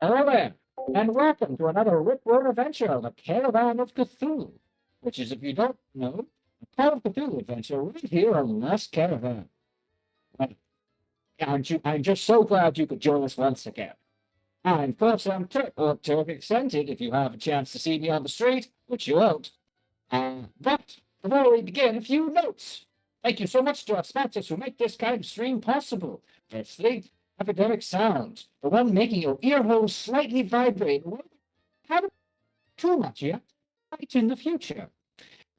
Hello there, and welcome to another rip-roaring adventure of the Caravan of Cthulhu, which is, if you don't know, a Call of Cthulhu adventure right here on Last Caravan. Well, I'm just so glad you could join us once again. And of course, I'm terribly excited if you have a chance to see me on the street, which you won't. But before we begin, a few notes. Thank you so much to our sponsors who make this kind of stream possible. Firstly, Epidemic Sound, the one making your ear holes slightly vibrate. Haven't too much yet. Right in the future.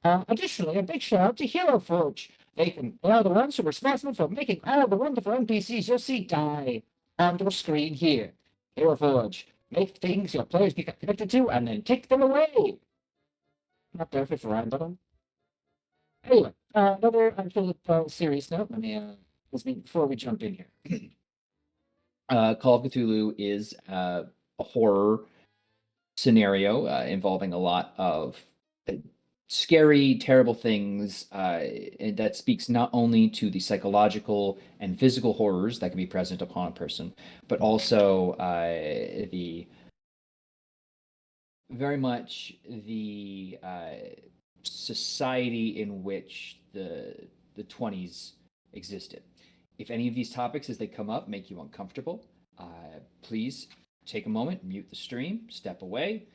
Additionally, a big shout out to Hero Forge. They are the ones who are responsible for making all the wonderful NPCs you'll see die on your screen here. Hero Forge. Make things your players get connected to and then take them away. Not perfect for rhyme, but anyway, another actual serious note. Let me before we jump in here. Call of Cthulhu is a horror scenario involving a lot of scary, terrible things that speaks not only to the psychological and physical horrors that can be present upon a person, but also the very much the society in which the 20s existed. If any of these topics as they come up make you uncomfortable, please take a moment, mute the stream, step away,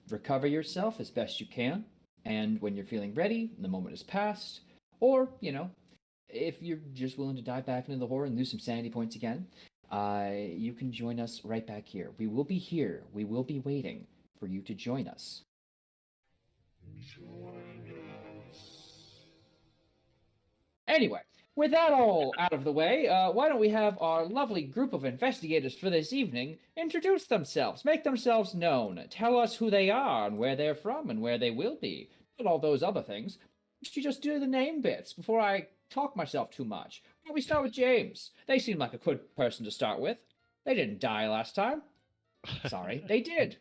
recover yourself as best you can, and when you're feeling ready, the moment has passed, or, if you're just willing to dive back into the horror and lose some sanity points again, you can join us right back here. We will be here. We will be waiting for you to join us. Anyway, with that all out of the way, why don't we have our lovely group of investigators for this evening introduce themselves, make themselves known, tell us who they are and where they're from and where they will be, and all those other things. Should you just do the name bits before I talk myself too much? Why don't we start with James? They seem like a good person to start with. They didn't die last time. Sorry, they did.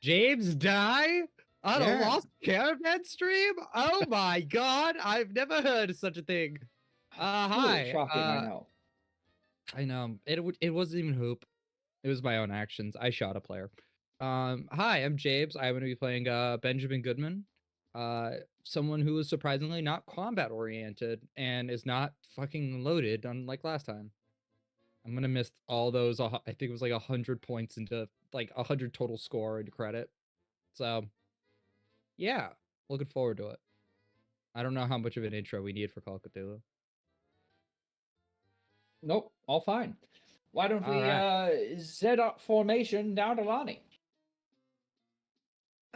James die? On Yeah. a Lost Caravan stream? Oh my god, I've never heard of such a thing. Hi. Shocking, I know. I know. It wasn't even Hoop. It was my own actions. I shot a player. Hi, I'm James. I'm going to be playing Benjamin Goodman. Someone who is surprisingly not combat oriented and is not fucking loaded unlike last time. I'm gonna miss all those. I think it was like 100 points into like 100 total score into credit. So, yeah, looking forward to it. I don't know how much of an intro we need for Call of Cthulhu. Nope, all fine. Why don't we Z up formation down to Lonnie?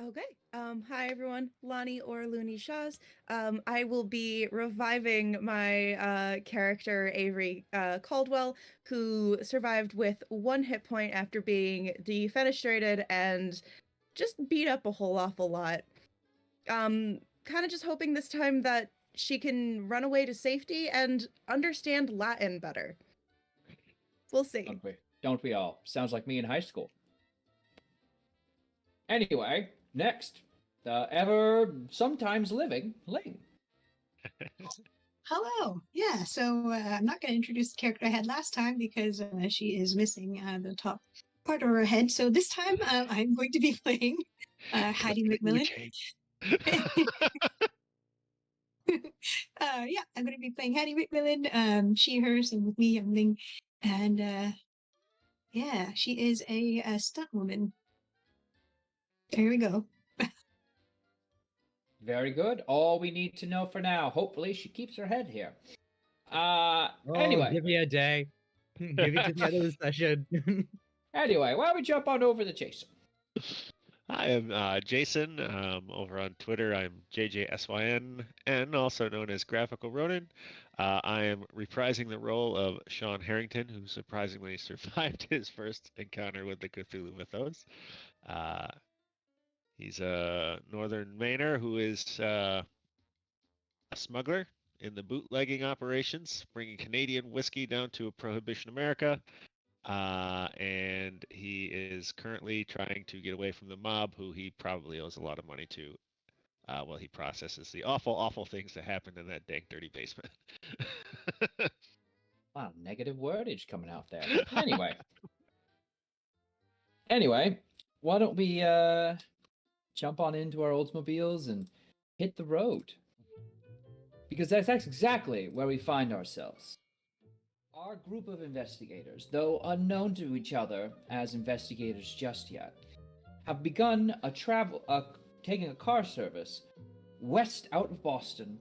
Okay. Hi everyone, Lonnie or Looney Shaws. I will be reviving my character Avery Caldwell, who survived with 1 hit point after being defenestrated and just beat up a whole awful lot. Kind of just hoping this time that she can run away to safety and understand Latin better. We'll see. Don't we all? Sounds like me in high school. Anyway, next, the ever sometimes living Ling. Hello. Yeah, so I'm not going to introduce the character I had last time because she is missing the top part of her head. So this time I'm going to be playing Hattie McMillan. Yeah, I'm going to be playing Hattie McMillan. She, her, same with me, I'm Ling. And yeah, she is a stunt woman. There we go. Very good. All we need to know for now. Hopefully she keeps her head here. Anyway. Give me a day. Give it to the end of the session. Anyway, why don't we jump on over to Jason? Hi, I'm Jason. Over on Twitter, I'm JJSYN, and also known as Graphical Ronin. I am reprising the role of Sean Harrington, who surprisingly survived his first encounter with the Cthulhu mythos. He's a northern Mainer who is a smuggler in the bootlegging operations, bringing Canadian whiskey down to a Prohibition America. And he is currently trying to get away from the mob, who he probably owes a lot of money to, while he processes the awful, awful things that happened in that dank, dirty basement. Wow, negative wordage coming out there. Anyway. Anyway, why don't we jump on into our Oldsmobiles and hit the road? Because that's exactly where we find ourselves. Our group of investigators, though unknown to each other as investigators just yet, have begun taking a car service west out of Boston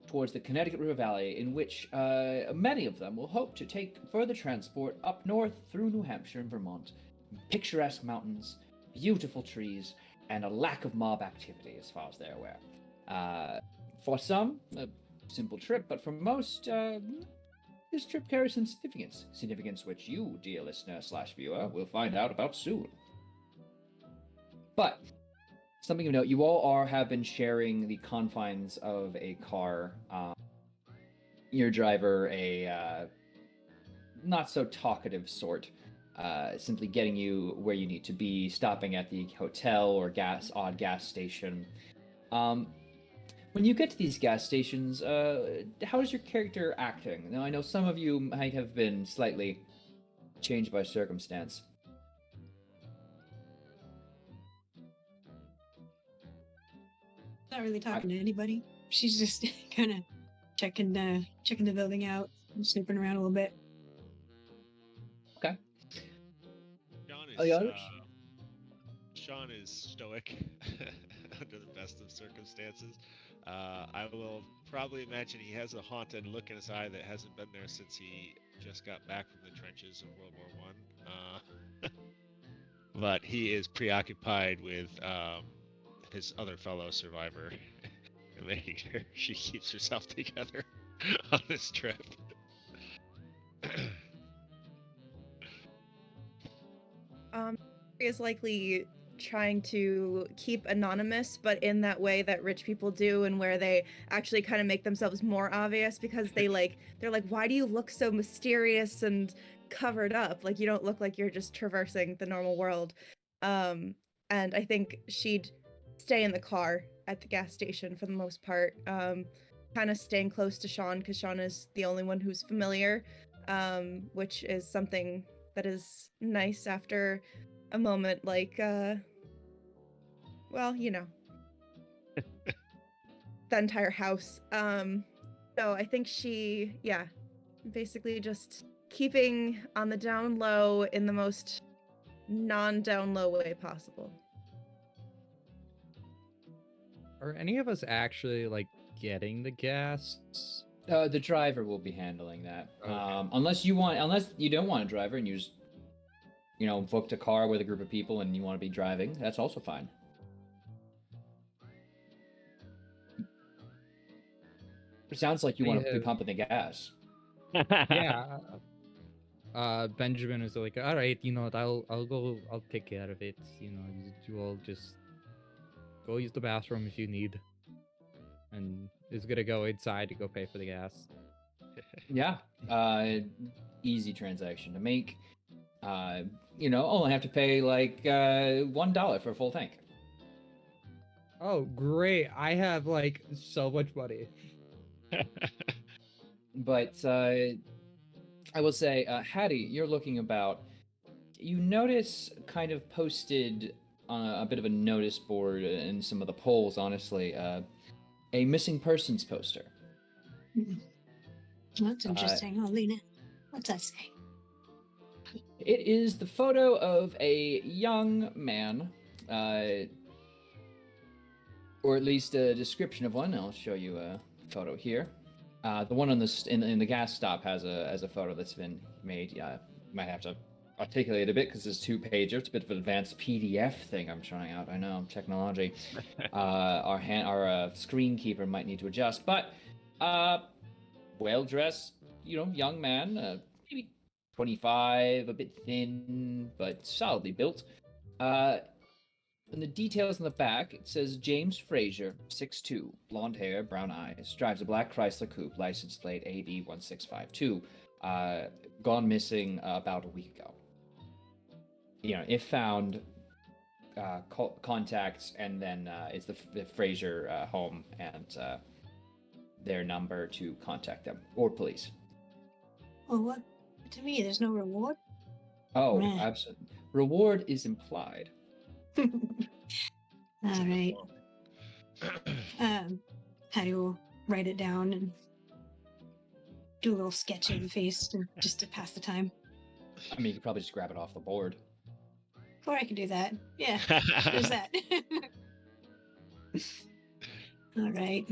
towards the Connecticut River Valley, in which many of them will hope to take further transport up north through New Hampshire and Vermont. Picturesque mountains, beautiful trees, and a lack of mob activity as far as they're aware. For some, a simple trip, but for most, this trip carries some significance. Significance which you, dear listener/viewer, will find out about soon. But something of note, you all have been sharing the confines of a car. Your driver, a not so talkative sort, simply getting you where you need to be, stopping at the hotel or odd gas station. When you get to these gas stations, how is your character acting? Now, I know some of you might have been slightly changed by circumstance. Not really talking to anybody. She's just kind of checking the building out and snooping around a little bit. Okay. Sean is stoic under the best of circumstances. I will probably imagine he has a haunted look in his eye that hasn't been there since he just got back from the trenches of World War I. But he is preoccupied with his other fellow survivor and making sure she keeps herself together on this trip. Is likely trying to keep anonymous, but in that way that rich people do, and where they actually kind of make themselves more obvious, because they're like, why do you look so mysterious and covered up? Like, you don't look like you're just traversing the normal world. And I think she'd stay in the car at the gas station for the most part, kind of staying close to Sean, because Sean is the only one who's familiar, which is something that is nice after a moment like, well, you know, the entire house. So I think she, basically just keeping on the down low in the most non-down low way possible. Are any of us actually like getting the gas? The driver will be handling that. Okay. Unless you don't want a driver and you just, booked a car with a group of people and you want to be driving, that's also fine. It sounds like you want to be pumping the gas. Yeah. Benjamin is like, all right, I'll take care of it. You all just go use the bathroom if you need. And is gonna go inside to go pay for the gas. Yeah. Easy transaction to make. Only have to pay like $1 for a full tank. Oh, great. I have like so much money. But I will say, Hattie, you're looking about. You notice kind of posted on a bit of a notice board in some of the polls, honestly, a missing persons poster. That's interesting. I'll lean in. What's that say? It is the photo of a young man, or at least a description of one. I'll show you a photo here. The one on in the gas stop has a photo that's been made. Yeah, might have to articulate a bit because it's 2-pager. It's a bit of an advanced PDF thing I'm trying out. I know, technology. Our screen keeper might need to adjust, but well-dressed, young man, maybe 25, a bit thin, but solidly built. In the details on the back, it says James Frazier, 6'2", blonde hair, brown eyes, drives a black Chrysler Coupe, license plate AB1652, gone missing about a week ago. If found, contacts, and then it's the Frazier home and their number to contact them, or police. Well, what? To me, there's no reward. Oh, Man. absolutely. Reward is implied. All right. Hattie will write it down and do a little sketch of the face just to pass the time. I mean, you could probably just grab it off the board. Or I can do that. Yeah, there's that. All right.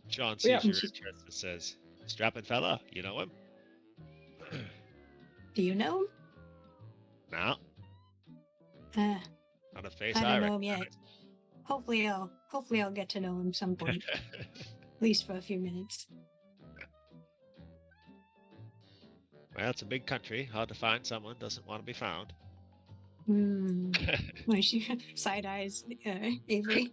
Sean Yeah. sees your interest and says, "Strapping fella, you know him?" Do you know No, him? not a face I I don't know him yet. Hopefully I'll get to know him some point. At least for a few minutes. Well, it's a big country. Hard to find someone doesn't want to be found. When she side eyes Avery.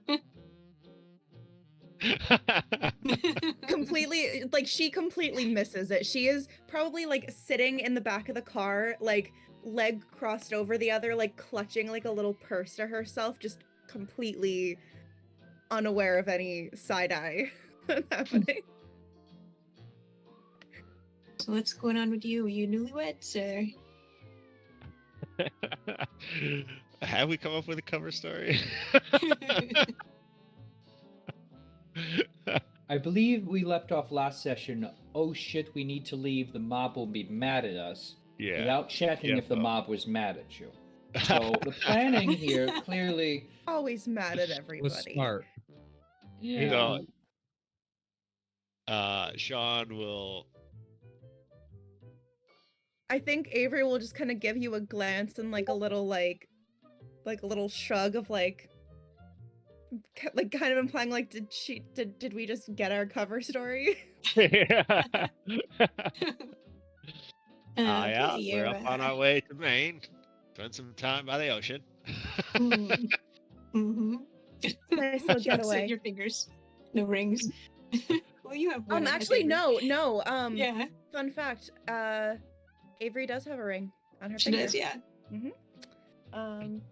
Completely, like, she completely misses it. She is probably like sitting in the back of the car, like leg crossed over the other, like clutching like a little purse to herself, just completely unaware of any side eye happening. So what's going on with you? Are you newlyweds or? Have we come up with a cover story? I believe we left off last session. Oh shit, we need to leave. The mob will be mad at us. Yeah. Without checking Yeah, if the well. mob was mad at you. So the planning here clearly. Always mad at It everybody. was smart. Yeah. Sean will. I think Avery will just kind of give you a glance and like a little like a little shrug of like kind of implying like did we just get our cover story? Yeah, Okay, we're you're, up on our way to Maine. Spend some time by the ocean. Mm-hmm. Nice little She looks at getaway. your fingers, the rings. Well, you have one. I guess, Actually Avery. no. Yeah, Fun fact, Avery does have a ring on her she finger. does. Yeah.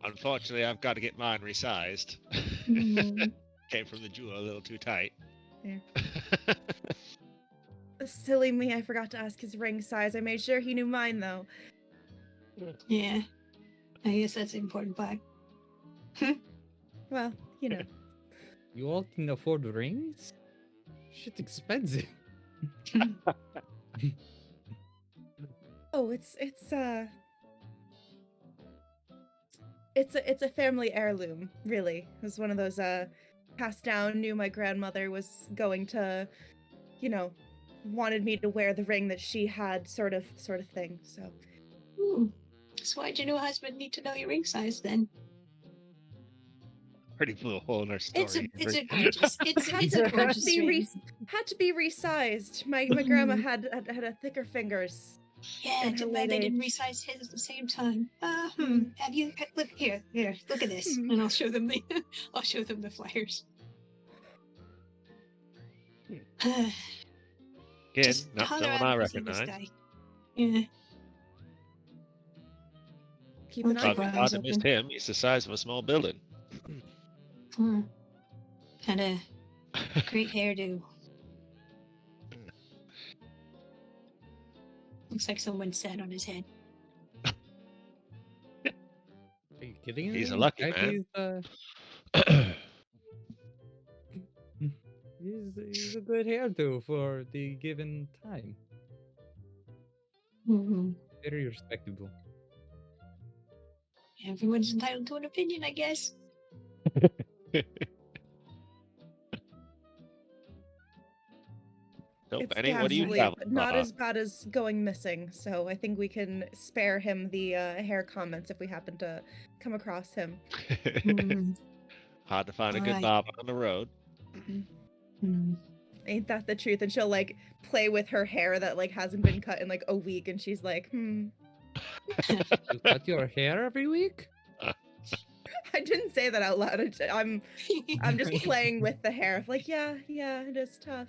Unfortunately, I've got to get mine resized. Mm. Came from the jeweler a little too tight. Yeah. Silly me, I forgot to ask his ring size. I made sure he knew mine though. Yeah. I guess that's the important part. Well, you know. You all can afford rings? Shit's expensive. Oh, it's a family heirloom, really. It was one of those passed down, knew my grandmother was going to, you know, wanted me to wear the ring that she had sort of thing. So So why'd your new husband need to know your ring size then? Pretty blew a hole in our story. It's a gorgeous. It's a gorgeous ring. had to be resized. My grandma had thicker fingers. Yeah, in too her bad they late didn't age. resize his at the same time. Have you look here? Look at this, and I'll show them the flyers. Again, Just not hung someone around I to see this recognize. guy. Yeah. Keep an eye Keep Glad our out. glad eyes to miss open. him. He's the size of a small building. Had a great hairdo. Looks like someone sat on his head. Are you kidding me? He's a lucky That man. He's a good hairdo for the given time. Very respectable. Everyone's entitled to an opinion, I guess. So, It's Benny, what do you ghastly, have? but not as bad as going missing. So I think we can spare him the hair comments if we happen to come across him. Hard to find a good Alright. barber on the road. Ain't that the truth? And she'll like play with her hair that like hasn't been cut in like a week, and she's like, You cut your hair every week? I didn't say that out loud. I'm just playing with the hair. Like, yeah, it is tough.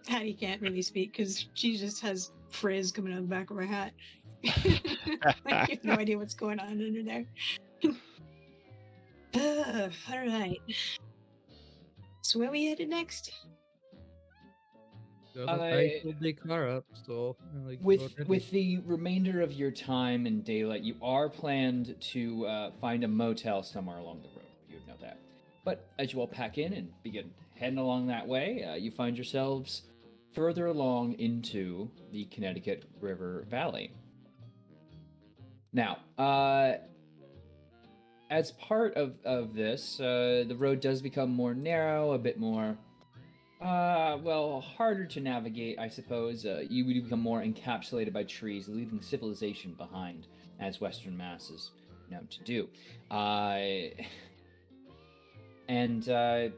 Hattie can't really speak because she just has frizz coming out of the back of her hat. Like, you have no idea what's going on under there. All right. So where we headed next? I pulled the car up, so like With the remainder of your time in daylight, you are planned to find a motel somewhere along the road. You would know that. But as you all pack in and begin heading along that way, you find yourselves further along into the Connecticut River Valley. Now, as part of this, the road does become more narrow, a bit more harder to navigate, I suppose. You would become more encapsulated by trees, leaving civilization behind, as Western Mass is known to do. And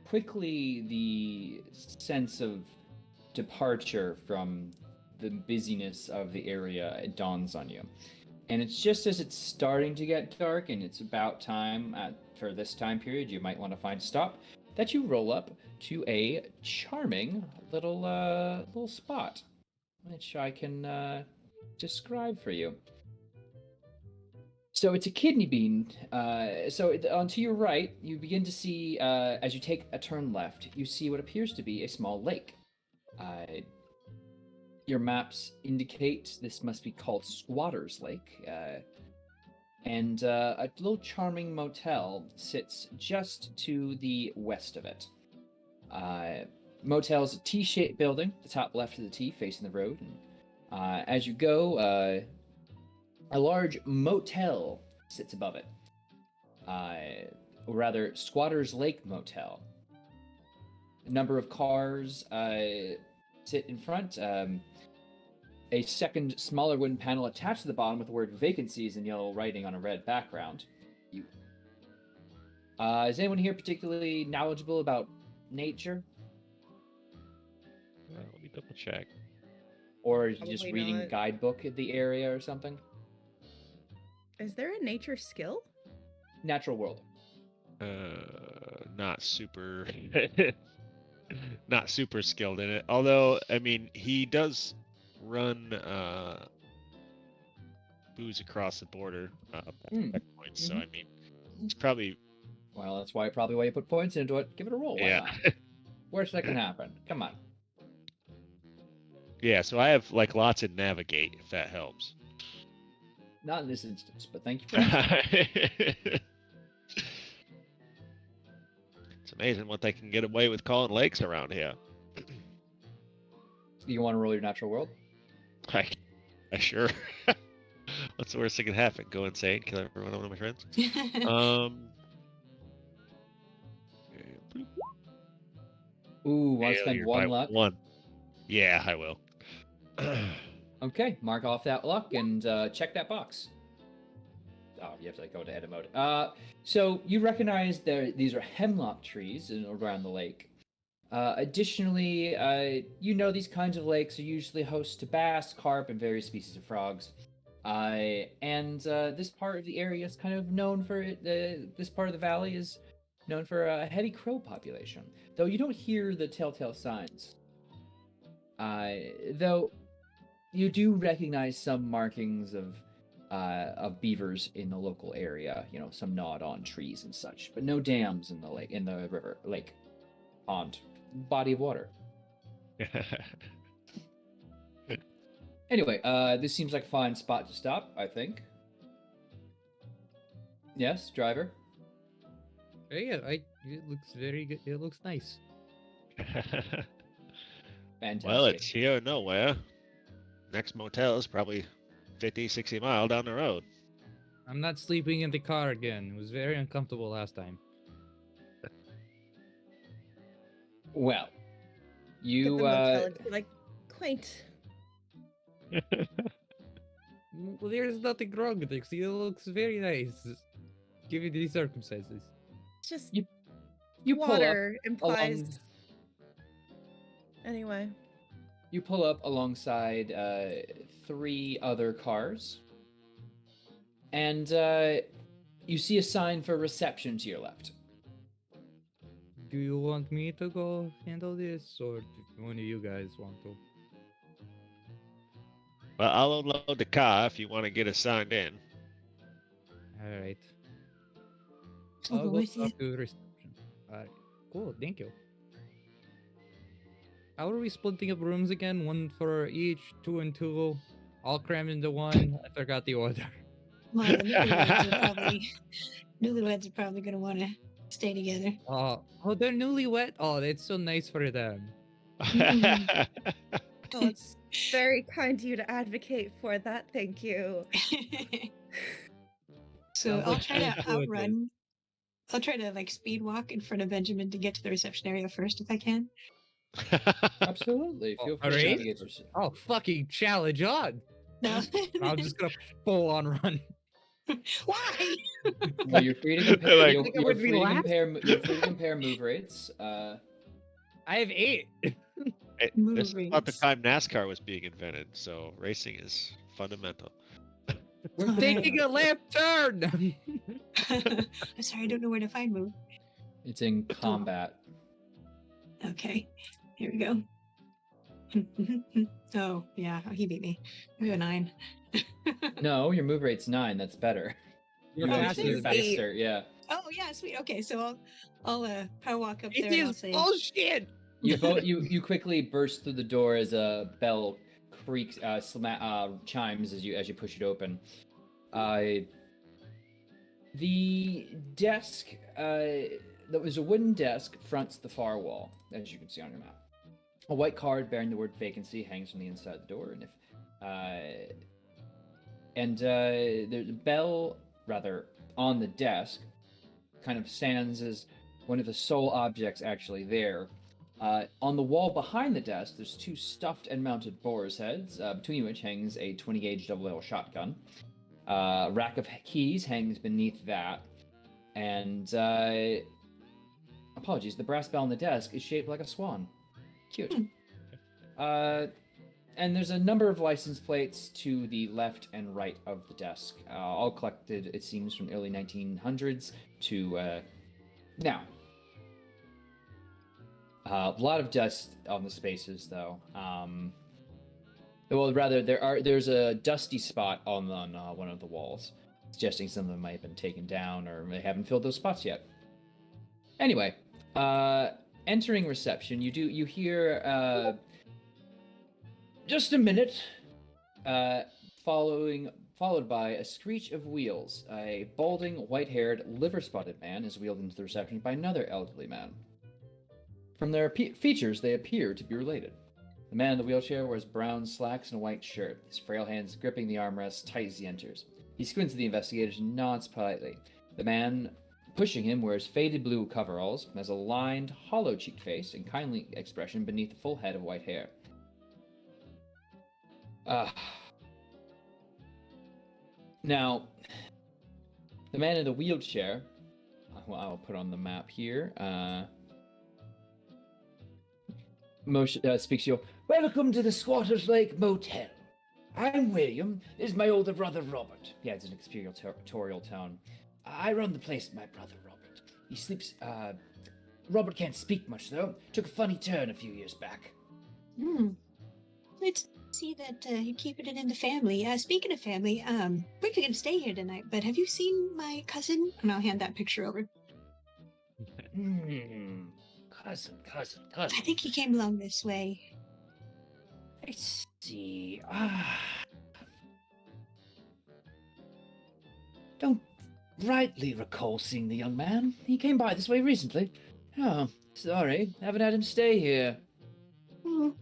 quickly, the sense of departure from the busyness of the area dawns on you. And it's just as it's starting to get dark, and it's about time for this time period, you might want to find a stop, that you roll up to a charming little spot, which I can describe for you. So it's a kidney bean. On to your right, you begin to see, as you take a turn left, you see what appears to be a small lake. Your maps indicate this must be called Squatter's Lake. And a little charming motel sits just to the west of it. Motel's a T-shaped building, the top left of the T facing the road. And as you go, a large motel sits above it. Or rather, Squatter's Lake Motel. A number of cars sit in front. A second, smaller wooden panel attached to the bottom with the word vacancies in yellow writing on a red background. Is anyone here particularly knowledgeable about nature? Let me double check. Or are you Probably just reading a not. guidebook of the area or something? Is there a nature skill? Natural world. Not super, not super skilled in it. Although, I mean, he does run booze across the border checkpoints. So I mean, it's probably. Well, that's probably why you put points into it. Give it a roll. Why Yeah. not? Worst that can happen. Come on. Yeah. So I have like lots of navigate, if that helps. Not in this instance, but thank you for asking. It's amazing what they can get away with calling lakes around here. You want to roll your natural world? I sure. What's the worst that could happen? Go insane, kill every one of my friends. Ooh, want to spend Failure by one luck? one. Yeah, I will. Okay, mark off that luck and check that box. Oh, you have to go to edit mode. So you recognize these are hemlock trees around the lake. Additionally, you know these kinds of lakes are usually host to bass, carp, and various species of frogs. And this part of the area is kind of known for this part of the valley is known for a heavy crow population, though you don't hear the telltale signs. Though you do recognize some markings of beavers in the local area. You know, some gnawed on trees and such, but no dams in the lake, pond, body of water. Anyway, this seems like a fine spot to stop, I think. Yes, driver? Yeah, it looks very good. It looks nice. Fantastic. Well, it's here or nowhere. Next motel is probably 50, 60 miles down the road. I'm not sleeping in the car again. It was very uncomfortable last time. Well, Get you the motel and be like, quaint. Well, there's nothing wrong with it. See, it looks very nice, given the circumstances. It's just you pull up water implies. along. Anyway. You pull up alongside 3 other cars, and you see a sign for reception to your left. Do you want me to go handle this, or do one of you guys want to? Well, I'll unload the car if you want to get us signed in. All right. I'll I'll go go with you. talk to reception. All right. Cool. Thank you. How are we splitting up rooms again? One for each, 2 and 2, all crammed into one. I forgot the order. Well, the newlyweds are probably going to want to stay together. Oh, they're newlywed. Oh, that's so nice for them. Oh, it's very kind of you to advocate for that. Thank you. So Sounds I'll like try to Cthulhu it is. outrun. I'll try to like speed walk in front of Benjamin to get to the reception area first if I can. Absolutely. Feel Oh, free to alright. navigate yourself. Oh, fucking challenge on. No. I'm just gonna full on run. Why? No, you're free to compare. Like- you're, I think I you're would be free to last. compare. You're free to compare move rates. I have 8. This is about the Movies. time NASCAR was being invented, so racing is fundamental. We're Oh, Taking a left turn. I'm sorry, I don't know where to find move. It's in combat. Okay, here we go. Oh yeah, he beat me. I have a 9. No, your move rate's 9. That's better. You're You Oh, faster you're it's than me. 8. faster. Yeah. Oh yeah, sweet. Okay, so I'll power walk up It there and I'll is say, bullshit. You quickly burst through the door as a bell creaks, chimes as you push it open. The desk, that was a wooden desk, fronts the far wall, as you can see on your map. A white card bearing the word vacancy hangs from the inside of the door, there's a bell, rather, on the desk, kind of stands as one of the sole objects actually there. On the wall behind the desk, there's 2 stuffed and mounted boar's heads, between which hangs a 20-gauge double-barrel shotgun. A rack of keys hangs beneath that, and apologies, the brass bell on the desk is shaped like a swan. Cute. And there's a number of license plates to the left and right of the desk, all collected, it seems, from early 1900s to now. A lot of dust on the spaces, though. Well, rather, there's a dusty spot on one of the walls, suggesting some of them might have been taken down or they haven't filled those spots yet. Anyway, entering reception, you hear just a minute, followed by a screech of wheels. A balding, white-haired, liver-spotted man is wheeled into the reception by another elderly man. From their features, they appear to be related. The man in the wheelchair wears brown slacks and a white shirt, his frail hands gripping the armrest tight as he enters. He squints at the investigators and nods politely. The man pushing him wears faded blue coveralls, has a lined, hollow-cheeked face, and kindly expression beneath a full head of white hair. Now, the man in the wheelchair, I'll put on the map here, speaks to you. Welcome to the Squatters Lake Motel. I'm William. This is my older brother, Robert. He adds an expertorial tone. I run the place with my brother, Robert. He sleeps, Robert can't speak much, though. Took a funny turn a few years back. Let's see that you're keeping it in the family. Speaking of family, we're gonna stay here tonight, but have you seen my cousin? And I'll hand that picture over. Cousin. I think he came along this way. I see. Don't rightly recall seeing the young man. He came by this way recently. Oh, sorry. Haven't had him stay here. So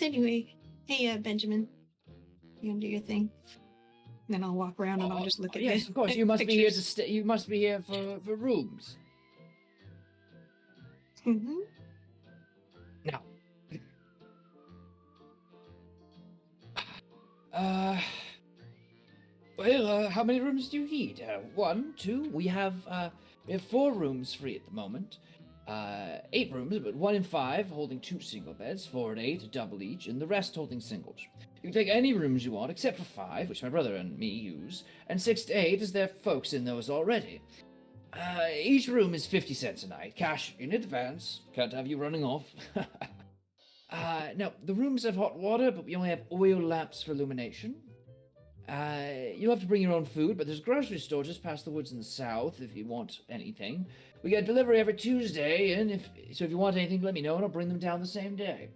anyway, hey, Benjamin, you gonna do your thing? Then I'll walk around and I'll just look at Yes, the of course. You must be here to pictures. stay. You must be here for rooms. Mm-hmm. Now, how many rooms do you need? 1, 2. We have 4 rooms free at the moment. 8 rooms, but 1 in 5 holding 2 single beds, 4 and 8 a double each, and the rest holding singles. You can take any rooms you want except for 5, which my brother and me use, and 6 to 8 as there are folks in those already. Each room is 50 cents a night, cash in advance. Can't have you running off. Now, the rooms have hot water, but we only have oil lamps for illumination. You'll have to bring your own food, but there's a grocery store just past the woods in the south if you want anything. We get delivery every Tuesday, and if you want anything, let me know, and I'll bring them down the same day.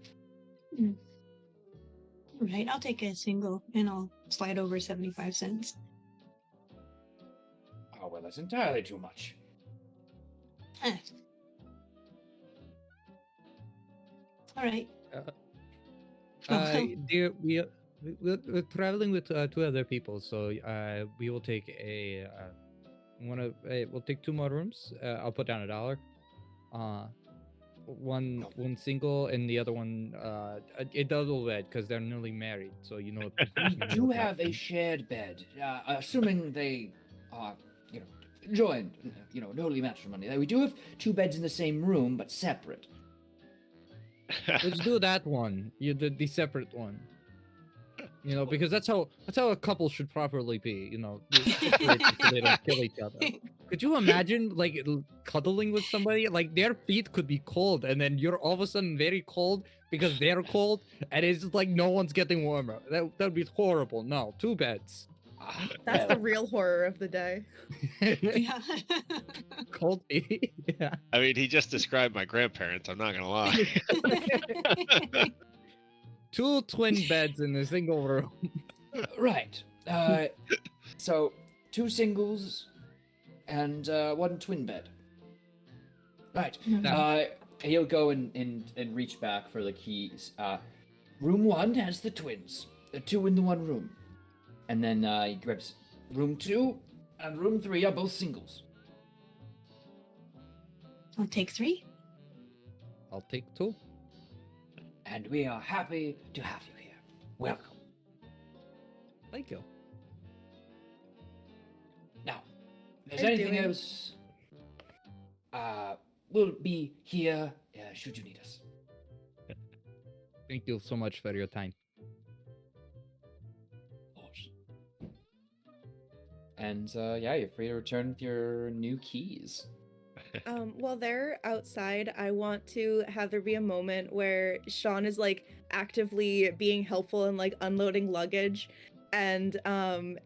Right, I'll take a single and I'll slide over 75 cents. Oh, well, that's entirely too much. Ah. All right. Dear, we're traveling with 2 other people, so we will take we'll take 2 more rooms. I'll put down $1. One single and the other one a double bed because they're newly married. So We do have a shared bed, assuming they are, joined, newly matrimony. We do have 2 beds in the same room, but separate. Let's do that one. You did the separate one. Because that's how a couple should properly be. Separated so they don't kill each other. Could you imagine like cuddling with somebody? Like their feet could be cold, and then you're all of a sudden very cold because they're cold, and it's just like no one's getting warmer. That'd be horrible. No, 2 beds. That's the real horror of the day. Yeah. Cold feet. Yeah. I mean, he just described my grandparents. I'm not gonna lie. 2 twin beds in a single room. Right. So 2 singles and 1 twin bed. Right. He'll go and reach back for the keys. Room 1 has the twins. The 2 in the 1 room. And then he grabs room 2 and room 3 are both singles. I'll take 3. I'll take 2. And we are happy to have you here. Welcome. Thank you. Now, if there's How you anything doing? else, we'll be here should you need us. Thank you so much for your time. Of course. And you're free to return with your new keys. While they're outside, I want to have there be a moment where Sean is like actively being helpful and like unloading luggage, and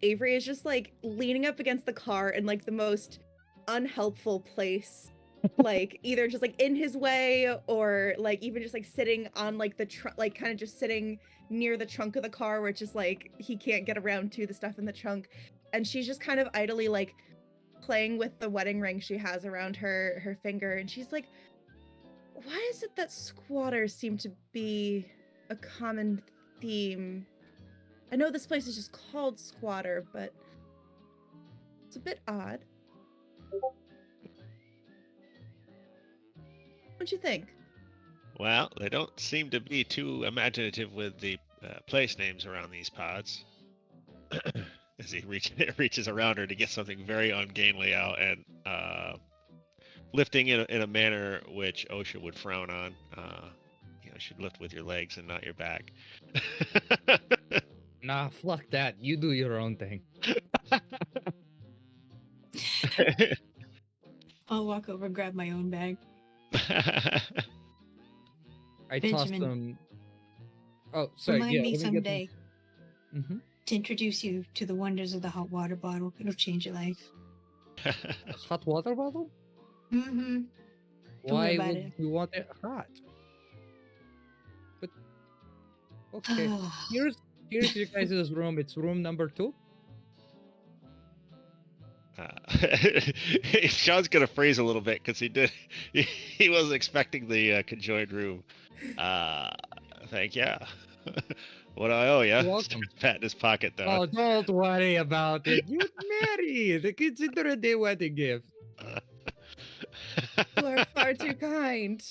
Avery is just like leaning up against the car in like the most unhelpful place, like either just like in his way or like even just like sitting on like the like kind of just sitting near the trunk of the car where it's just like he can't get around to the stuff in the trunk, and she's just kind of idly like playing with the wedding ring she has around her finger, and she's like, why is it that squatters seem to be a common theme? I know this place is just called Squatter, but it's a bit odd. What'd you think? Well, they don't seem to be too imaginative with the place names around these pods. As he reaches around her to get something very ungainly out and lifting in a manner which OSHA would frown on. You should lift with your legs and not your back. Nah, fuck that. You do your own thing. I'll walk over and grab my own bag. I tossed Benjamin. them. Oh, sorry. Remind yeah, me let get them. someday Mhm. to introduce you to the wonders of the hot water bottle. It'll change your life. Hot water bottle? Mm-hmm. Why about would it. you want it hot? But okay, here's your guys' room. It's room number 2. Sean's gonna freeze a little bit because he wasn't expecting the conjoined room. Thank ya. What do I owe ya? You're welcome. Pat in his pocket though. Oh, don't worry about it. You're married. Consider it a wedding gift. You are far too kind.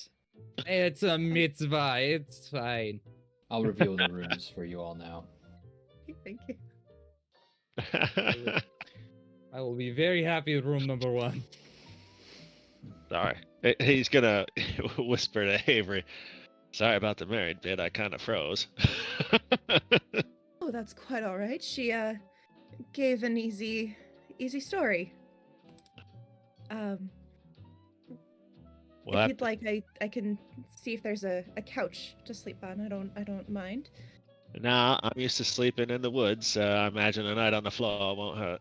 It's a mitzvah. It's fine. I'll reveal the rooms for you all now. Thank you. I will be very happy with room number 1. Sorry. He's gonna whisper to Avery. Sorry about the married bit. I kind of froze. Oh, that's quite all right. She gave an easy story. Well, If you'd like, I can see if there's a couch to sleep on. I don't mind. Nah, I'm used to sleeping in the woods. I imagine a night on the floor won't hurt.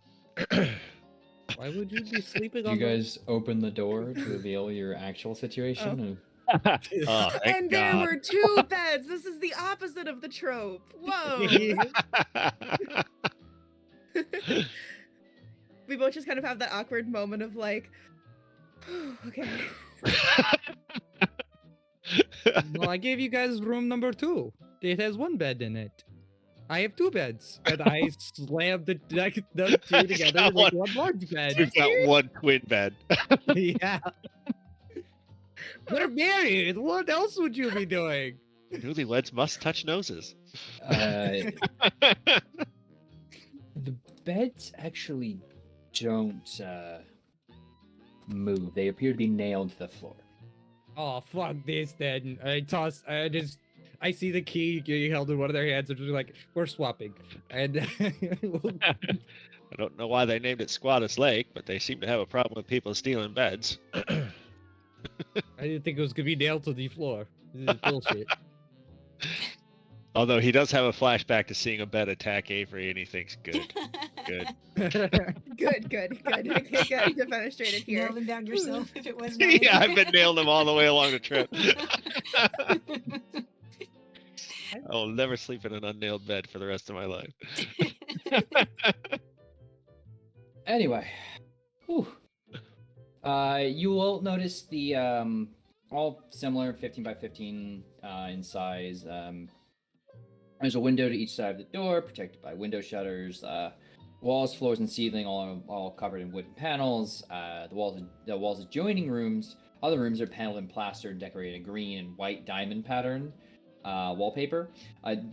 Why would you be sleeping You on guys open the door to reveal your actual situation. Oh, thank And there God. were 2 beds. This is the opposite of the trope. Whoa. We both just kind of have that awkward moment of like, okay. No, I gave you guys room number 2. It has 1 bed in it. I have 2 beds, and I slammed the 2 together to got make one. 1 large bed. You've got one twin bed. Yeah. They're married. What else would you be doing? Newlyweds must touch noses. The beds actually don't move. They appear to be nailed to the floor. Oh, fuck this then. I see the key getting held in one of their hands and just like, we're swapping. And I don't know why they named it Squatters Lake, but they seem to have a problem with people stealing beds. I didn't think it was gonna be nailed to the floor. This is bullshit. Although he does have a flashback to seeing a bed attack Avery, and he thinks, good, good. Good. Good. Defenestrated here. Nail them down yourself if it was not. Yeah, I've been nailing them all the way along the trip. I will never sleep in an unnailed bed for the rest of my life. Anyway, whew. You will notice the all similar, 15 by 15 in size. There's a window to each side of the door, protected by window shutters. Walls, floors, and ceiling all covered in wooden panels. The walls adjoining rooms. Other rooms are paneled and plastered, decorated in green and white diamond pattern wallpaper.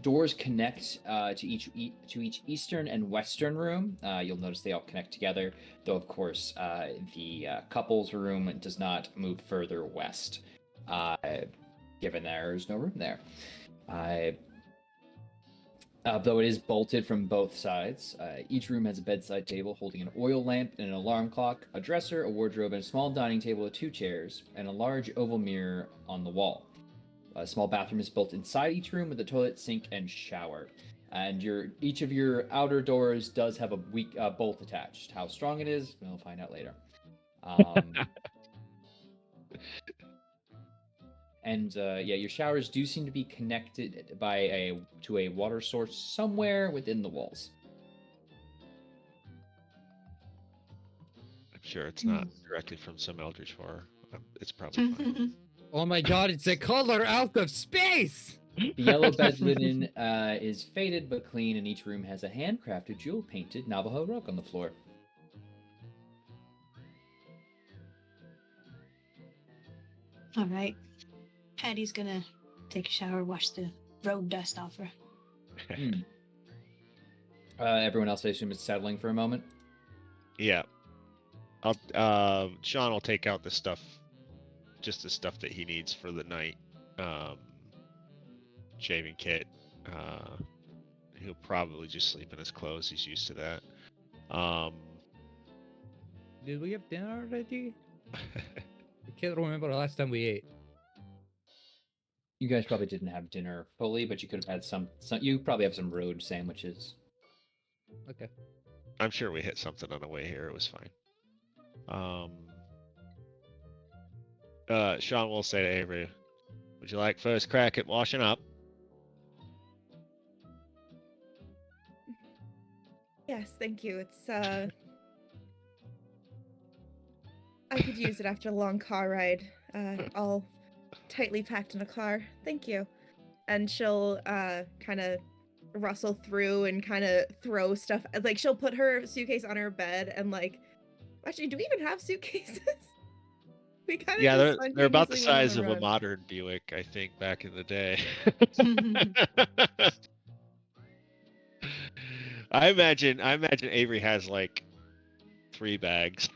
Doors connect to each eastern and western room. You'll notice they all connect together, though of course the couple's room does not move further west, given there's no room there. Though it is bolted from both sides, each room has a bedside table holding an oil lamp and an alarm clock, a dresser, a wardrobe, and a small dining table with 2 chairs, and a large oval mirror on the wall. A small bathroom is built inside each room with a toilet, sink, and shower. And each of your outer doors does have a weak bolt attached. How strong it is, we'll find out later. And your showers do seem to be connected to a water source somewhere within the walls. I'm sure it's not directly from some eldritch horror. It's probably fine. Oh my god, it's a color out of space! The yellow bed linen is faded but clean, and each room has a handcrafted, jewel-painted Navajo rug on the floor. All right. Patty's gonna take a shower, wash the road dust off her. Everyone else, I assume, is settling for a moment. Yeah. Sean will take out the stuff, just the stuff that he needs for the night. Shaving kit. He'll probably just sleep in his clothes. He's used to that. Did we have dinner already? I can't remember the last time we ate. You guys probably didn't have dinner fully, but you could have had some. You probably have some road sandwiches. Okay. I'm sure we hit something on the way here. It was fine. Sean will say to Avery, "Would you like first crack at washing up?" Yes, thank you. It's I could use it after a long car ride. All tightly packed in a car. Thank you. And she'll kind of rustle through and kind of throw stuff. Like she'll put her suitcase on her bed and like, actually, do we even have suitcases? We kind of they're about the size of a modern Buick, I think, back in the day. I imagine Avery has like 3 bags.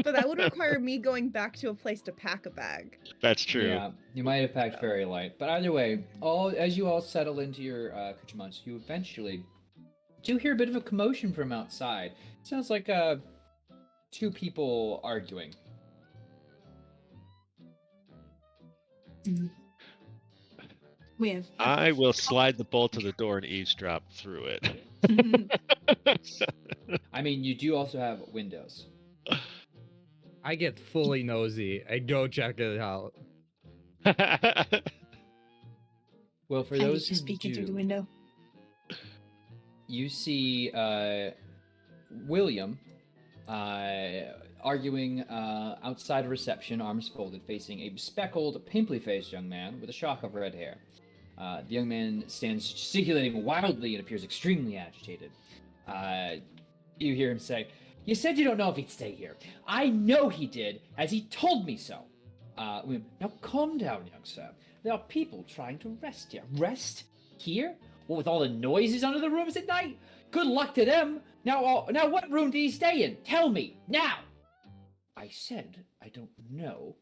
But that would require me going back to a place to pack a bag. That's true. Yeah, you might have packed very light. But either way, as you all settle into your accoutrements, you eventually do hear a bit of a commotion from outside. Sounds like 2 people arguing. We have. I will slide the bolt to the door and eavesdrop through it. I mean, you do also have windows. I get fully nosy. I go check it out. Well, for Patty's those who just peeking through the do, window. you see William arguing outside a reception, arms folded, facing a speckled, pimply-faced young man with a shock of red hair. The young man stands gesticulating wildly and appears extremely agitated. You hear him say, "You said you don't know if he'd stay here. I know he did, as he told me so." William, "Now calm down, young sir. There are people trying to rest here." "Rest? Here? What, with all the noises under the rooms at night? Good luck to them. Now what room did he stay in? Tell me, now!" "I said I don't know,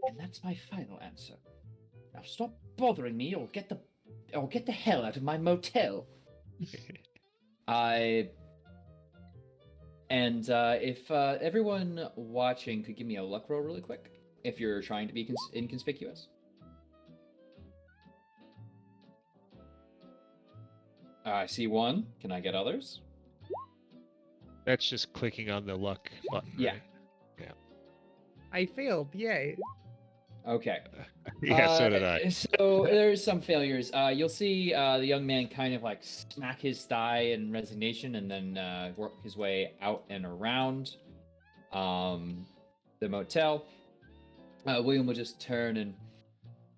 and that's my final answer. Now stop bothering me, or get the hell out of my motel." If everyone watching could give me a luck roll really quick, if you're trying to be inconspicuous. I see one. Can I get others? That's just clicking on the luck button. Yeah. Right? I failed. Yay. Okay. Yeah, so did I. So there's some failures. You'll see the young man kind of like smack his thigh in resignation and then work his way out and around the motel. William will just turn and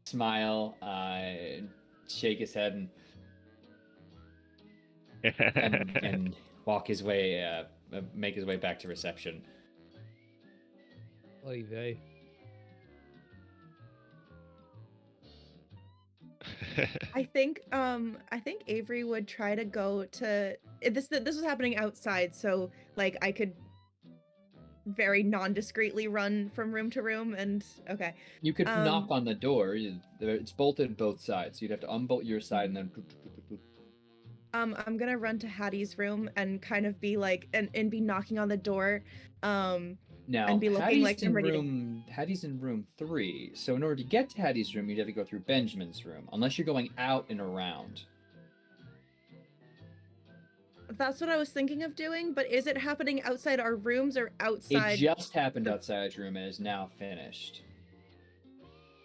smile, and shake his head and walk his way, make his way back to reception. Oy vey. I think Avery would try to go to this was happening outside, so like I could very non-discreetly run from room to room and okay. You could knock on the door. It's bolted both sides. You'd have to unbolt your side and then. I'm gonna run to Hattie's room and kind of be like and be knocking on the door. Now, and be looking Hattie's like I'm ready to... Hattie's in room 3. So in order to get to Hattie's room, you'd have to go through Benjamin's room, unless you're going out and around. That's what I was thinking of doing, but is it happening outside our rooms or outside? It just happened outside your room and is now finished.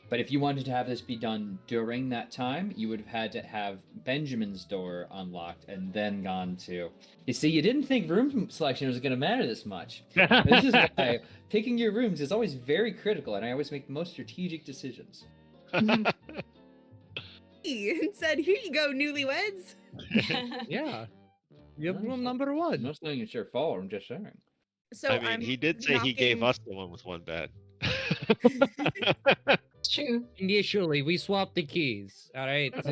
But if you wanted to have this be done during that time, you would have had to have Benjamin's door unlocked and then gone to... You see, you didn't think room selection was going to matter this much. This is why picking your rooms is always very critical, and I always make the most strategic decisions. He said, "Here you go, newlyweds." Yeah. You have Nice. room number I'm 1. not saying it's your fault, I'm just saying. So I mean, I'm he did say he gave knocking- us the one with one bed. It's true. Initially, we swapped the keys. All right. So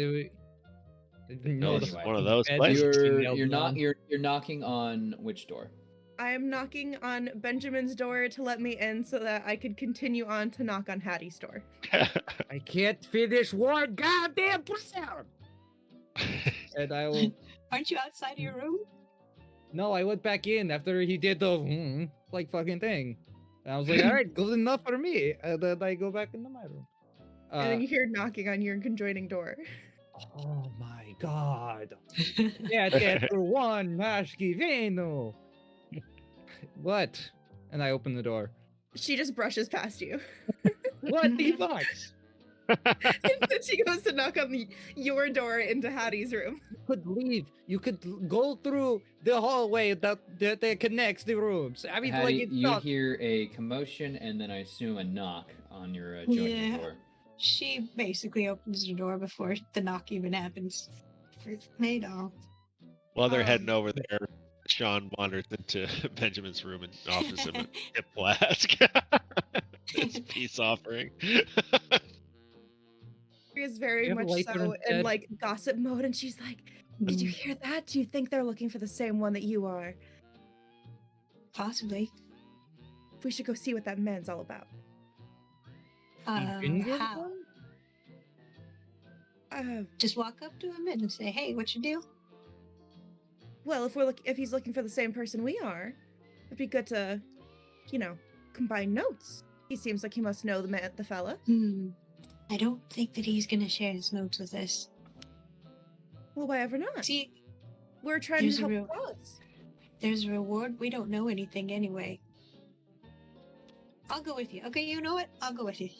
No, it's Anyway. one of those Bed- places. You're knocking on which door? I am knocking on Benjamin's door to let me in so that I could continue on to knock on Hattie's door. I can't finish one goddamn percent. And I will. Aren't you outside of your room? No, I went back in after he did the like fucking thing. And I was like, all right, good enough for me. And then I go back into my room. And then you hear knocking on your conjoining door. Oh my god. Yeah, for one mashki vino. What? And I open the door. She just brushes past you. What the fuck? And then she goes to knock on your door into Hattie's room. You could leave. You could go through the hallway that connects the rooms. I mean, Hattie, like it's you not. hear a commotion and then I assume a knock on your adjoining Yeah. door. She basically opens the door before the knock even happens. Made all. While they're heading Um, over there, Sean wanders into Benjamin's room and offers him a hip flask. It's a peace offering. She is very You have a much lighter so in instead? like gossip mode, and she's like, "Did you hear that? Do you think they're looking for the same one that you are? Possibly. We should go see what that man's all about." Ginger How? one? Just walk up to him and say, "Hey, what's your deal?" Well, if he's looking for the same person we are, it'd be good to, combine notes. He seems like he must know the fella. I don't think that he's gonna share his notes with us. Well, why ever not? See, We're trying there's to a help real- the cause. there's a reward. We don't know anything anyway. I'll go with you. Okay, you know what? I'll go with you.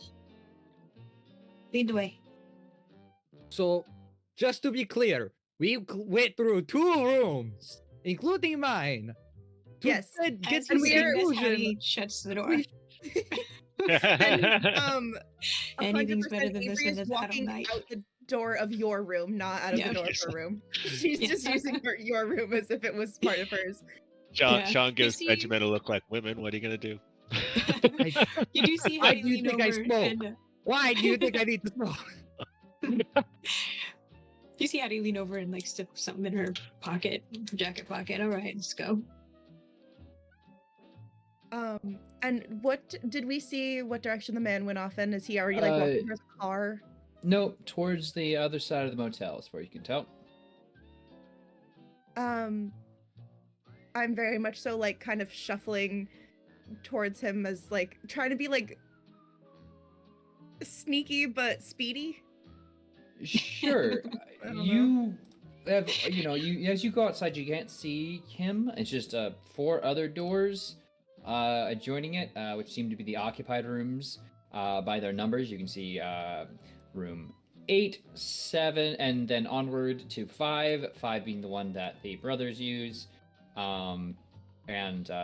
Lead the way. So, just to be clear, we went through 2 rooms, including mine. To Yes, get As to he's the saying this, conclusion. Hattie shuts the door. we- And Anything's 100% better than Avery this is in a walking night. out the door of your room, not out of Yeah. the door of Yes. her room. She's Yeah. just using your room as if it was part of hers. Sean, Yeah. Sean You gives see- Benjamin a look like, women, what are you going to do? You do see Why Hattie do you lean think I over smoke? and Why do you think I need to smoke? you see Hattie lean over and like stick something in her pocket, jacket pocket. All right, let's go. And what did we see? What direction the man went off in? Is he already like walking towards the car? No, towards the other side of the motel, as far as you can tell. I'm very much so like kind of shuffling towards him as like trying to be like sneaky but speedy. Sure. I don't You have, you as you go outside, you can't see him. It's just 4 other doors adjoining it, which seem to be the occupied rooms by their numbers. You can see room 8, 7, and then onward to 5. 5 being the one that the brothers use, and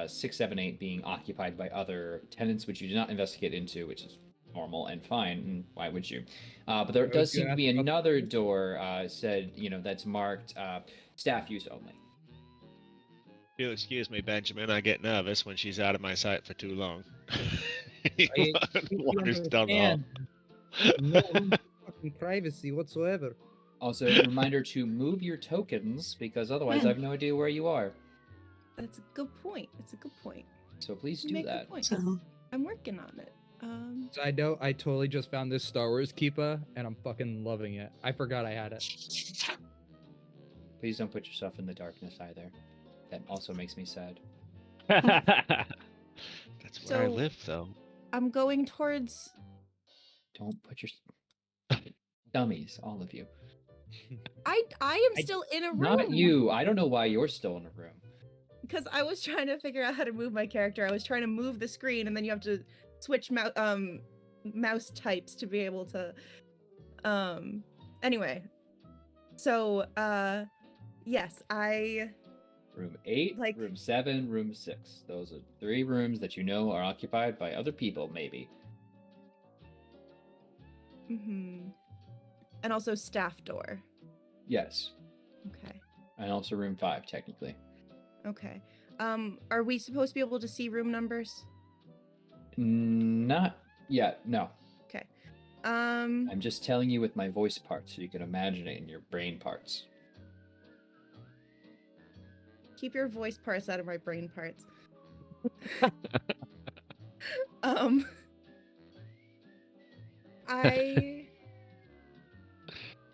6, 7, 8 being occupied by other tenants, which you do not investigate into, which is normal and fine. And why would you? But there does seem to be another door said, that's marked staff use only. You'll excuse me, Benjamin. I get nervous when she's out of my sight for too long. He wanders down the hall. No fucking privacy whatsoever. Also, a reminder to move your tokens, because otherwise I have no idea where you are. That's a good point. It's a good point. So please You do make a that. point. So I'm working on it. So I know I totally just found this Star Wars Keepa, and I'm fucking loving it. I forgot I had it. Please don't put yourself in the darkness either. That also makes me sad. That's where I So- live, though. I'm going towards. Don't put your dummies, all of you. I am still in a room. Not you. I don't know why you're still in a room. Because I was trying to figure out how to move my character. I was trying to move the screen, and then you have to switch mouse types to be able to. Anyway, so yes, I. Room 8, Like- room 7, room 6. Those are 3 rooms that you know are occupied by other people, maybe. Mm-hmm. And also staff door. Yes. Okay. And also room 5, technically. Okay. Are we supposed to be able to see room numbers? Not yet, no. Okay. I'm just telling you with my voice parts so you can imagine it in your brain parts. Keep your voice parts out of my brain parts.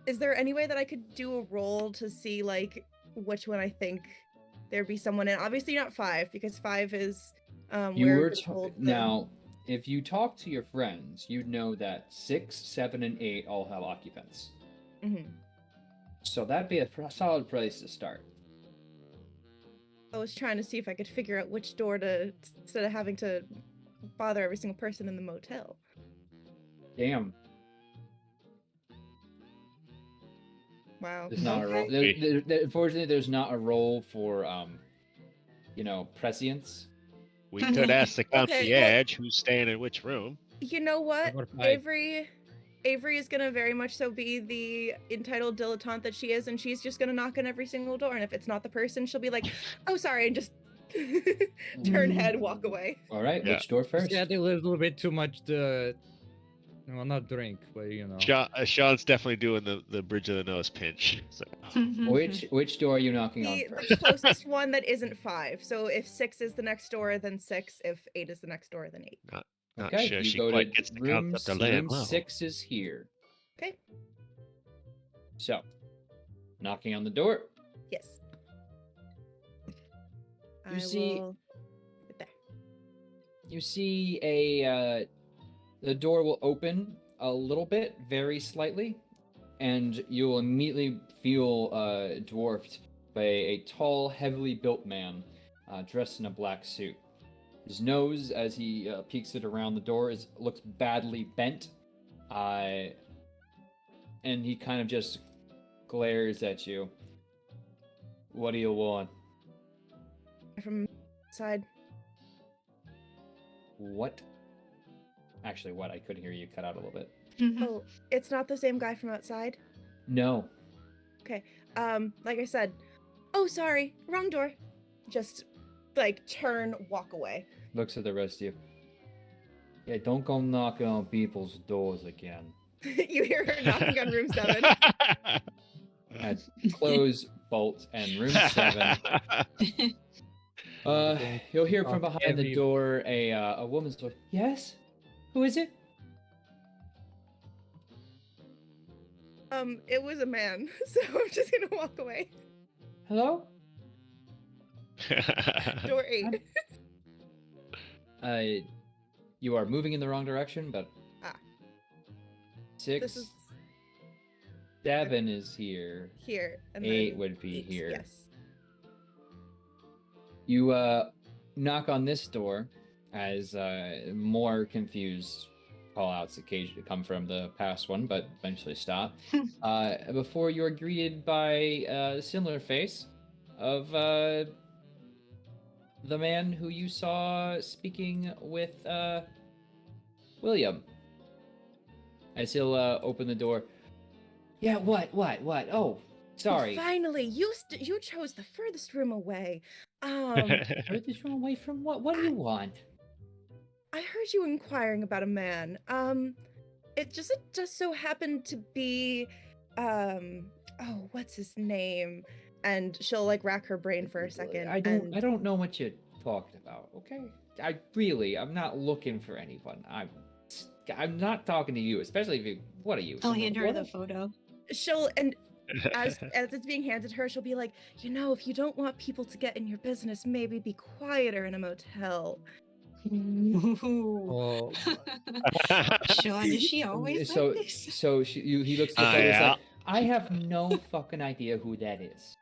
Is there any way that I could do a roll to see like which one I think there'd be someone in? Obviously not 5, because 5 is You where were we're told the- now, if you talk to your friends, you'd know that 6, 7, and 8 all have occupants. Mhm. So that'd be a solid place to start. I was trying to see if I could figure out which door to, instead of having to bother every single person in the motel. Damn, Wow. there's not a roll. Okay. Unfortunately, there's not a roll for prescience. We could ask the Okay, well- concierge who's staying in which room. You know what? What if I- Avery is gonna very much so be the entitled dilettante that she is, and she's just gonna knock on every single door. And if it's not the person, she'll be like, "Oh, sorry," and just turn head, walk away. All right, Yeah. which door first? Yeah, they live a little bit too much to, well, not drink, but you know. Sean's definitely doing the bridge of the nose pinch. So. Which door are you knocking on The first? closest one that isn't 5. So if 6 is the next door, then 6. If 8 is the next door, then 8. Not Okay, sure you she go quite to gets the room, concept of laying room low. 6 is here. Okay. So, knocking on the door. Yes. You see- will get there. You see the door will open a little bit, very slightly, and you will immediately feel dwarfed by a tall, heavily built man dressed in a black suit. His nose, as he peeks it around the door, looks badly bent, and he kind of just glares at you. What do you want? From side. What? Actually, what? I couldn't hear you. Cut out a little bit. Oh, it's not the same guy from outside? No. Okay. Like I said, oh, sorry, wrong door. Just, like, turn, walk away. Looks at the rest of you. Yeah, don't go knocking on people's doors again. You hear her knocking on room 7. Close, bolt, and room 7. You'll hear from behind the door a woman's voice. Yes? Who is it? It was a man, so I'm just gonna walk away. Hello? Door 8. You are moving in the wrong direction, but... 6. This is 7 is here. here. And 8 then would be 8, here. Yes. You knock on this door as more confused call-outs occasionally come from the past one, but eventually stop. Before you are greeted by a similar face of the man who you saw speaking with William. As he'll open the door. Yeah, what? Oh, sorry. Finally, you chose the furthest room away. Furthest room away from what? What do you want? I heard you inquiring about a man. It just so happened to be, oh, what's his name? And she'll like rack her brain for a second. I don't know what you're talking about. Okay, I'm not looking for anyone. I'm not talking to you, especially if you. What are you? I'll some hand her the reporter? photo. And as it's being handed to her, she'll be like, if you don't want people to get in your business, maybe be quieter in a motel. Oh, Sean, is she always like this? So he looks at the photo. He's like, I have no fucking idea who that is.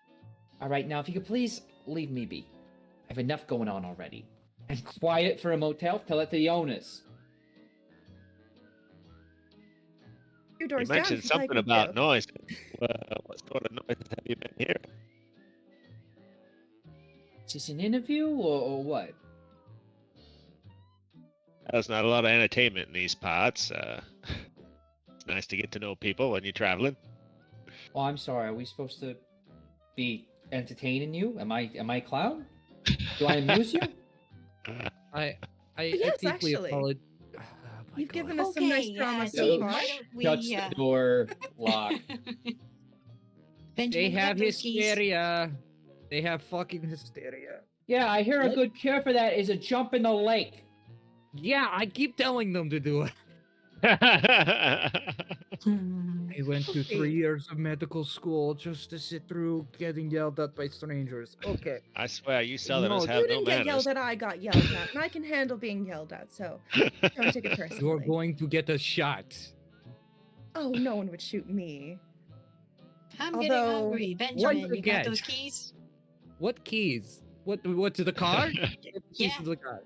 All right, now if you could please leave me be. I have enough going on already. And quiet for a motel. Tell it to the owners. Your You door's down mentioned if you'd like something me about to. noise. What sort of noises have you been hearing? Is this an interview or what? There's not a lot of entertainment in these parts. It's nice to get to know people when you're traveling. Oh, I'm sorry. Are we supposed to be entertaining you? Am I a clown? Do I amuse you? I Yes, deeply actually. apologize. You've given us some nice drama so so why far. don't we, Shuts the door, lock. Benjamin, They you got have those keys? hysteria. They have fucking hysteria. Yeah, I hear a What? good cure for that is a jump in the lake. Yeah, I keep telling them to do it. Hmm. I went to Okay. 3 years of medical school just to sit through getting yelled at by strangers. Okay. I swear, you Southerners No, have You no didn't get manners. yelled at, I got yelled at, and I can handle being yelled at, so don't take it personally. You're going to get a shot. Oh, no one would shoot me. I'm getting Although, hungry. Benjamin, you again. got those keys? What keys? What to the car? What keys Yeah. to the car?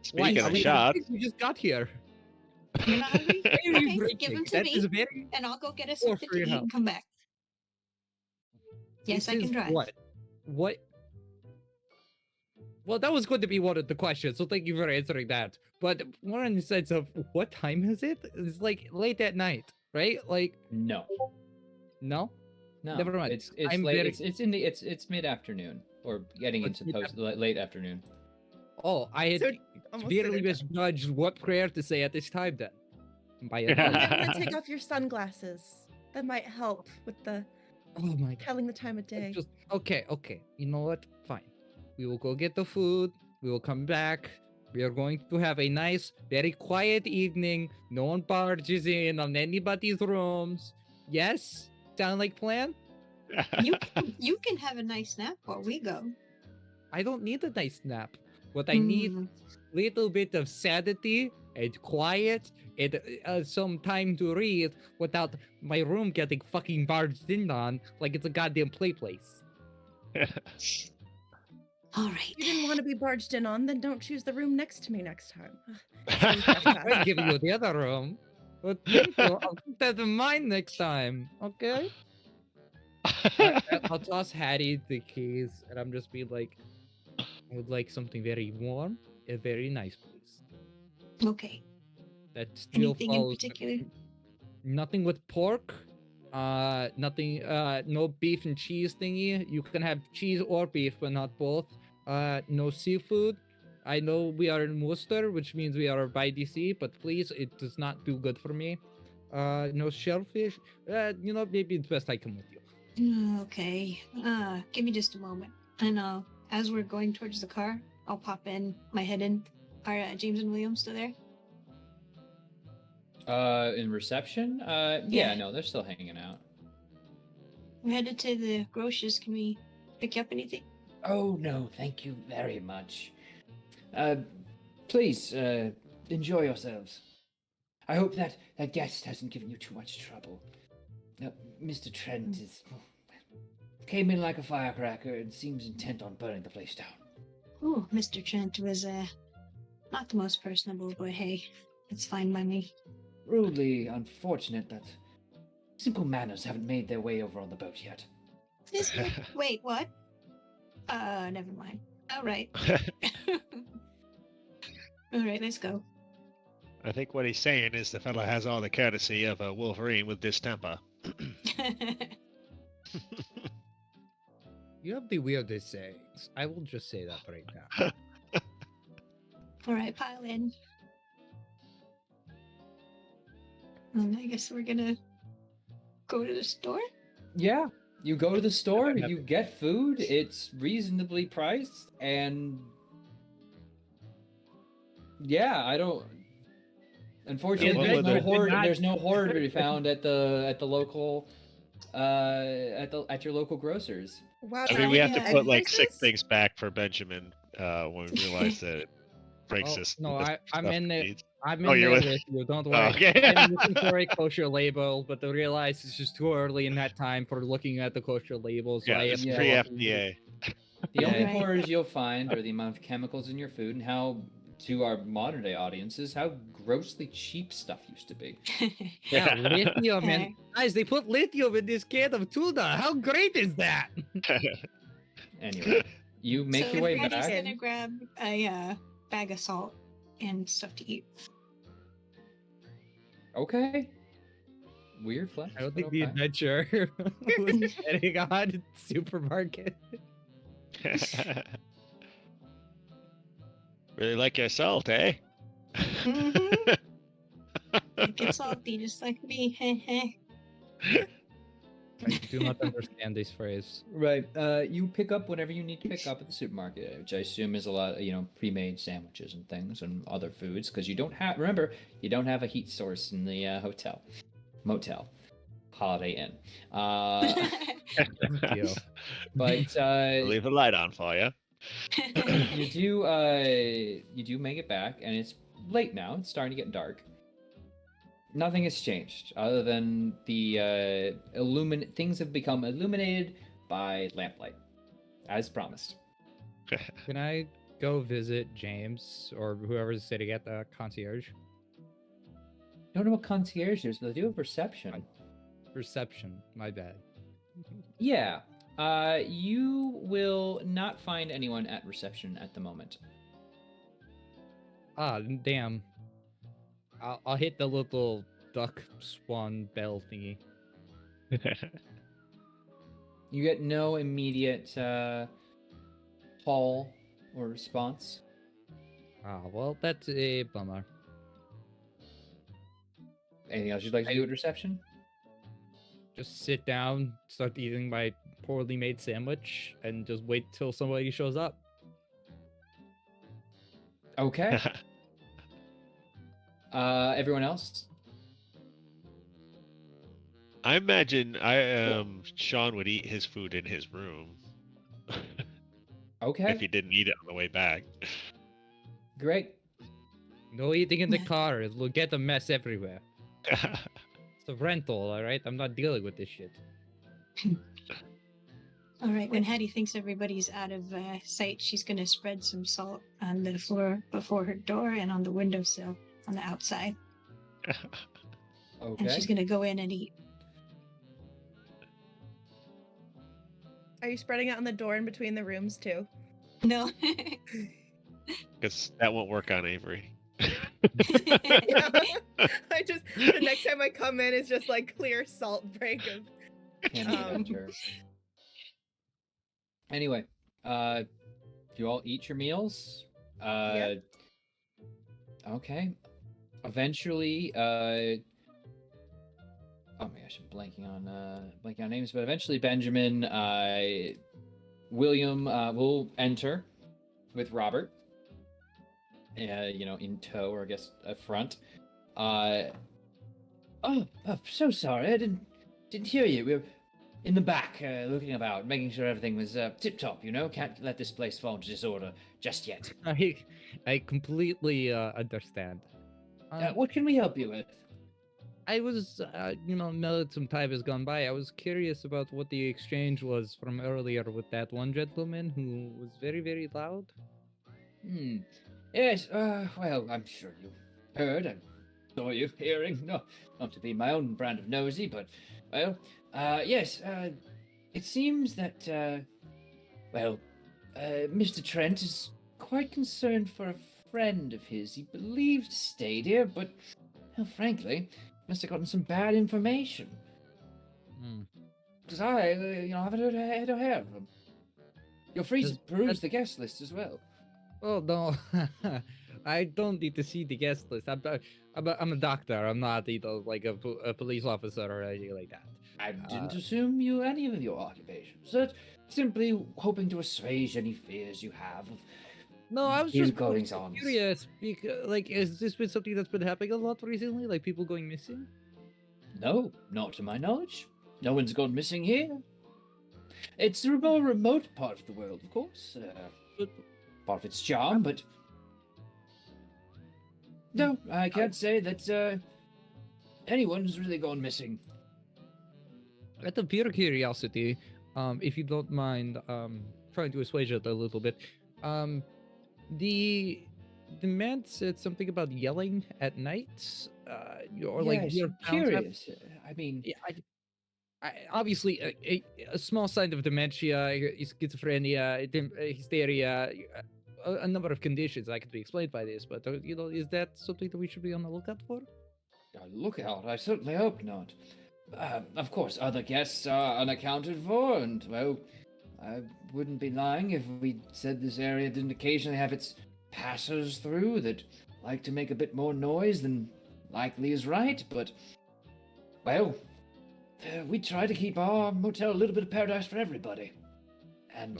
Speaking Are of we shots, hungry? We just got here. You're not hungry? Why are you Okay, give drinking? them to That me, is very. and I'll go get us Or something for to your eat health. and come back. Yes, This I can is drive. What? What? Well, that was going to be one of the questions, so thank you for answering that. But more in the sense of what time is it? It's like late at night, right? Like, No, no? no. Never mind. It's I'm late. very- It's mid afternoon or getting What's into late afternoon. Oh, I had So, almost severely dinner time. misjudged what prayer to say at this time then. By a You month. might want to take off your sunglasses. That might help with the Oh my god. telling the time of day. Just okay. You know what? Fine. We will go get the food. We will come back. We are going to have a nice, very quiet evening. No one barges in on anybody's rooms. Yes? Sound like plan? You can have a nice nap while we go. I don't need a nice nap. What I need, Hmm. little bit of sanity and quiet and some time to read without my room getting fucking barged in on like it's a goddamn play place. All right. If you didn't want to be barged in on, then don't choose the room next to me next time. Sounds like that. I'm giving you the other room. But thank you. I'll keep that in mind next time. Okay? I'll toss Hattie the keys, and I'm just be like, I would like something very warm and very nice, please. Okay. That still Anything in follows particular? nothing with pork. Nothing. No beef and cheese thingy. You can have cheese or beef, but not both. No seafood. I know we are in Worcester, which means we are by DC, but please, it does not do good for me. No shellfish. Maybe it's best I come with you. Okay. Give me just a moment. And as we're going towards the car, I'll pop in my head in. Are James and William still there? In reception? Yeah. Yeah, no, they're still hanging out. We're headed to the grocer's. Can we pick you up anything? Oh, no, thank you very much. Please, enjoy yourselves. I hope that guest hasn't given you too much trouble. Mr. Trent came in like a firecracker and seems intent on burning the place down. Oh, Mr. Trent was not the most personable, but hey, it's fine by me. Rudely unfortunate that simple manners haven't made their way over on the boat yet. Wait, what? Never mind. All right. All right, let's go. I think what he's saying is the fella has all the courtesy of a Wolverine with distemper. You have the weirdest sayings. I will just say that right now. All right, pile in. I guess we're gonna go to the store. Yeah, you go to the store, Yeah. you get food, it's reasonably priced, and yeah, I don't. Unfortunately, Yeah, there's no horrid to be found at the local, at your local grocers. Wow. I Yeah, mean, we have to yeah. put like 6 Prices? things back for Benjamin when we realize that it breaks Oh, us. no, the I'm stuff in he there. needs. I'm Oh, in you're there with- with you. Don't Oh, worry. okay. I'm looking for a kosher label, but I realize it's just too early in that time for looking at the kosher label. So Yeah, I it's have to Yeah. go pre-FDA. The only Right. horrors you'll find are the amount of chemicals in your food and how, to our modern day audiences, how grossly cheap stuff used to be. Yeah, lithium and Okay. guys, they put lithium in this can of tuna. How great is that? Anyway, you make so your way Daddy's back. gonna grab a bag of salt and stuff to eat. Okay. Weird flex. I don't but think the okay. adventure was getting on supermarket. Really like your salt, eh? Mhm. It gets salty just like me. I do not understand this phrase. Right. You pick up whatever you need to pick up at the supermarket, which I assume is a lot of, pre-made sandwiches and things and other foods, because you don't have a heat source in the motel, Holiday Inn. Thank you. But I'll leave a light on for you. you do make it back, and it's late now. It's starting to get dark. Nothing has changed other than the things have become illuminated by lamplight, as promised. Can I go visit James or whoever's sitting at the concierge? Don't know what concierge is, but they do have reception. Reception, my bad. Yeah. You will not find anyone at reception at the moment. Ah, damn. I'll hit the little duck swan bell thingy. You get no immediate call or response. Ah, well, that's a bummer. Anything else you'd like to do at reception? Just sit down, start eating my poorly made sandwich, and just wait till somebody shows up. Okay. Everyone else? I imagine Sean would eat his food in his room Okay. if he didn't eat it on the way back. Great. No eating in the Yeah. car. It'll get a mess everywhere. It's a rental, all right? I'm not dealing with this shit. All right. When Hattie thinks everybody's out of sight, she's going to spread some salt on the floor before her door and on the windowsill on the outside. And she's Okay. going to go in and eat. Are you spreading it on the door in between the rooms too? No. Because that won't work on Avery. Yeah. I just the next time I come in, it's just like clear salt break of. Can't enter. Anyway, you all eat your meals. Okay. Eventually, oh my gosh, I'm blanking on names, but eventually Benjamin, William will enter with Robert. In tow, or I guess up front. Oh, so sorry, I didn't hear you. We were in the back, looking about, making sure everything was tip top. Can't let this place fall into disorder just yet. I completely understand. What can we help you with? I was, now that some time has gone by, I was curious about what the exchange was from earlier with that one gentleman who was very, very loud. Yes, well, I'm sure you heard and saw you hearing. No, not to be my own brand of nosy, but, well, yes, it seems that, Mr. Trent is quite concerned for a friend of his he believed stayed here, but, well, frankly, must have gotten some bad information. Because I haven't heard of him. You're free to peruse the guest list as well. Oh no, I don't need to see the guest list. I'm a doctor. I'm not like a police officer or anything like that. I didn't assume you any of your occupations. Simply hoping to assuage any fears you have. No, I was just goings-ons. curious. Because, is this been something that's been happening a lot recently? Like people going missing? No, not to my knowledge. No one's gone missing here. It's a more remote part of the world, of course. Part of its charm, but no, I can't say that anyone's really gone missing. Out of pure curiosity, if you don't mind, trying to assuage it a little bit, the man said something about yelling at night, or like Yes, your I'm towns have- curious. I mean, Yeah, I obviously a small sign of dementia, schizophrenia, hysteria, a number of conditions that could be explained by this. But is that something that we should be on the lookout for? look out! I certainly hope not. Of course, other guests are unaccounted for, and well, I wouldn't be lying if we said this area didn't occasionally have its passers through that like to make a bit more noise than likely is right. But well. We try to keep our motel a little bit of paradise for everybody. And,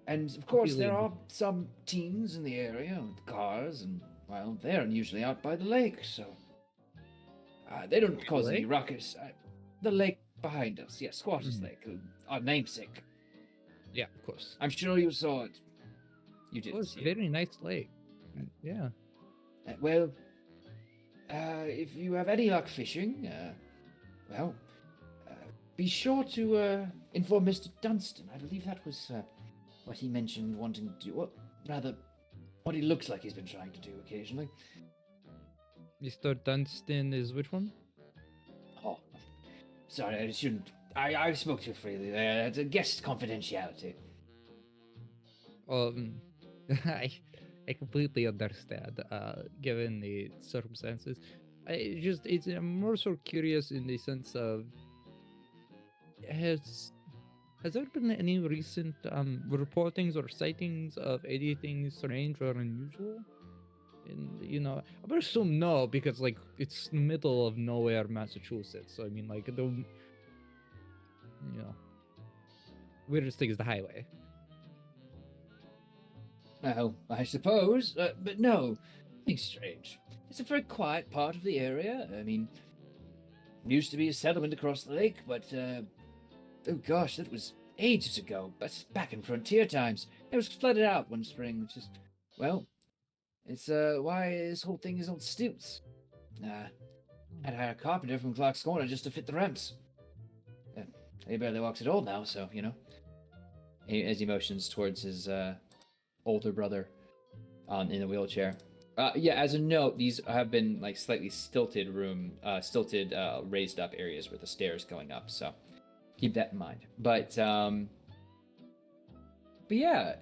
and of course there are some teens in the area with cars, and, well, they're usually out by the lake, so they don't cause any ruckus. The lake behind us, yes, Squatters Lake, our namesake. Yeah, of course. I'm sure you saw it. You did. Oh, it's a very nice lake. Yeah. Well, if you have any luck fishing, be sure to inform Mr. Dunstan. I believe that was what he mentioned wanting to do. Well, rather, what he looks like he's been trying to do occasionally. Mr. Dunstan is which one? Oh, sorry, I shouldn't. I spoke too freely there. It's a guest confidentiality. I completely understand, given the circumstances. I'm more so curious in the sense of, has there been any recent reportings or sightings of anything strange or unusual? And I would assume no, because like it's the middle of nowhere, Massachusetts. So I mean, like weirdest thing is the highway. Well, I suppose, but no, nothing strange. It's a very quiet part of the area. I mean, used to be a settlement across the lake, but, oh gosh, that was ages ago. That's back in frontier times. It was flooded out one spring, which is, well, It's why this whole thing is on stilts. I'd hire a carpenter from Clark's Corner just to fit the ramps. He barely walks at all now, so you know. As he motions towards his older brother in a wheelchair. Yeah, as a note, these have been like slightly stilted raised up areas with the stairs going up. So keep that in mind. But yeah,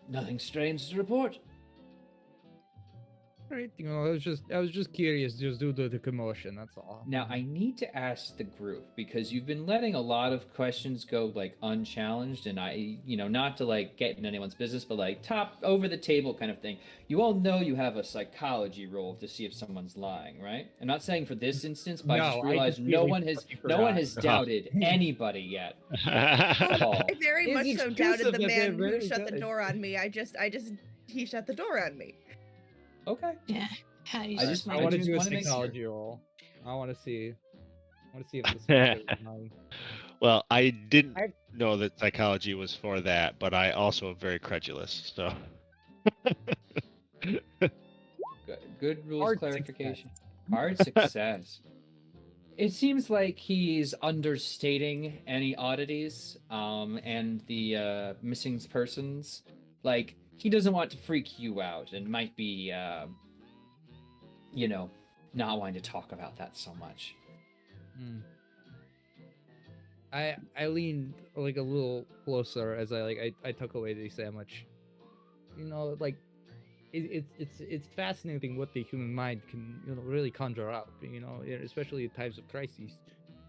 nothing strange to report. Right, I was just curious, just due to the commotion. That's all. Now, I need to ask the group because you've been letting a lot of questions go like unchallenged, and not to like get in anyone's business, but like top over the table kind of thing. You all know you have a psychology roll to see if someone's lying, right? I'm not saying for this instance, but I just realized no one has doubted anybody yet. I very It's much so exclusive doubted the that they're man who very shut the good. door on me. He shut the door on me. Okay. Yeah. Hattie's I just- I want to just do a wanna make sure. psychology roll. I want to see if this is really lying. Well, I didn't I- know that psychology was for that, but I also am very credulous. So Good rules Hard clarification. Hard success. It seems like he's understating any oddities and the missing persons. Like, he doesn't want to freak you out and might be, not wanting to talk about that so much. Hmm. I leaned like a little closer as I took away the sandwich. Like it's fascinating what the human mind can really conjure up. Especially in times of crises,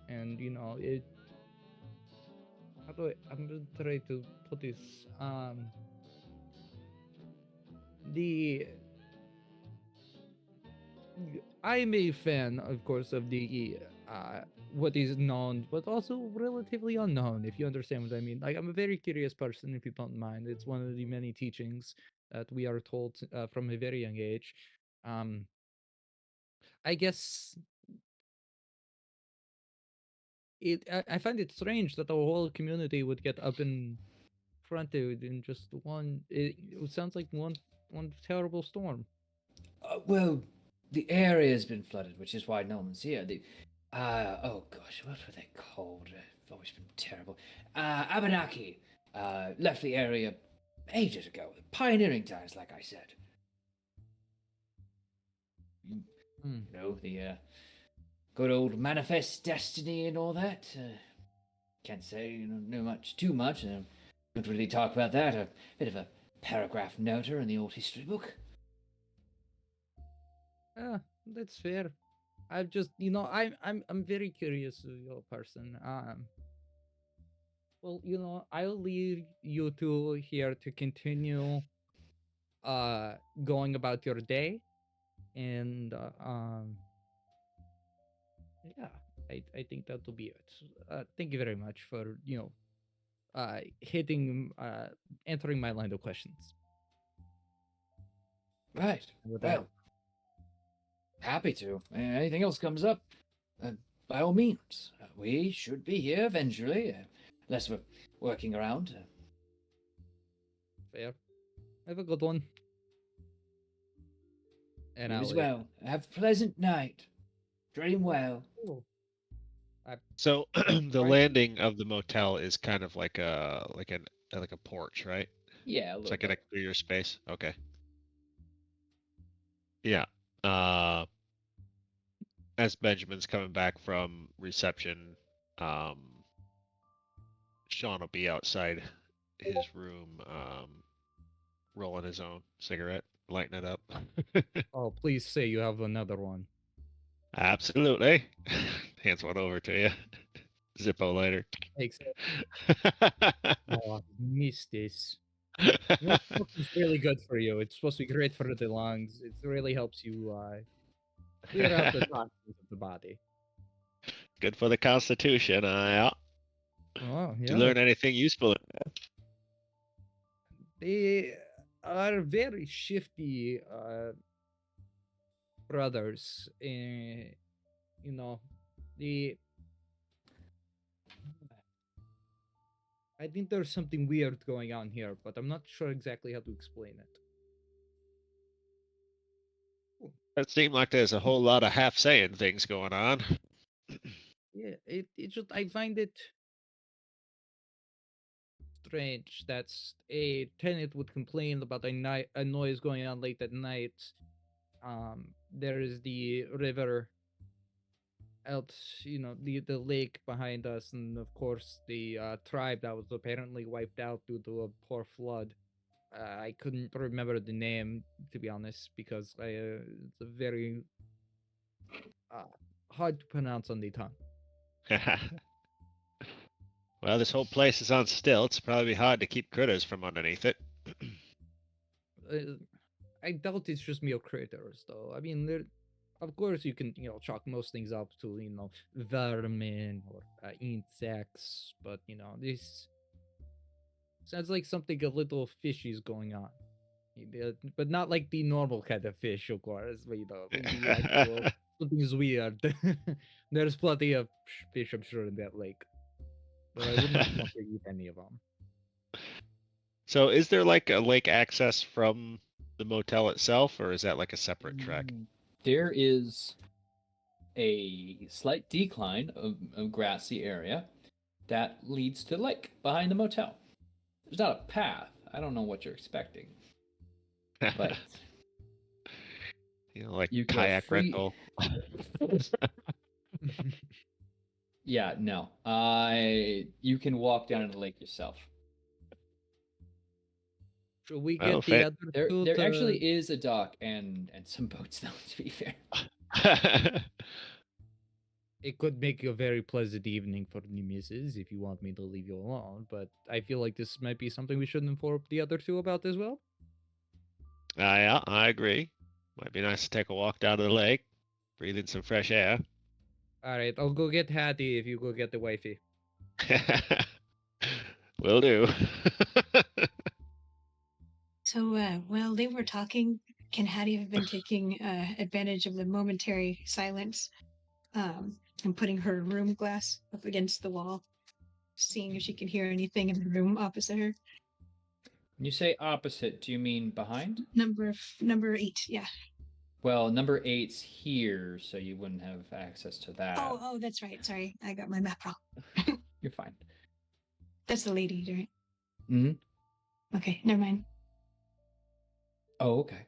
and it. I'm gonna try to put this. I'm a fan, of course, of the what is known, but also relatively unknown, if you understand what I mean. Like, I'm a very curious person, if you don't mind. It's one of the many teachings that we are told from a very young age. I guess I find it strange that the whole community would get up and fronted in just one. It sounds like one terrible storm. Well, the area has been flooded, which is why no one's here. Oh gosh, what were they called? They've always been terrible. Abenaki left the area ages ago. Pioneering times, like I said. Hmm. The good old manifest destiny and all that. Can't say know too much. Don't really talk about that. A bit of a paragraph noter in the old history book. That's fair. I've just, I'm very curious of your person. Well, I'll leave you two here to continue going about your day, and yeah, I think that'll be it. Thank you very much for answering my line of questions. Right. With Well, happy to. Anything else comes up, by all means. We should be here eventually, unless we're working around. fair. Have a good one. And You I'll as leave. well. Have a pleasant night. Dream well. Cool. So the Right. landing of the motel is kind of like a porch, right? Yeah, a It's little like in a bit. clear space. Okay. Yeah. As Benjamin's coming back from reception, um, Sean will be outside his room, rolling his own cigarette, lighting it up. Oh, please say you have another one. Absolutely. Hands one over to you. Zippo lighter. Thanks. Oh, I missed this. Smoking's really good for you. It's supposed to be great for the lungs. It really helps you clear out the toxins of the body. Good for the constitution. Yeah. Oh, Did yeah. you learn anything useful? They are very shifty brothers. The I think there's something weird going on here, but I'm not sure exactly how to explain it. It seemed like there's a whole lot of half-saying things going on. Yeah, it just I find it strange that a tenant would complain about a noise going on late at night. There is the river out, the lake behind us, and of course the tribe that was apparently wiped out due to a poor flood. I couldn't remember the name, to be honest, because it's a very uh, hard to pronounce on the tongue. Well, this whole place is on stilts. Probably hard to keep critters from underneath it. I doubt it's just mere critters, though. I mean, of course, you can, chalk most things up to, vermin or insects, but, this sounds like something a little fishy is going on. But not like the normal kind of fish, of course, but, the actual, something's weird. There's plenty of fish, I'm sure, in that lake. But I wouldn't want to eat any of them. So is there like a lake access from the motel itself, or is that like a separate track? There is a slight decline of grassy area that leads to the lake behind the motel. There's not a path. I don't know what you're expecting. But like you kayak rental. Yeah, no. You can walk down to the lake yourself. Should we get the other two? There actually is a dock and some boats, though, to be fair. It could make a very pleasant evening for the missus if you want me to leave you alone, but I feel like this might be something we should inform the other two about as well. Yeah, I agree. Might be nice to take a walk down to the lake, breathe in some fresh air. All right, I'll go get Hattie if you go get the wifey. Will do. So while they were talking, can Hattie have been taking advantage of the momentary silence and putting her room glass up against the wall, seeing if she can hear anything in the room opposite her? When you say opposite, do you mean behind? Number 8, yeah. Well, number 8's here, so you wouldn't have access to that. Oh, that's right. Sorry, I got my map wrong. You're fine. That's the lady, right? Mm-hmm. Okay, never mind. Oh, okay.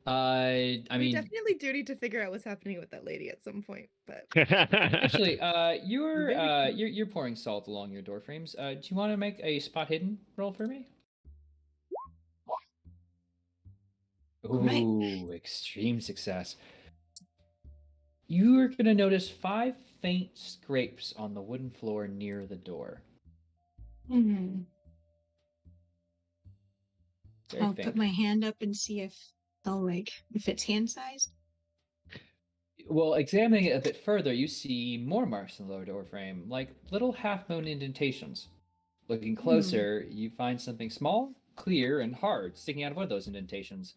I mean, we definitely do need to figure out what's happening with that lady at some point. But actually, you're pouring salt along your door frames. Do you want to make a spot hidden roll for me? Ooh, right. Extreme success. You are going to notice 5 faint scrapes on the wooden floor near the door. I'll put my hand up and see if it's hand sized. Well, examining it a bit further, you see more marks in the lower door frame, like little half-moon indentations. Looking closer, you find something small, clear, and hard sticking out of one of those indentations.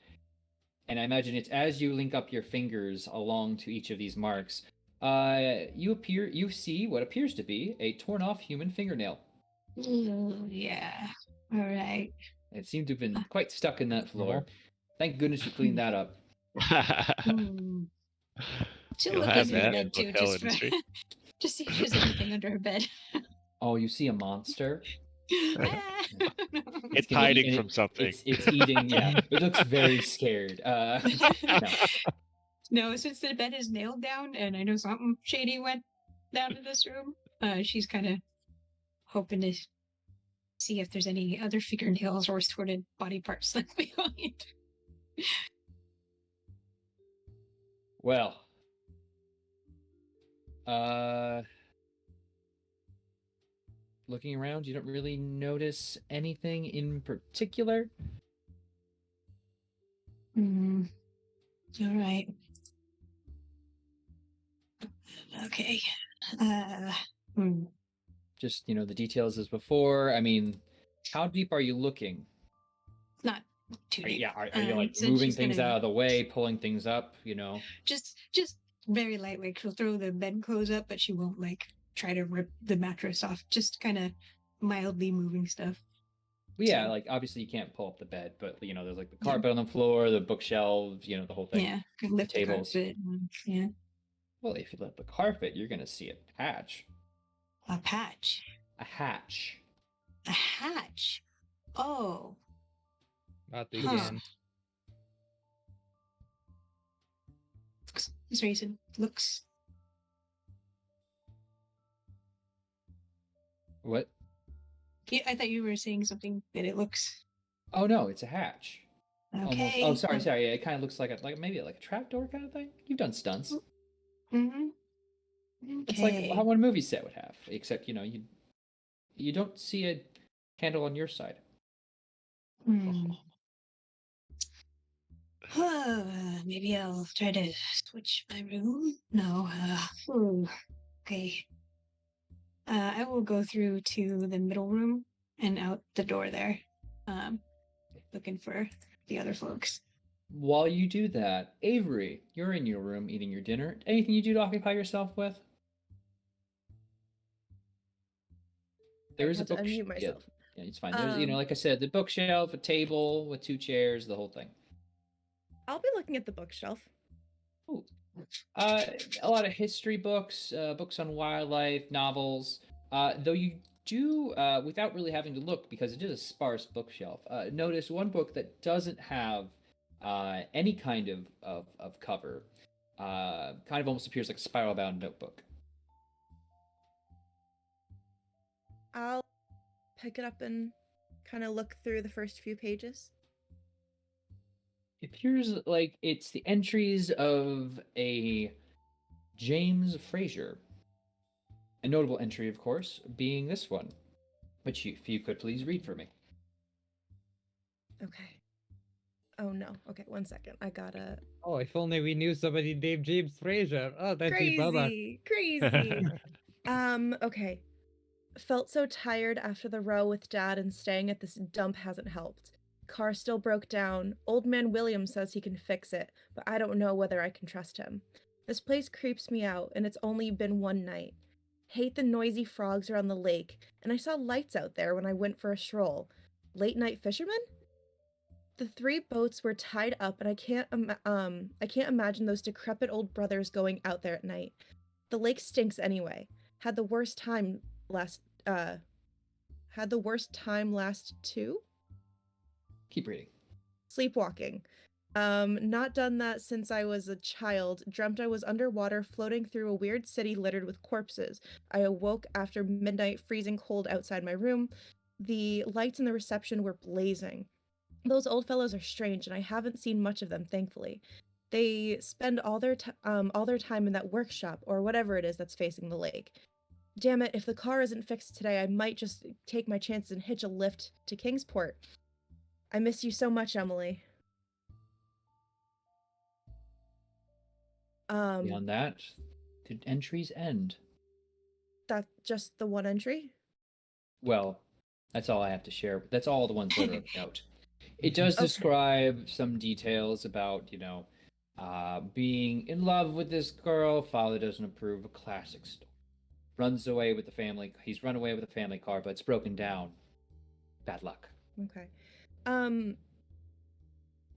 And I imagine it's as you link up your fingers along to each of these marks, you see what appears to be a torn-off human fingernail. Yeah. All right. It seemed to have been quite stuck in that floor. Thank goodness you cleaned that up. She'll look under her bed too, just see if there's anything under her bed. Oh, you see a monster? It's hiding from something. It's eating. Yeah, it looks very scared. No, since the bed is nailed down, and I know something shady went down in this room, she's kind of hoping to see if there's any other fingernails or assorted body parts left behind. Well, looking around, you don't really notice anything in particular. All right. Okay. Just, the details as before. I mean, how deep are you looking? Not too deep. Are you like moving things out of the way, pulling things up, Just very lightweight. She'll throw the bedclothes up, but she won't try to rip the mattress off. Just kind of mildly moving stuff. Yeah, So, like obviously you can't pull up the bed, but there's like the Yeah. carpet on the floor, the bookshelves, the whole thing, yeah, could the lift the tables. carpet. And, yeah, Well, if you lift the carpet, you're gonna see a patch, a patch, a hatch. a hatch. Oh, Not huh. again. Sorry, you said looks. What? Yeah, I thought you were saying something that it looks. Oh no, it's a hatch. Almost. Okay. Oh, sorry. Yeah, it kind of looks like maybe like a trapdoor kind of thing. You've done stunts. Mm-hmm. It's like Okay. how one movie set would have, except you don't see a handle on your side. Hmm. Maybe I'll try to switch my room. No. Okay. I will go through to the middle room and out the door there. Looking for the other folks. While you do that, Avery, you're in your room eating your dinner. Anything you do to occupy yourself with? There I is a had to book. unmute myself. Yeah, it's fine. There's, Um, like I said, the bookshelf, a table with 2 chairs, the whole thing. I'll be looking at the bookshelf. Ooh. A lot of history books, books on wildlife, novels. Though you do, without really having to look, because it is a sparse bookshelf, notice one book that doesn't have any kind of cover. Kind of almost appears like a spiral-bound notebook. I'll pick it up and kind of look through the first few pages. It appears like it's the entries of a James Fraser. A notable entry, of course, being this one, which if you could please read for me. Okay. Oh no. Okay, 1 second. I gotta. Oh, if only we knew somebody named James Fraser. Oh, that's your brother. Crazy. Okay. Felt so tired after the row with Dad, and staying at this dump hasn't helped. Car still broke down. Old man William says he can fix it, but I don't know whether I can trust him. This place creeps me out, and it's only been one night. Hate the noisy frogs around the lake, and I saw lights out there when I went for a stroll. Late night fishermen? The 3 boats were tied up, and I can't imagine those decrepit old brothers going out there at night. The lake stinks anyway. Had the worst time last too? Keep reading. Sleepwalking. Not done that since I was a child. Dreamt I was underwater floating through a weird city littered with corpses. I awoke after midnight, freezing cold outside my room. The lights in the reception were blazing. Those old fellows are strange, and I haven't seen much of them, thankfully. They spend all their time in that workshop, or whatever it is that's facing the lake. Damn it, if the car isn't fixed today, I might just take my chances and hitch a lift to Kingsport. I miss you so much, Emily. Beyond that, the entries end. That's just the one entry? Well, that's all I have to share. That's all the ones that are of note. It does Okay. describe some details about, being in love with this girl. Father doesn't approve. A classic story. Runs away with the family. He's run away with the family car, but it's broken down. Bad luck. Okay.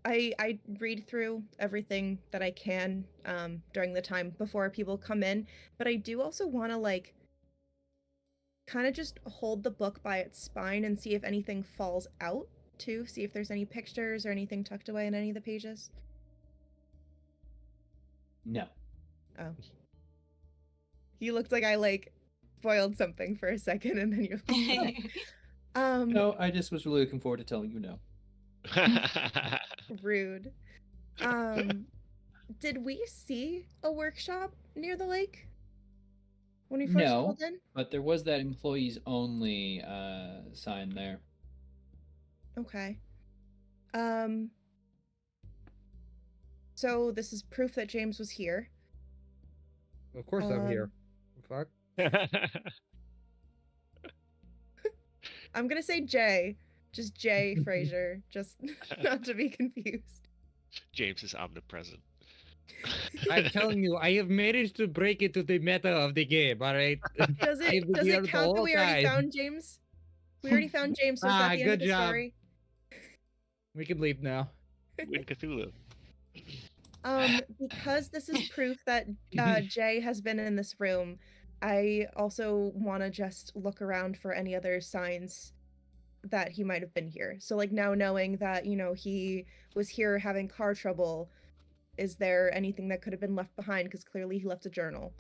I read through everything that I can during the time before people come in, but I do also want to kind of just hold the book by its spine and see if anything falls out too, see if there's any pictures or anything tucked away in any of the pages. No. Oh. You looked like I spoiled something for a second, and then you're like, no. No, I just was really looking forward to telling you no. Rude. Did we see a workshop near the lake when we first No, pulled in? but there was that employees only sign there. Okay. So this is proof that James was here. Of course I'm here. Fuck. I'm gonna say Jay. Just Jay Fraser. Just not to be confused. James is omnipresent. I'm telling you, I have managed to break into the meta of the game, alright? Does I've it been here the count that whole we already time. found James? We already found James, so is that the end of good the job. story? We can leave now. Win Cthulhu. Because this is proof that Jay has been in this room, I also want to just look around for any other signs that he might have been here. So like now knowing that, he was here having car trouble, is there anything that could have been left behind? Because clearly he left a journal.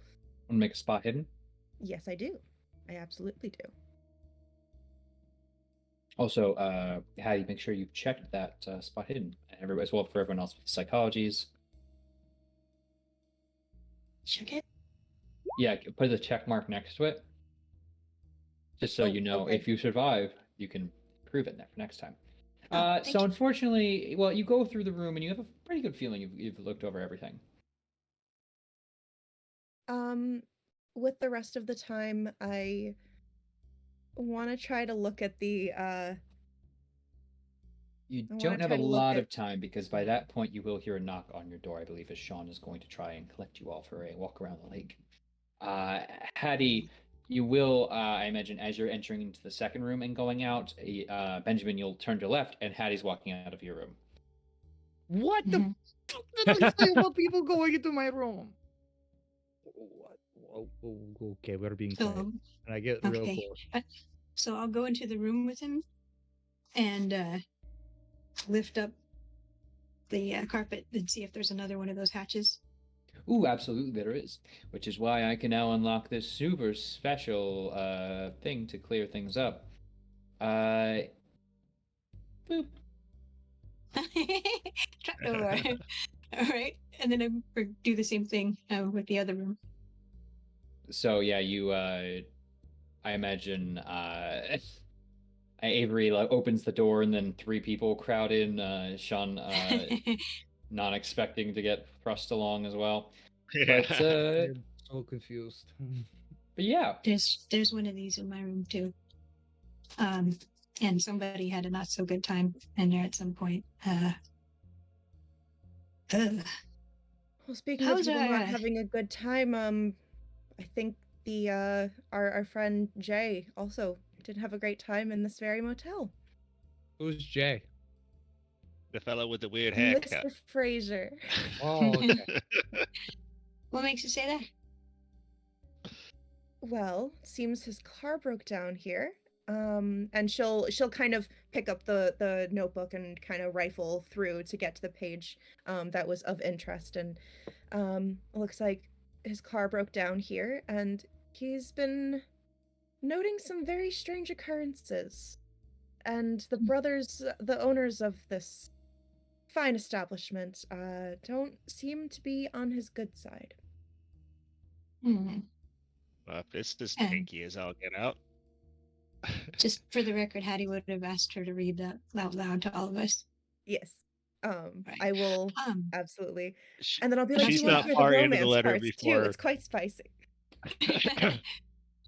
Want to make a spot hidden? Yes, I do. I absolutely do. Also, Hattie, make sure you've checked that spot hidden, and as well for everyone else with psychologies. Check it. Yeah, put the check mark next to it, just so Oh, you know okay. if you survive, you can prove it for next time. Oh, thank so you. unfortunately, well, you go through the room and you have a pretty good feeling you've looked over everything. With the rest of the time, I want to try to look at the You I wanna don't have try a to look lot at- of time because by that point you will hear a knock on your door, I believe, as Sean is going to try and collect you all for a walk around the lake. Hattie, you will, I imagine, as you're entering into the second room and going out, Benjamin, you'll turn to left, and Hattie's walking out of your room. What the Mhm. fuck did I say about people going into my room? What? Okay, we're being quiet. So, And I get real okay. close. So I'll go into the room with him and lift up the carpet and see if there's another one of those hatches. Ooh, absolutely there is, which is why I can now unlock this super special thing to clear things up. Boop. Trapdoor. All right, and then I do the same thing with the other room. So yeah, you I imagine Avery opens the door and then three people crowd in. Sean not expecting to get thrust along as well. But I'm so confused. but yeah, There's one of these in my room too. And somebody had a not so good time in there at some point. Well, speaking How's of people our, not having a good time, I think the our friend Jay also didn't have a great time in this very motel. Who's Jay? The fellow with the weird haircut. Mr. Fraser. Oh, okay. What makes you say that? Well, it seems his car broke down here. And she'll kind of pick up the notebook and kind of rifle through to get to the page that was of interest. And it looks like his car broke down here, and he's been noting some very strange occurrences. And the brothers, the owners of this fine establishment, don't seem to be on his good side. Hmm. Well, if it's as And- stinky as I'll get out. Just for the record, Hattie would have asked her to read that out loud to all of us. Yes. Right. I will Um, absolutely. She- And then I'll be like, do she's you want not to hear the far into the romance letter parts too? before. It's quite spicy.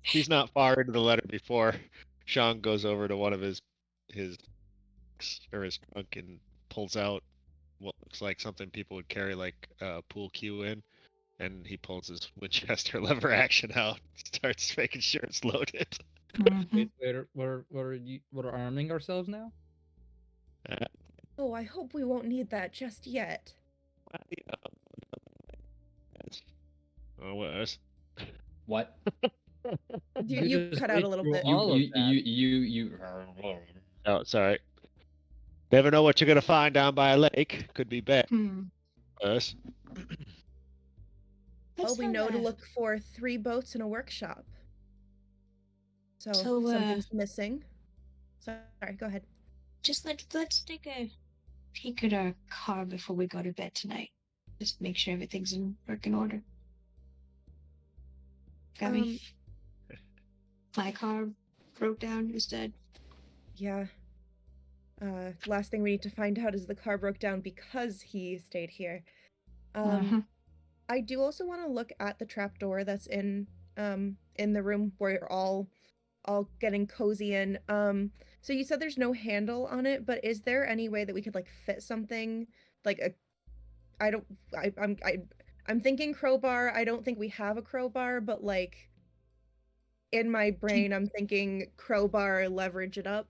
She's not far into the letter before Sean goes over to one of his trunk and pulls out what looks like something people would carry like a pool cue in, and he pulls his Winchester lever action out, starts making sure it's loaded. mhm. Wait, we're arming ourselves now? Oh, I hope we won't need that just yet. Oh, was. what? You just cut out wait a little through bit. all of that. You. Oh, it's all right. Never know what you're gonna find down by a lake. Could be bad. Hmm. Us. Well, Let's we have know to a- look for 3 boats in a workshop. So, So, if something's missing. Sorry, go ahead. Just let's take a peek at our car before we go to bed tonight. Just make sure everything's in working order. Got me? My car broke down instead. Yeah. Last thing we need to find out is the car broke down because he stayed here. Uh-huh. I do also want to look at the trapdoor that's in the room where you're all getting cozy in. So you said there's no handle on it, but is there any way that we could like fit something like I'm thinking crowbar. I don't think we have a crowbar, but like in my brain, I'm thinking crowbar, leverage it up.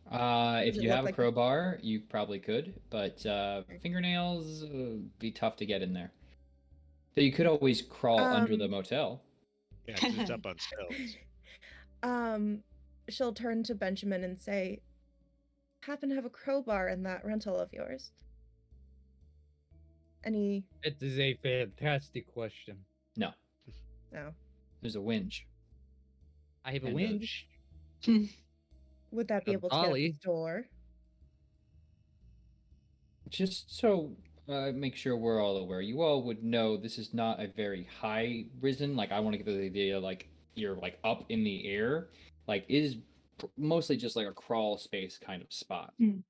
If Does it you look have a like crowbar, you probably could, but fingernails be tough to get in there. So you could always crawl under the motel. Yeah, 'cause it's up on stilts. She'll turn to Benjamin and say, happen to have a crowbar in that rental of yours? Any? It is a fantastic question. No, No. there's a winch. I have a And winch. Would that be A able to get at the dolly. door? Just so make sure we're all aware, you all would know this is not a very high risen. Like I want to give the idea like you're like up in the air. Like it is mostly just like a crawl space kind of spot. Mm.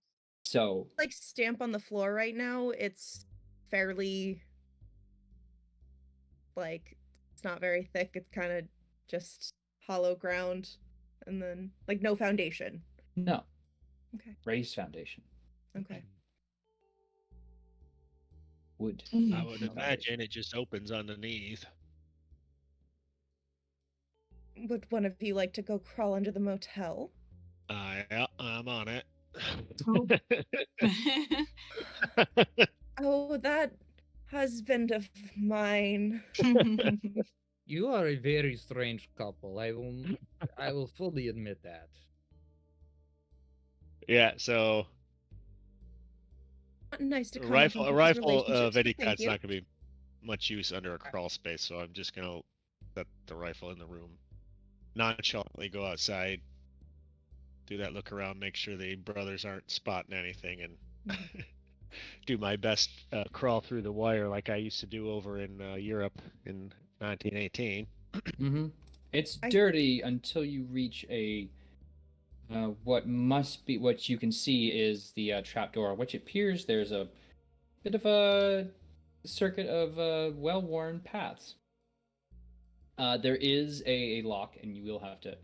So Like stamp on the floor right now, it's fairly like it's not very thick. It's kind of just hollow ground, and then like no foundation. no. Okay. Raised foundation. Okay. Wood. Mm. I would No imagine it just opens underneath. Would one of you like to go crawl under the motel? Yeah, I'm on it. Oh. Oh, that husband of mine. You are a very strange couple. I will fully admit that. Yeah, so Nice to a comment rifle, on a people's rifle of relationships, any but thank kind's you. not going to be much use under a crawl space, so I'm just going to set the rifle in the room. Nonchalantly go outside, do that look around, make sure the brothers aren't spotting anything, and do my best crawl through the wire like I used to do over in Europe in 1918. Mm-hmm. It's I- dirty until you reach a what you can see is the trapdoor, which appears there's a bit of a circuit of well-worn paths. There is a lock, and you will have to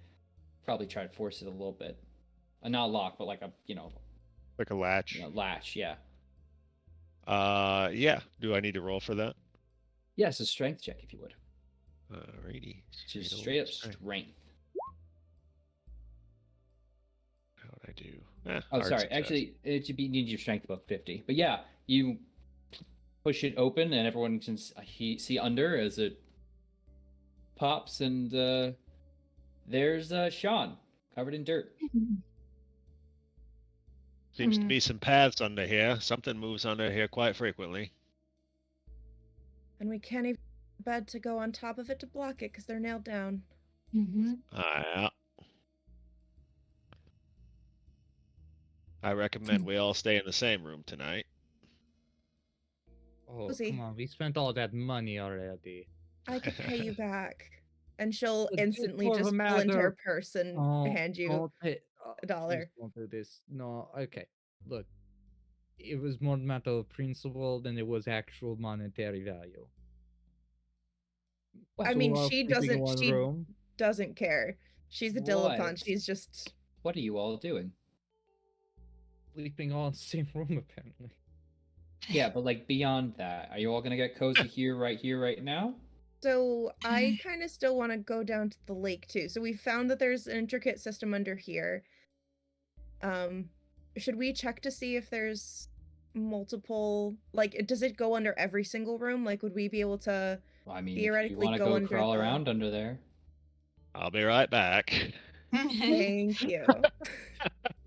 probably try to force it a little bit. Not a lock, but like a Like a latch. latch. Yeah. Yeah. Do I need to roll for that? Yes, a strength check if you would. Alrighty. Just old straight up strength. strength. How would I do? Oh, hard sorry. success. Actually, it should be need your strength above 50. But yeah, you push it open, and everyone can see under as it pops, and there's Sean covered in dirt. Seems to be some paths under here. Something moves under here quite frequently. And we can't even bed to go on top of it to block it because they're nailed down. Mm-hmm. Yeah. I recommend we all stay in the same room tonight. Oh, Pussy. come on. We spent all that money already. I could pay you back. And she'll But just instantly for just the pull into her matter- purse and hand you don't pay- a dollar. Please don't do this. No, okay. Look, it was more matter of principle than it was actual monetary value. I So mean, we're all she sleeping in doesn't. one She room. doesn't care. She's a What? dilettante. She's just. What are you all doing? Sleeping all in the same room, apparently. Yeah, but like beyond that, are you all gonna get cozy here, right now? So I kind of still want to go down to the lake too. So we found that there's an intricate system under here. Should we check to see if there's multiple? Like, does it go under every single room? Like, would we be able to? Well, I mean, if you Theoretically want to go go under crawl the- around under there. I'll be right back. Thank you.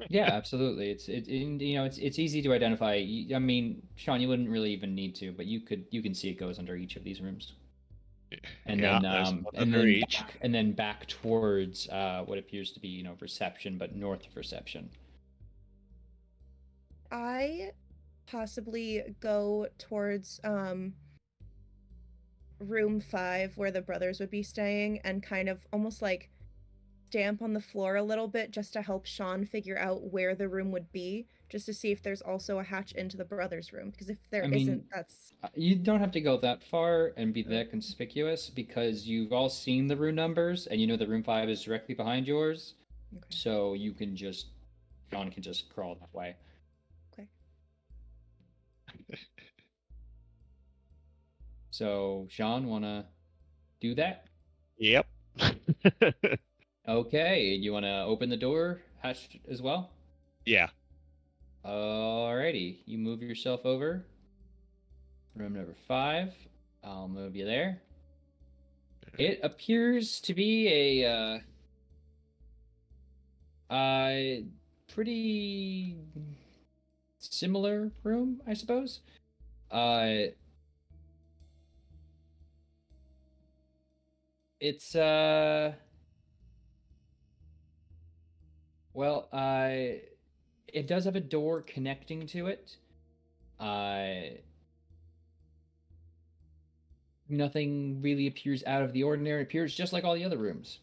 Yeah, absolutely. It's easy to identify. I mean, Sean, you wouldn't really even need to, but you can see it goes under each of these rooms. And Yeah, then there's one and under then each. back towards what appears to be reception, but north of reception. I possibly go towards room 5 where the brothers would be staying and kind of almost like stamp on the floor a little bit just to help Sean figure out where the room would be, just to see if there's also a hatch into the brothers' room, because if there I mean, not that's You don't have to go that far and be that conspicuous because you've all seen the room numbers and you know the room 5 is directly behind yours. okay. So Sean can just crawl that way. Okay. So Sean, wanna do that? Yep. Okay, you want to open the door hatch as well? Yeah. Alrighty, you move yourself over. Room number 5. I'll move you there. It appears to be a pretty similar room, I suppose. It's well, it does have a door connecting to it. Nothing really appears out of the ordinary. It appears just like all the other rooms.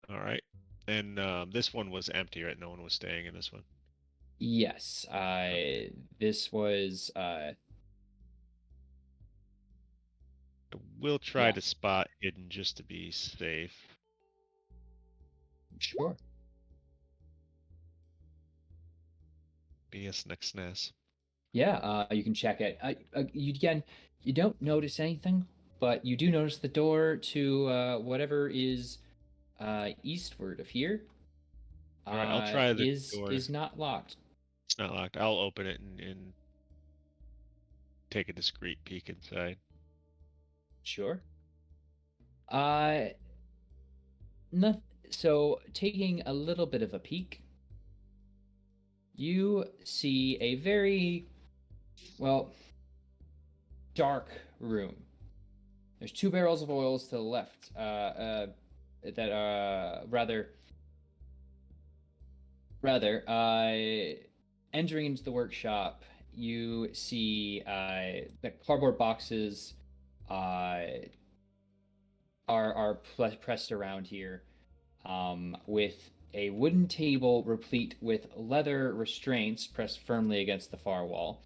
All right. And this one was empty, right? No one was staying in this one. Yes, this was We'll try Yeah. to spot hidden just to be safe. sure. BS next SNES. Yeah, you can check it. You don't notice anything, but you do notice the door to whatever is eastward of here. All right, I'll try the door. Is not locked. It's not locked. I'll open it and take a discreet peek inside. Sure. No, so taking a little bit of a peek, you see a very, well, dark room. There's 2 barrels of oils to the left that are rather entering into the workshop. You see the cardboard boxes are pressed around here, with a wooden table replete with leather restraints pressed firmly against the far wall.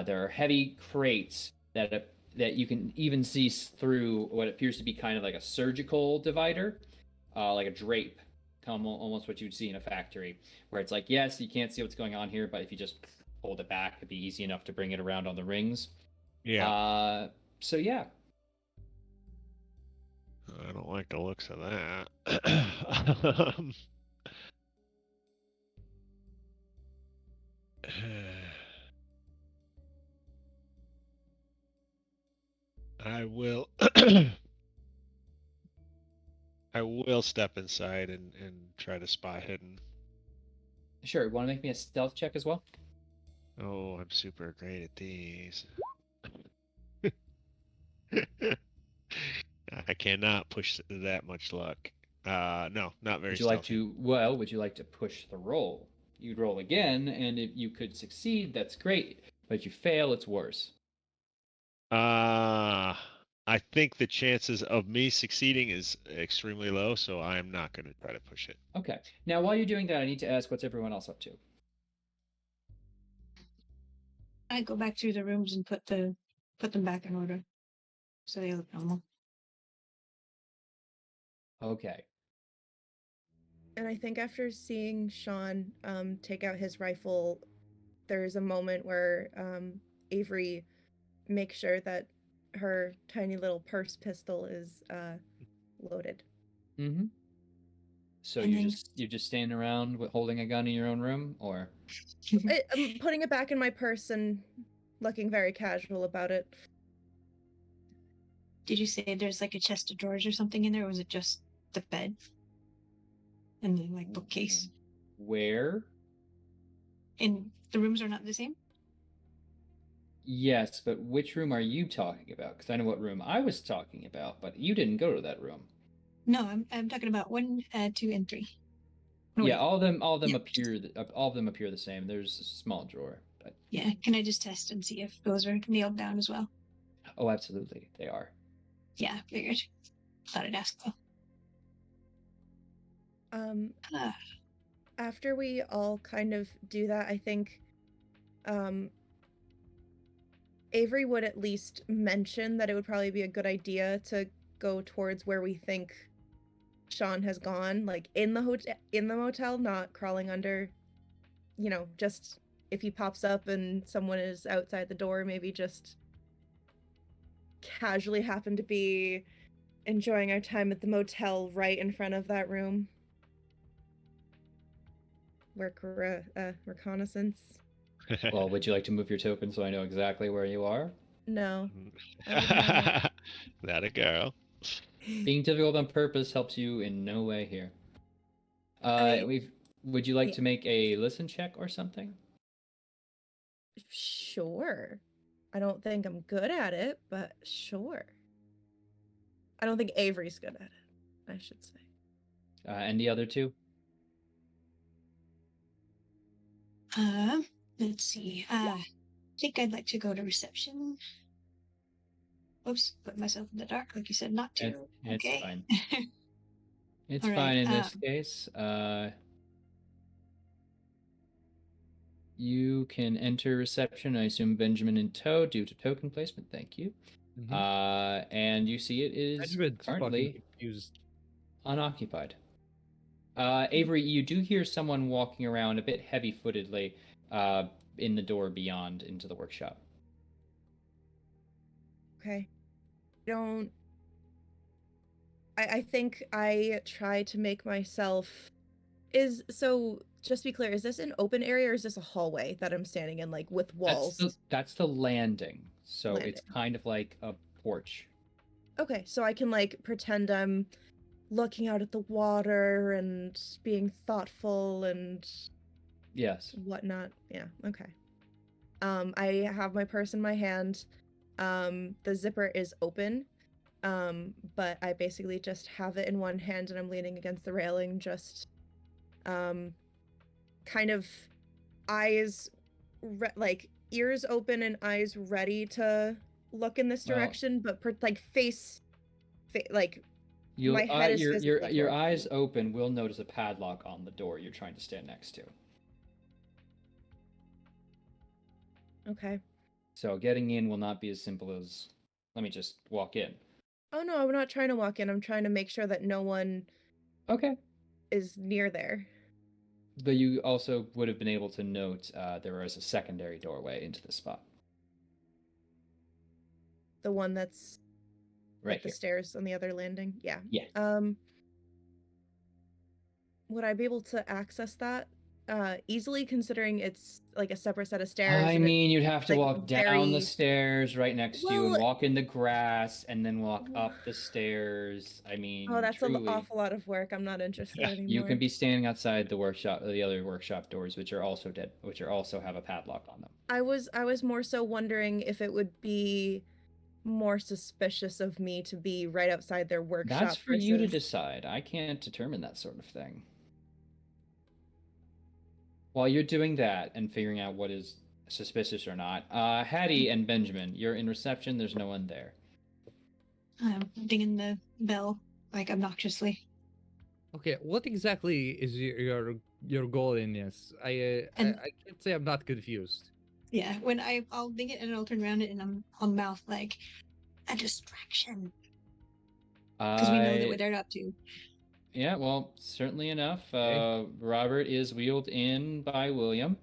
There are heavy crates that you can even see through what appears to be kind of like a surgical divider, like a drape, almost what you'd see in a factory, where it's like, yes, you can't see what's going on here, but if you just hold it back, it'd be easy enough to bring it around on the rings. Yeah. So yeah. I don't like the looks of that. I will I will step inside and try to spot hidden. Sure, want to make me a stealth check as well? Oh, I'm super great at these. I cannot push that much luck. No, not very Would you like stealthy. to? Well, would you like to push the roll? You'd roll again, and if you could succeed, that's great. But if you fail, it's worse. I think the chances of me succeeding is extremely low, so I'm not going to try to push it. Okay. Now, while you're doing that, I need to ask, what's everyone else up to? I go back through the rooms and put them back in order, so they look normal. Okay. And I think after seeing Sean take out his rifle, there's a moment where Avery makes sure that her tiny little purse pistol is loaded. Mm-hmm. So And you're just standing around holding a gun in your own room, or? I'm putting it back in my purse and looking very casual about it. Did you say there's like a chest of drawers or something in there, or was it just the bed and the like bookcase? Where? And the rooms are not the same? Yes, but which room are you talking about? Because I know what room I was talking about, but you didn't go to that room. No, I'm talking about 1, 2, and 3. No, Yeah, wait. all of them Yeah. appear the same. There's a small drawer, but Yeah, can I just test and see if those are nailed down as well? oh, absolutely, they are. Yeah, figured. Thought I'd ask though. After we all kind of do that, I think Avery would at least mention that it would probably be a good idea to go towards where we think Sean has gone, like in the motel, not crawling under. You know, just if he pops up and someone is outside the door, maybe just casually happen to be enjoying our time at the motel right in front of that room. Work reconnaissance. Well, would you like to move your token so I know exactly where you are? No, I would not. That a girl. Being difficult on purpose helps you in no way here. Would you like Yeah. to make a listen check or something? Sure. I don't think I'm good at it, but sure. I don't think Avery's good at it, I should say. And the other two? Let's see. I think I'd like to go to reception. Oops, put myself in the dark, like you said, not to. It's Okay. fine. It's All fine right, in this case. You can enter reception. I assume Benjamin in tow due to token placement. Thank you. And you see it is Benjamin's fucking currently confused. unoccupied. Avery, you do hear someone walking around a bit heavy-footedly in the door beyond into the workshop. Okay. I think I try to make myself just to be clear, is this an open area or is this a hallway that I'm standing in, like with walls? That's the landing. So it's Landing. kind of like a porch. Okay, so I can like pretend I'm looking out at the water and being thoughtful and Yes. whatnot. Yeah, okay. I have my purse in my hand. The zipper is open. But I basically just have it in one hand and I'm leaning against the railing, just kind of eyes like ears open and eyes ready to look in this direction, but like face like my head is physically your forward. eyes open will notice a padlock on the door you're trying to stand next to. Okay. So getting in will not be as simple as let me just walk in. Oh no, I'm not trying to walk in. I'm trying to make sure that no one is near there. But you also would have been able to note there was a secondary doorway into the spot. The one that's right with the here. stairs on the other landing? Yeah. Yeah. Would I be able to access that easily, considering it's like a separate set of stairs? I mean, you'd have to like walk down the stairs right next to you and Well- walk in the grass and then walk up the stairs. I mean, Oh, that's truly, an awful lot of work. I'm not interested anymore. you can be standing outside the workshop, the other workshop doors, which are also also have a padlock on them. I was more so wondering if it would be more suspicious of me to be right outside their workshop. That's for you to decide. I can't determine that sort of thing. While you're doing that and figuring out what is suspicious or not, Hattie and Benjamin, you're in reception. There's no one there. I'm dinging the bell like obnoxiously. Okay, what exactly is your goal in this? I can't say I'm not confused. Yeah, when I'll ding it and I'll turn around and I'll mouth like a distraction because we know that what they're up to. Yeah, well, certainly enough. Robert is wheeled in by William.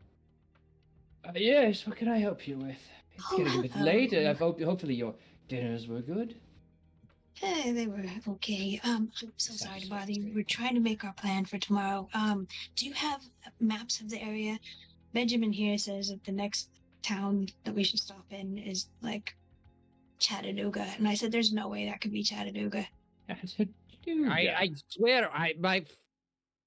Yes, what can I help you with? It's getting a bit late. Hopefully your dinners were good. They were okay. I'm so sorry to bother you. We're trying to make our plan for tomorrow. Do you have maps of the area? Benjamin here says that the next town that we should stop in is like Chattanooga, and I said there's no way that could be Chattanooga. I swear,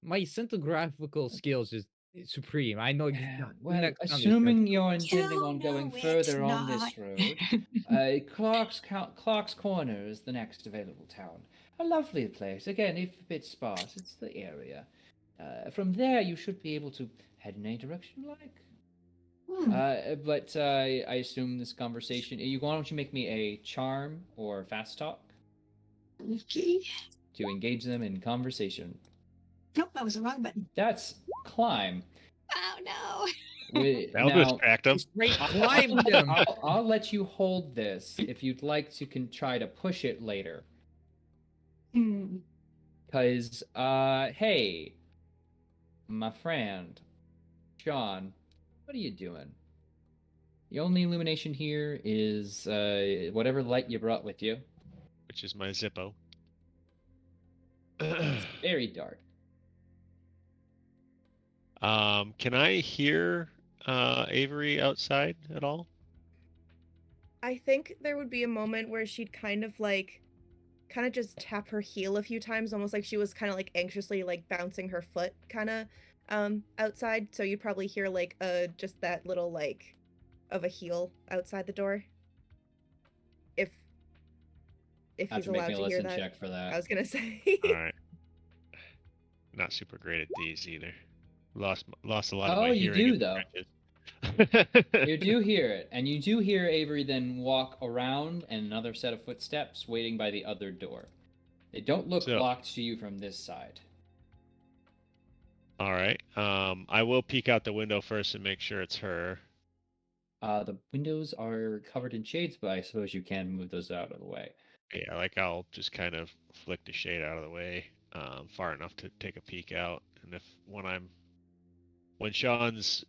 my centographical skills is supreme. I know exactly. Well, assuming you're intending on going further on this road, Clark's Corner is the next available town. A lovely place. Again, if a bit sparse, it's the area. From there, you should be able to head in any direction you like. But I assume this conversation. Why don't you make me a charm or fast talk? Okay. To engage them in conversation. Nope, that was the wrong button. That's climb. Oh no. That'll distract them. Climbed him. I'll let you hold this if you'd like to try to push it later. Because, hey, my friend, Sean, what are you doing? The only illumination here is whatever light you brought with you. Which is my Zippo. It's very dark. Can I hear Avery outside at all? I think there would be a moment where she'd kind of just tap her heel a few times, almost like she was kind of like anxiously like bouncing her foot kind of outside. So you'd probably hear like just that little like of a heel outside the door. If Have he's to make allowed me a to hear listen that. check for that. I was gonna say. All right. Not super great at these either. Lost a lot of Oh, my you hearing do, in the though. trenches. You do hear it, and you do hear Avery then walk around and another set of footsteps waiting by the other door. They don't look So- locked to you from this side. All right. I will peek out the window first and make sure it's her. The windows are covered in shades, but I suppose you can move those out of the way. Yeah, like I'll just kind of flick the shade out of the way, far enough to take a peek out. And when Sean's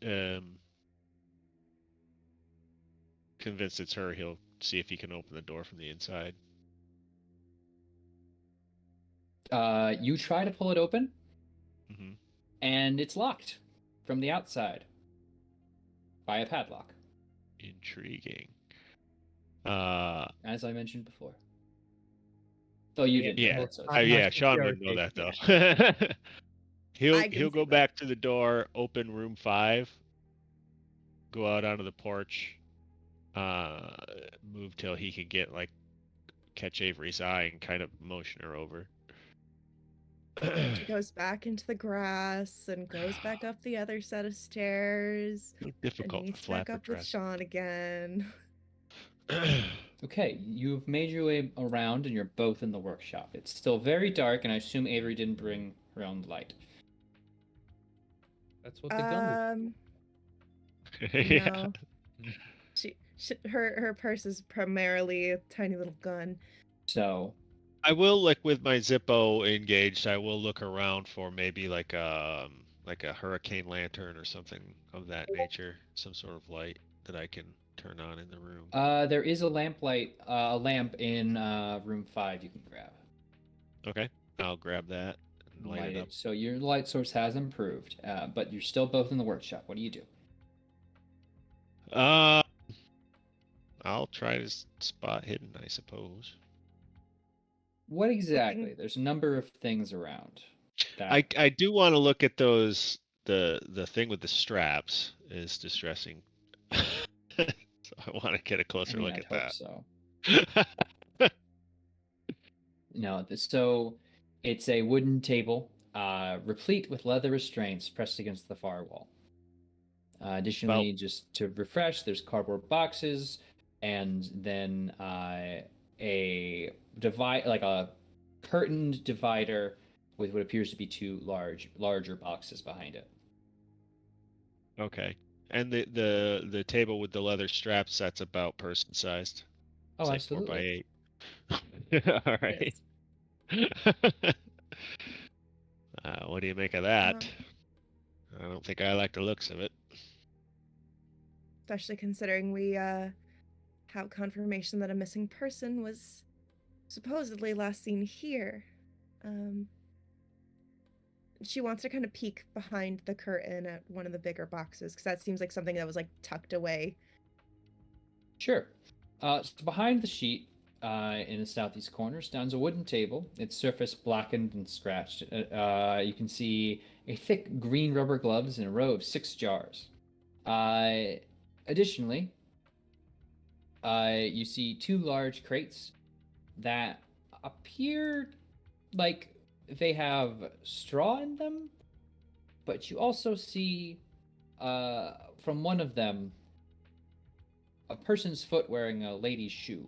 convinced it's her, he'll see if he can open the door from the inside. You try to pull it open, Mm-hmm. and it's locked from the outside by a padlock, Intriguing. as I mentioned before. Oh, you didn't. Yeah, know that, so it's I'm fine. not yeah. sure Sean we wouldn't know are that though. I can He'll see go that. back to the door, open room 5, go out onto the porch, move till he could get catch Avery's eye and kind of motion her over. She goes back into the grass and goes back up the other set of stairs. So And difficult to meets flap back her up with dress. Sean again. Okay, you've made your way around, and you're both in the workshop. It's still very dark, and I assume Avery didn't bring her own light. That's what the gun is. Yeah. No. Her purse is primarily a tiny little gun. So, I will with my Zippo engaged. I will look around for maybe like a hurricane lantern or something of that nature, some sort of light that I can turn on in the room. there is a lamp in room 5 you can grab. Okay, I'll grab that and light it up. So your light source has improved, but you're still both in the workshop. What do you do? I'll try to spot hidden, I suppose. What exactly? There's a number of things around. I do want to look at those. The thing with the straps is distressing. So I want to get a closer look I'd at hope that. so. No, so it's a wooden table, replete with leather restraints pressed against the far wall. Additionally, just to refresh, there's cardboard boxes, and then a curtained divider with what appears to be two larger boxes behind it. Okay. And the table with the leather straps, that's about person sized. Oh, Say absolutely. 4x8. All right. What do you make of that? I don't think I like the looks of it. Especially considering we have confirmation that a missing person was supposedly last seen here. She wants to kind of peek behind the curtain at one of the bigger boxes, because that seems like something that was like tucked away. Sure. So behind the sheet, in the southeast corner, stands a wooden table, its surface blackened and scratched. You can see a thick green rubber gloves and a row of 6 jars. Additionally, you see 2 large crates that appear like they have straw in them, but you also see from one of them a person's foot wearing a lady's shoe.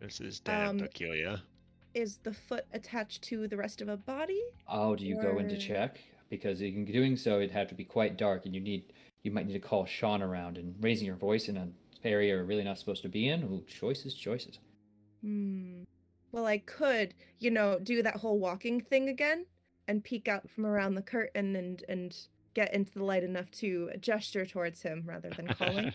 This is damn peculiar. Is the foot attached to the rest of a body? Oh, do you go in to Or- check? Because in doing so, it'd have to be quite dark, and you might need to call Sean around, and raising your voice in an area you're really not supposed to be in. Ooh, choices. Well, I could, do that whole walking thing again and peek out from around the curtain and get into the light enough to gesture towards him rather than calling.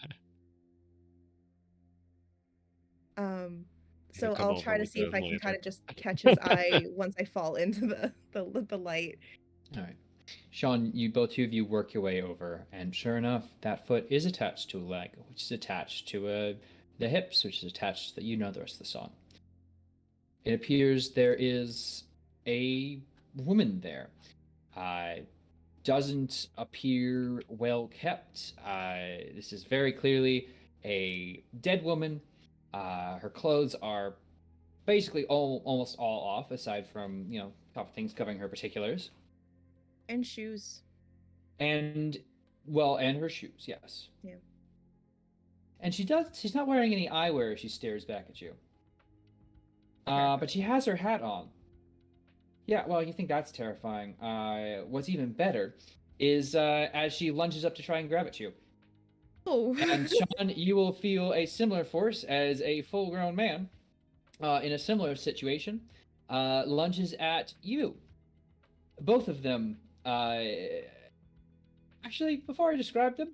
So come I'll over try to with see if the I can kind lantern. of just catch his eye once I fall into the light. All right. Sean, both of you work your way over, and sure enough, that foot is attached to a leg, which is attached to the hips, which is attached to the rest of the song. It appears there is a woman there. Doesn't appear well kept. This is very clearly a dead woman. Her clothes are basically almost all off, aside from a couple things covering her particulars. And shoes. And her shoes, yes. Yeah. And she's not wearing any eyewear as she stares back at you. But she has her hat on. Yeah, well, you think that's terrifying. What's even better is as she lunges up to try and grab at you. Oh. And Sean, you will feel a similar force as a full-grown man in a similar situation lunges at you. Both of them. Actually, before I describe them,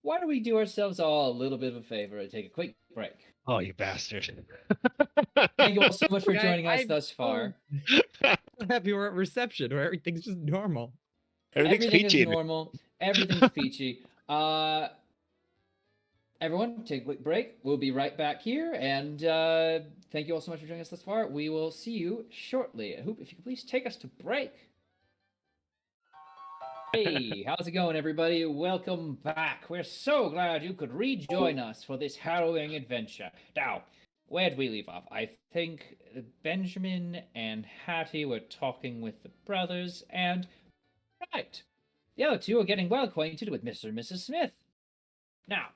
why don't we do ourselves all a little bit of a favor and take a quick break? Oh, you bastard. Thank you all so much for Yeah, joining us thus far. Happy we're at reception where everything's just normal. Everything's Everything peachy. is normal. Everything's peachy. Everyone, take a quick break. We'll be right back here. And thank you all so much for joining us thus far. We will see you shortly. Hoop, if you could please take us to break. Hey, how's it going, everybody? Welcome back. We're so glad you could rejoin us for this harrowing adventure. Now, where'd we leave off? I think Benjamin and Hattie were talking with the brothers, and right, the other two are getting well acquainted with Mr. and Mrs. Smith. Now,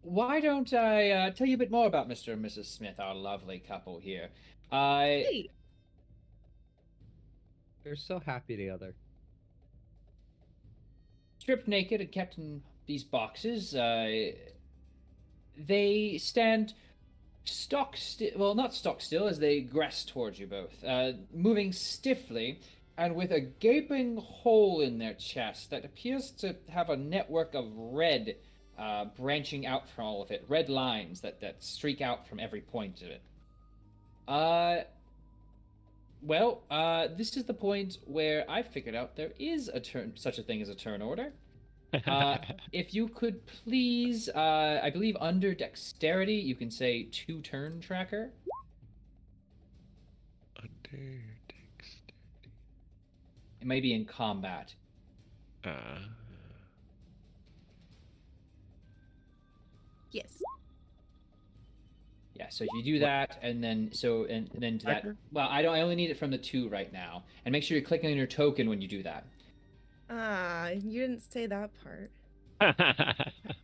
why don't I tell you a bit more about Mr. and Mrs. Smith, our lovely couple here? Hey. They're so happy together. Stripped naked and kept in these boxes, they stand stock still. Well, not stock still, as they grass towards you both, moving stiffly and with a gaping hole in their chest that appears to have a network of red branching out from all of it. Red lines that streak out from every point of it. Well, this is the point where I figured out there is such a thing as a turn order. If you could please, I believe under dexterity, you can say 2 turn tracker. Under dexterity. It may be in combat. Yes. Yeah, so if you do that, and then do that. Well, I only need it from the 2 right now, and make sure you're clicking on your token when you do that. You didn't say that part.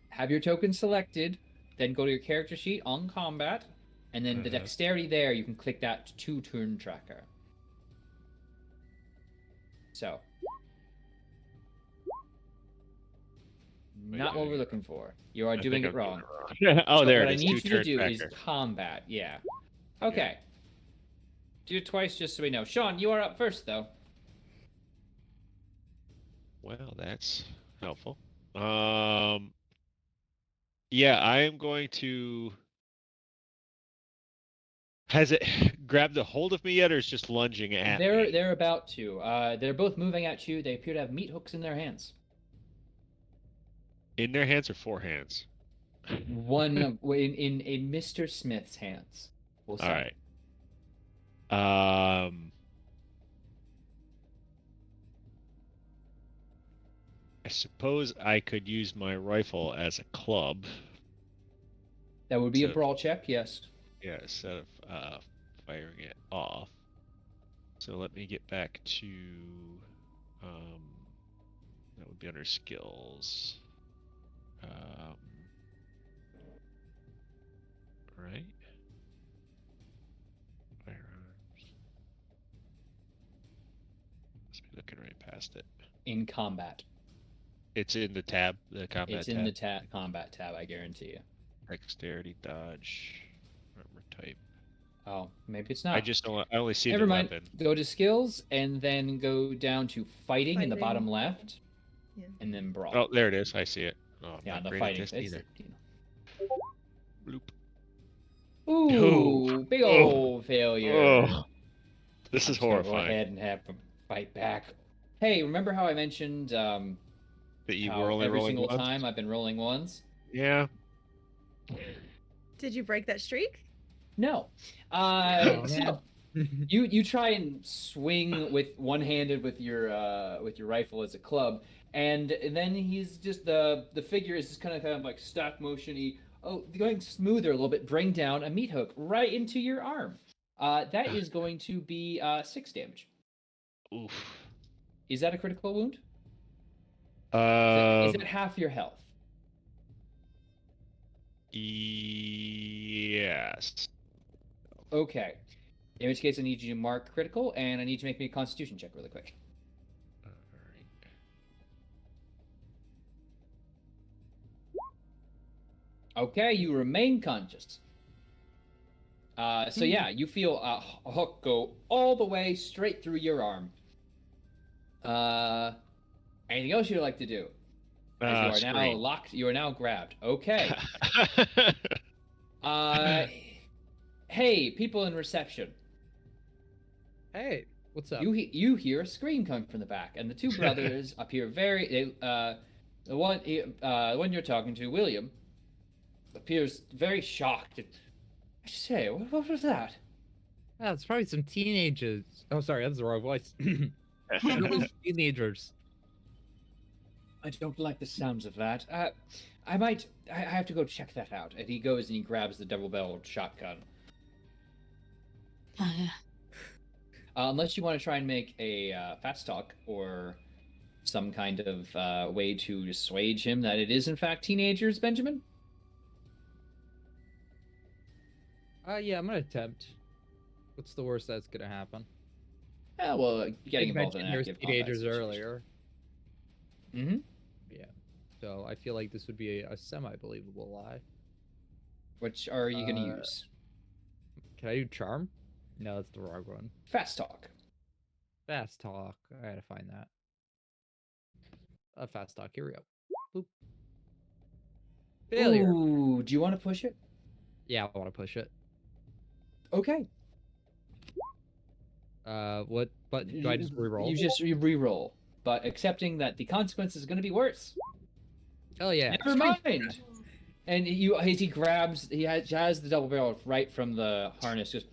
Have your token selected, then go to your character sheet on combat, and then the dexterity there, you can click that 2 turn tracker. So. Not what we're looking for. You are doing it wrong. Oh, there what it is. I need you to do tracker. is combat. Yeah. Okay. Do it twice just so we know. Sean, you are up first, though. Well, that's helpful. Yeah, I am going to. Has it grabbed a hold of me yet, or is just lunging at me? They're about to. They're both moving at you. They appear to have meat hooks in their hands. In their hands or 4 hands? One in Mr. Smith's hands. We'll say. All right. I suppose I could use my rifle as a club. That would be a brawl check, yes. Yeah, instead of firing it off. So let me get back to that would be under skills. Right. Firearms. Must be looking right past it. In combat. It's in the tab, the combat tab. It's in the combat tab, I guarantee you. Dexterity, dodge, armor type. Oh, maybe it's not. I only see Never the mind. weapon. Go to skills and then go down to fighting in the bottom left, Yeah. and then brawl. Oh, there it is. I see it. Oh, yeah, not the great at fighting. this It's, either. you know. Ooh, big Oh, old failure. oh, this I'm is just gonna go horrifying. ahead and have him fight back. Hey, remember how I mentioned That you were how only every rolling single once. time I've been rolling ones? Yeah. Did you break that streak? No. Oh, So man. you try and swing with one-handed with your rifle as a club, and then he's just the figure is just kind of like stop motiony. Oh, going smoother a little bit. Bring down a meat hook right into your arm. That is going to be 6 damage. Oof. Is that a critical wound? Is Um. that half your health? Yes. Okay. In which case, I need you to mark critical, and I need you to make me a Constitution check really quick. All right. Okay, you remain conscious. So yeah, you feel a hook go all the way straight through your arm. Anything else you'd like to do? As you are now Scream. locked, you are now grabbed. Okay. Hey, people in reception. Hey, what's up? You hear a scream coming from the back, and the two brothers appear the one you're talking to, William, appears very shocked. I say, what was that? Oh, it's probably some teenagers. Oh, sorry, that's the wrong voice. Teenagers. I don't like the sounds of that. I have to go check that out. And he goes and he grabs the double-barreled shotgun. Unless you want to try and make a fast talk or some kind of way to assuage him that it is in fact teenagers, Benjamin. Yeah, I'm gonna attempt. What's the worst that's gonna happen? Well, getting involved in an there's active combat teenagers situation. earlier. Mm-hmm. Yeah. So I feel like this would be a semi-believable lie. Which are you going to use? Can I do charm? No, that's the wrong one. Fast talk. Fast talk. I gotta find that. Fast talk. Here we go. Boop. Failure. Ooh, do you want to push it? Yeah, I want to push it. Okay. What button do I just reroll? You just re-roll, but accepting that the consequence is going to be worse. Oh yeah. Never mind. And as he grabs, he has the double barrel right from the harness. Just,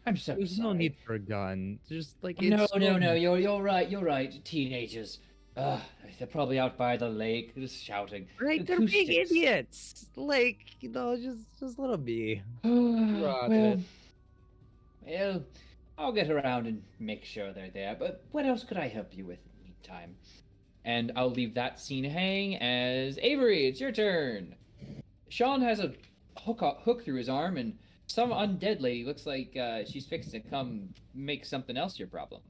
I'm so There's sorry. no need for a gun. Just like No. it's You're right. Teenagers. They're probably out by the lake, just shouting. Right, they're big Acoustics. idiots. Like, just let them be. Well, I'll get around and make sure they're there. But what else could I help you with in the meantime? And I'll leave that scene hang as Avery, it's your turn. Sean has a hook through his arm, and some undead lady looks like she's fixing to come make something else your problem.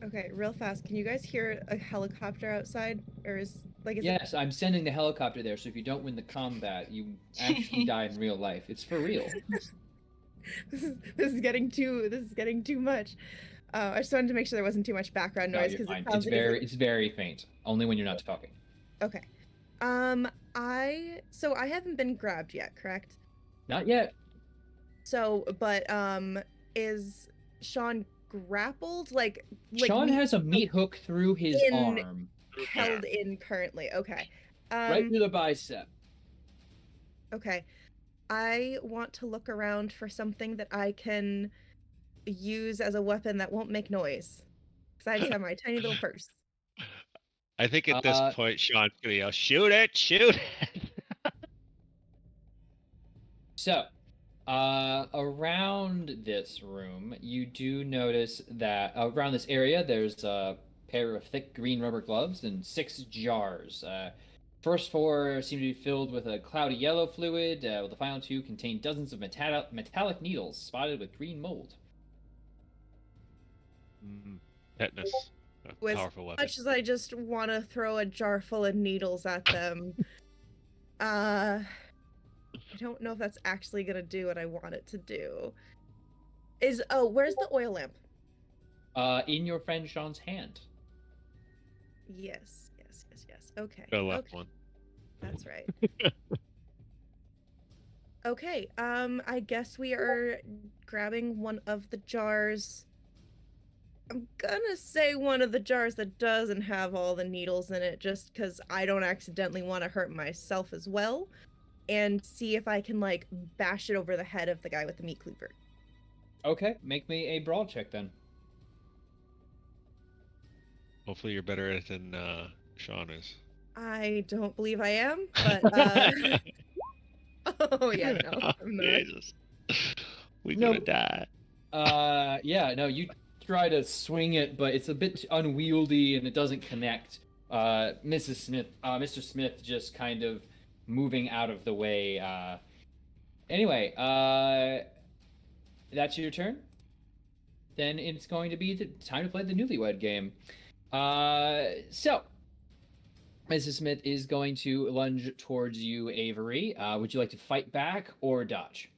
Okay, real fast. Can you guys hear a helicopter outside? Or is Yes, I'm sending the helicopter there, so if you don't win the combat, you actually die in real life. It's for real. this is getting too much. I just wanted to make sure there wasn't too much background noise because it sounds it's very faint. Only when you're not talking. Okay. I haven't been grabbed yet, correct? Not yet. So, but is Sean grappled? Like Sean has a meat hook through his arm. Held in currently. Okay. Right through the bicep. Okay. I want to look around for something that I can use as a weapon that won't make noise. Because I just have my tiny little purse. I think at this point, Sean's gonna yell, "Shoot it! Shoot it!" So, around this room, you do notice that around this area, there's a pair of thick green rubber gloves and 6 jars. First 4 seem to be filled with a cloudy yellow fluid, while the final 2 contain dozens of metallic needles spotted with green mold. Tetanus. A powerful weapon. As much as I just want to throw a jar full of needles at them, I don't know if that's actually gonna do what I want it to do. Where's the oil lamp? In your friend Sean's hand. Yes. Okay. The left Okay. one. That's right. Okay, I guess we are grabbing one of the jars. I'm gonna say one of the jars that doesn't have all the needles in it, just because I don't accidentally want to hurt myself as well, and see if I can, like, bash it over the head of the guy with the meat cleaver. Okay, make me a brawl check then. Hopefully you're better at it than Sean is. I don't believe I am, but, oh, yeah, no, Oh, I'm not. Jesus. We're No. gonna die. Yeah, no, you try to swing it, but it's a bit unwieldy and it doesn't connect. Mr. Smith just kind of moving out of the way. Anyway, that's your turn. Then it's going to be the time to play the newlywed game. So, Mrs. Smith is going to lunge towards you, Avery. Would you like to fight back or dodge?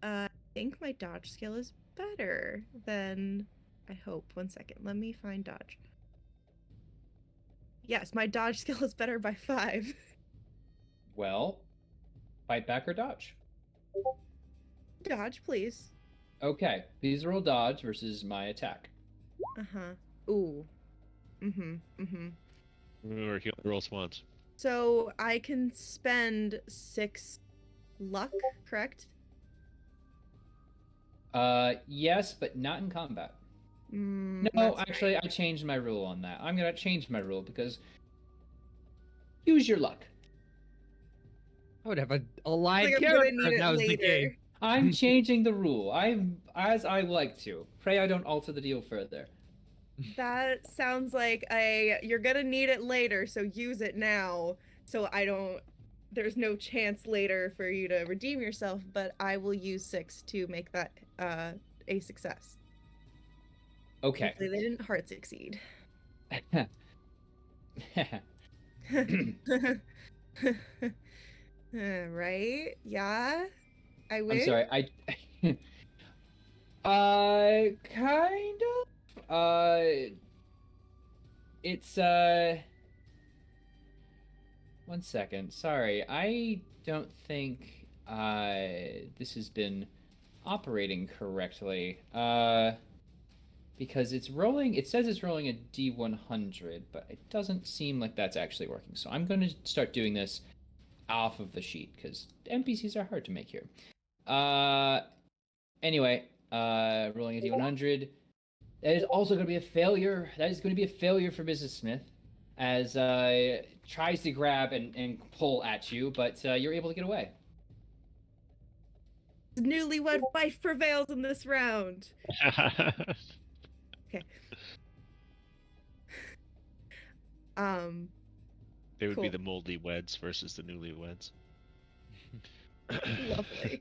I think my dodge skill is better than I hope. 1 second. Let me find dodge. Yes, my dodge skill is better by 5. Well, fight back or dodge? Dodge, please. Okay, please roll dodge versus my attack. Ooh. Remember, he only rolls once. So I can spend 6 luck, correct? Yes, but not in combat. No, That's actually, I changed my rule on that. I'm gonna change my rule because use your luck. I would have a live like I'm gonna character need if it that was the case. later. I'm changing the rule. I'm as I like to. Pray I don't alter the deal further. That sounds like you're gonna need it later, so use it now. So there's no chance later for you to redeem yourself, but I will use 6 to make that a success. Okay. Hopefully they didn't hard succeed. Right? Yeah? I I'm win? sorry. Kind of. It's 1 second. Sorry, I don't think this has been operating correctly. Because it's rolling. It says it's rolling a D100, but it doesn't seem like that's actually working. So I'm going to start doing this off of the sheet because NPCs are hard to make here. Anyway, rolling a D100. That is also going to be a failure. That is going to be a failure for Mrs. Smith, as tries to grab and pull at you, but you're able to get away. Newlywed wife prevails in this round. Okay. They would be Cool. the moldy weds versus the newlyweds. Lovely.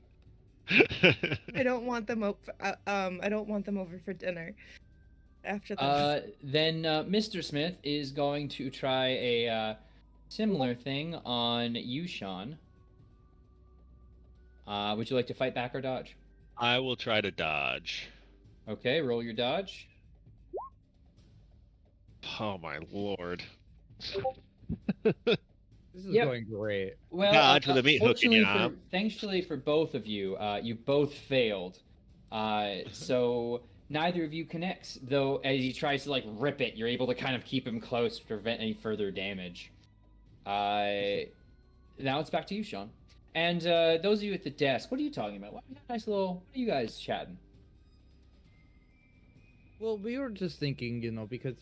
I don't want them I don't want them over for dinner after this. Then Mr. Smith is going to try a similar thing on you, Sean. Would you like to fight back or dodge? I will try to dodge. Okay, roll your dodge. Oh my lord. This is Yep. going great. Well, Dodge with a meat hook in your arm. thankfully for both of you, you both failed. So neither of you connects, though as he tries to like rip it, you're able to kind of keep him close to prevent any further damage. Now it's back to you, Sean. And those of you at the desk, what are you talking about? What are you guys chatting? Well, we were just thinking, because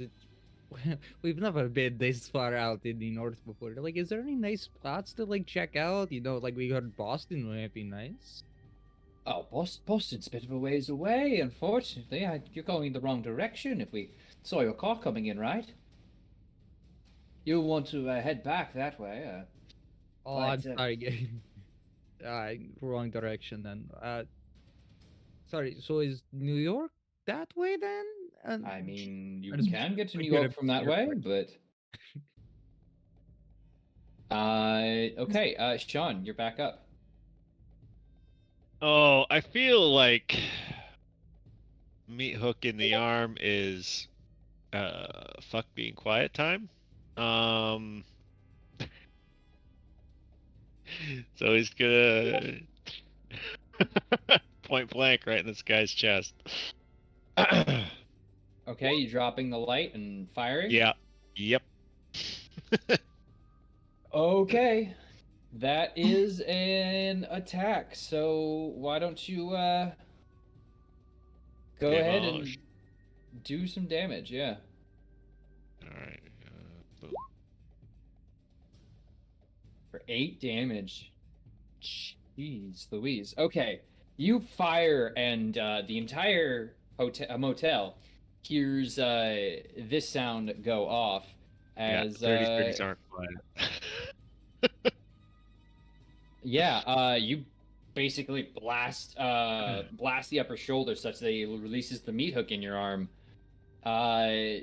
we've never been this far out in the north before. Like, is there any nice spots to like check out? Like we heard Boston might be nice. Oh, Boston's a bit of a ways away, unfortunately. You're going in the wrong direction if we saw your car coming in, right? You'll want to head back that way. Oh, I'm But, sorry. Wrong direction then. Sorry. So is New York that way then? I mean, you I just can get to New figured York if from that you're way, correct. but okay, Sean, you're back up. Oh, I feel like meat hook in the arm is fuck being quiet time. So he's gonna point blank right in this guy's chest. Okay, you dropping the light and firing? Yeah. Yep. Okay. That is an attack. So why don't you go ahead and Damage. do some damage, yeah. All right. Boom. For 8 damage. Jeez Louise. Okay. You fire and the entire motel hears this sound go off Yeah, as 30s aren't quiet. yeah, you basically blast the upper shoulder such that it releases the meat hook in your arm. Yeah,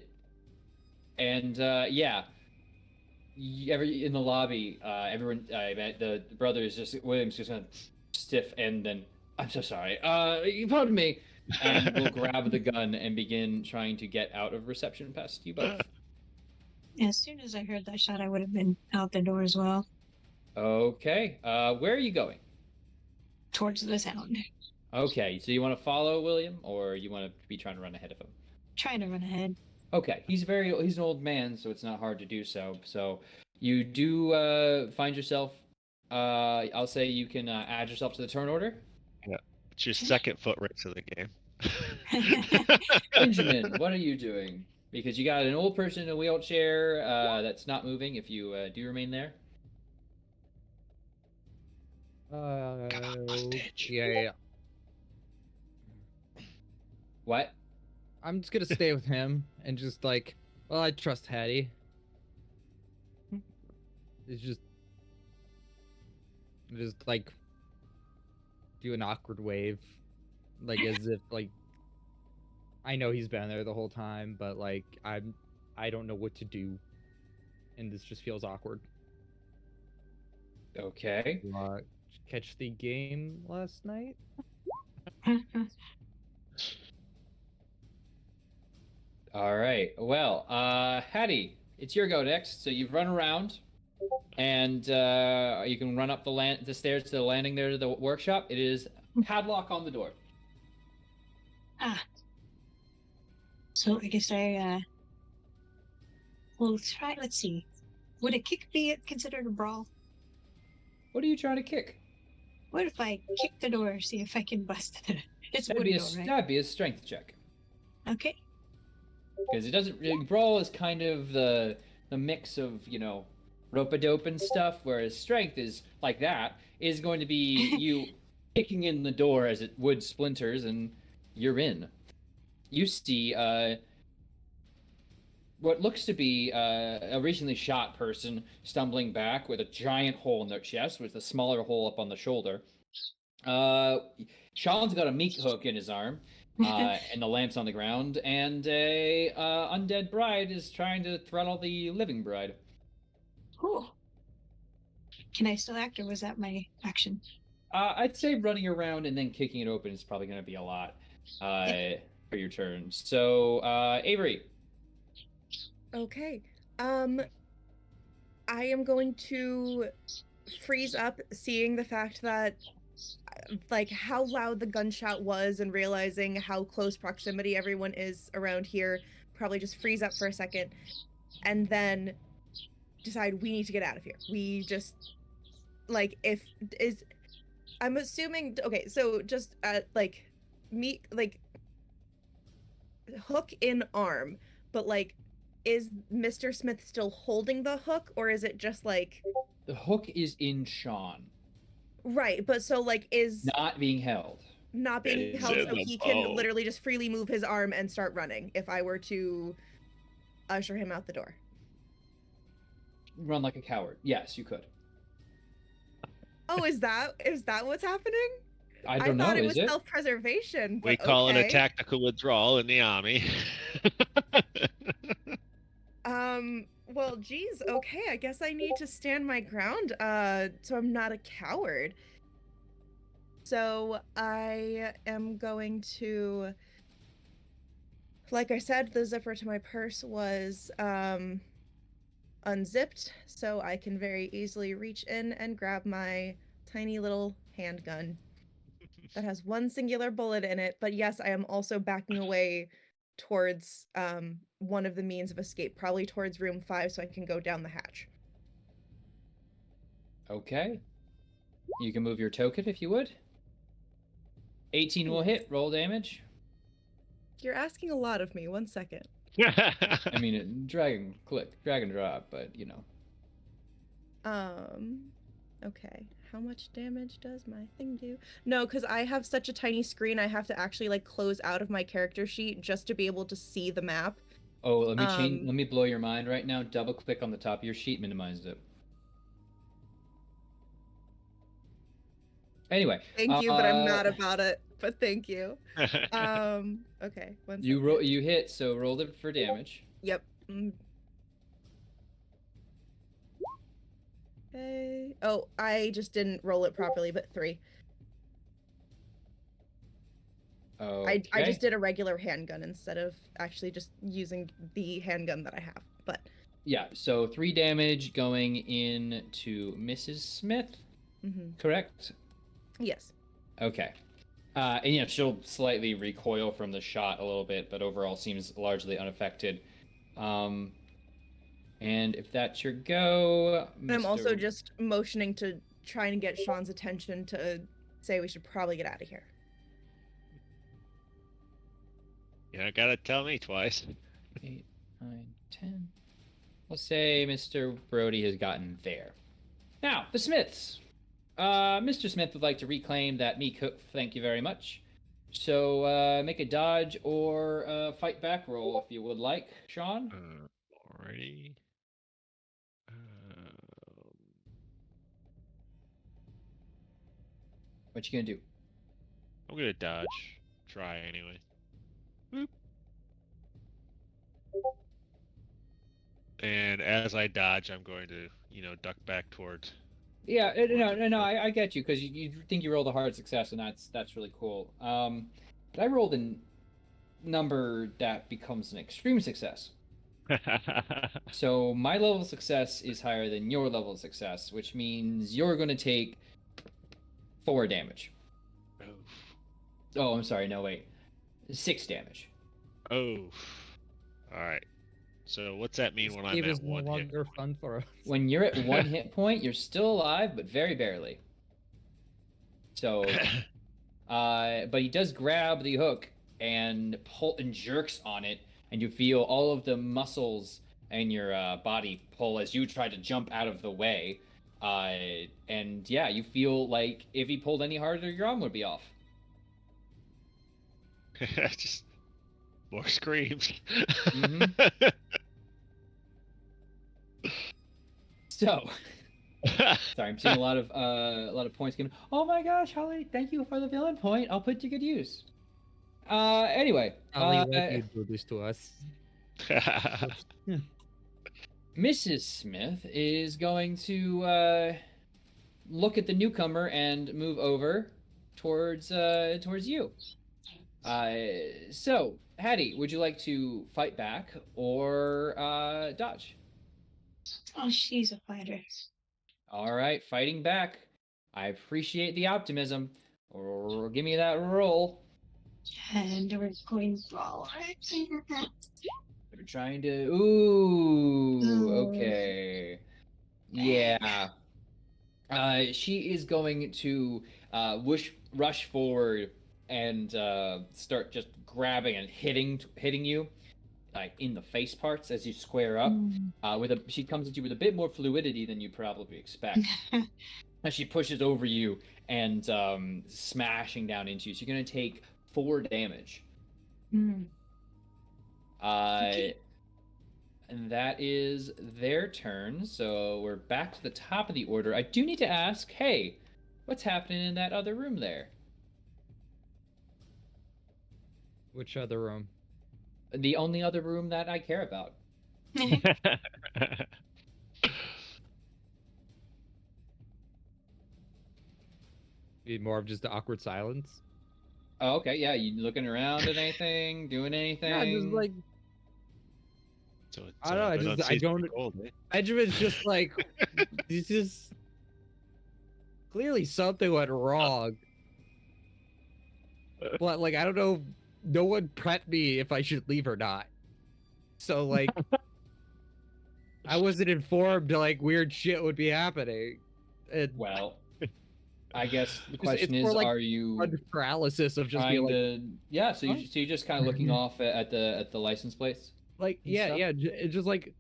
in the lobby, everyone, the brother is just William's just kind of stiff, and then I'm so sorry. Pardon me, and will grab the gun and begin trying to get out of reception past you both. As soon as I heard that shot, I would have been out the door as well, Okay, where are you going? towards the sound. Okay, so you want to follow William, or you want to be trying to run ahead of him? Trying to run ahead. Okay, he's an old man, so it's not hard to do so. So you do find yourself. I'll say you can add yourself to the turn order. Yeah. It's your second foot race of the game. Benjamin, what are you doing? Because you got an old person in a wheelchair that's not moving. If you do remain there. Yeah. What? I'm just gonna stay with him and just like, well, I trust Hattie. It's just like do an awkward wave, like as if like I know he's been there the whole time, but like I don't know what to do, and this just feels awkward. Okay. Catch the game last night. All right. Well, Hattie, it's your go next. So you've run around, and you can run up the stairs to the landing there to the workshop. It is padlock on the door. So I guess we'll try. Let's see. Would a kick be considered a brawl? What are you trying to kick? What if I kick the door, see if I can bust it? It's a wooden door, right? That'd be a strength check. Okay. Because it doesn't really, brawl is kind of the mix of rope-a-dope and stuff, whereas strength is like that is going to be you kicking in the door as it wood splinters and you're in. You see what looks to be a recently shot person stumbling back with a giant hole in their chest with a smaller hole up on the shoulder. Sean's got a meat hook in his arm, and the lamp's on the ground, and a undead bride is trying to throttle the living bride. Cool. Can I still act, or was that my action? I'd say running around and then kicking it open is probably going to be a lot for your turn. So, Avery. Okay. I am going to freeze up, seeing the fact that like how loud the gunshot was and realizing how close proximity everyone is around here. Probably just freeze up for a second and then decide we need to get out of here. We just I'm assuming, okay, so just hook in arm, but like, is Mr. Smith still holding the hook, or is it just like... The hook is in Sean. Right, but so like is... Not being held. Not being held, so he can literally just freely move his arm and start running if I were to usher him out the door. Run like a coward. Yes, you could. Oh, is that what's happening? I don't know. I thought it is was it? self-preservation. We call it a tactical withdrawal in the army. Well, geez, okay, I guess I need to stand my ground, so I'm not a coward. So I am going to, like I said, the zipper to my purse was unzipped, so I can very easily reach in and grab my tiny little handgun that has one singular bullet in it. But yes, I am also backing away towards one of the means of escape, probably towards room 5, so I can go down the hatch. Okay. You can move your token if you would. 18 will hit. Roll damage. You're asking a lot of me. 1 second. I mean, drag and drop, but you know. Okay. How much damage does my thing do? No, because I have such a tiny screen, I have to actually like close out of my character sheet just to be able to see the map. Oh, let me change. Let me blow your mind right now. Double click on the top of your sheet, minimize it. Anyway, Thank you, but I'm not about it. But thank you. Okay. 1 second. You hit, so roll it for damage. Yep. Okay. Oh, I just didn't roll it properly, but 3. Okay. I just did a regular handgun instead of actually just using the handgun that I have. But yeah, so 3 damage going into Mrs. Smith. Correct? Yes. Okay. And yeah, she'll slightly recoil from the shot a little bit, but overall seems largely unaffected. And if that's your go, I'm also just motioning to try and get Sean's attention to say we should probably get out of here. You don't gotta tell me twice. 8, 9, 10. We'll say Mr. Brody has gotten there. Now, the Smiths. Mr. Smith would like to reclaim that meat cook. Thank you very much. So make a dodge or fight back roll if you would like, Sean. Alrighty. What you gonna do? I'm gonna dodge. Try anyway. Boop. And as I dodge, I'm going to, duck back towards. Yeah, no, I get you, because you think you rolled a hard success, and that's really cool. But I rolled a number that becomes an extreme success. So my level of success is higher than your level of success, which means you're going to take 4 damage. Oh, I'm sorry. No, wait. 6 damage. Oh. All right. So what's that mean when I'm at 1 hit? Fun for us. When you're at 1 hit point, you're still alive, but very barely. So, but he does grab the hook and pull and jerks on it, and you feel all of the muscles in your body pull as you try to jump out of the way. And yeah, you feel like if he pulled any harder, your arm would be off. Just more screams. So, sorry, I'm seeing a lot of points going. Oh my gosh, Holly! Thank you for the villain point. I'll put to good use. Anyway, Holly, why you do this to us? Mrs. Smith is going to look at the newcomer and move over towards you. So, Hattie, would you like to fight back or dodge? Oh, she's a fighter. All right, fighting back. I appreciate the optimism. Or give me that roll. And we're going to all right. We're trying to. Ooh, okay. Yeah. She is going to rush forward and start just grabbing and hitting you, like in the face parts as you square up. She comes at you with a bit more fluidity than you probably expect. And she pushes over you and smashing down into you. So you're gonna take 4 damage. Okay. And that is their turn. So we're back to the top of the order. I do need to ask, hey, what's happening in that other room there? Which other room? The only other room that I care about. Need more of just the awkward silence? Oh, okay, yeah. You looking around at anything? Doing anything? Yeah, just like So it's I don't know. been I unseasonably don't. cold, eh? Benjamin's just like, this is clearly something went wrong. But like, I don't know. No one prepped me if I should leave or not. So like, I wasn't informed like weird shit would be happening. And Well, I guess the it's question more is, like are you blood paralysis of just being trying like, to? Yeah, so huh? you're just kind of looking off at the license plates. Like and yeah, stuff? yeah. It's just like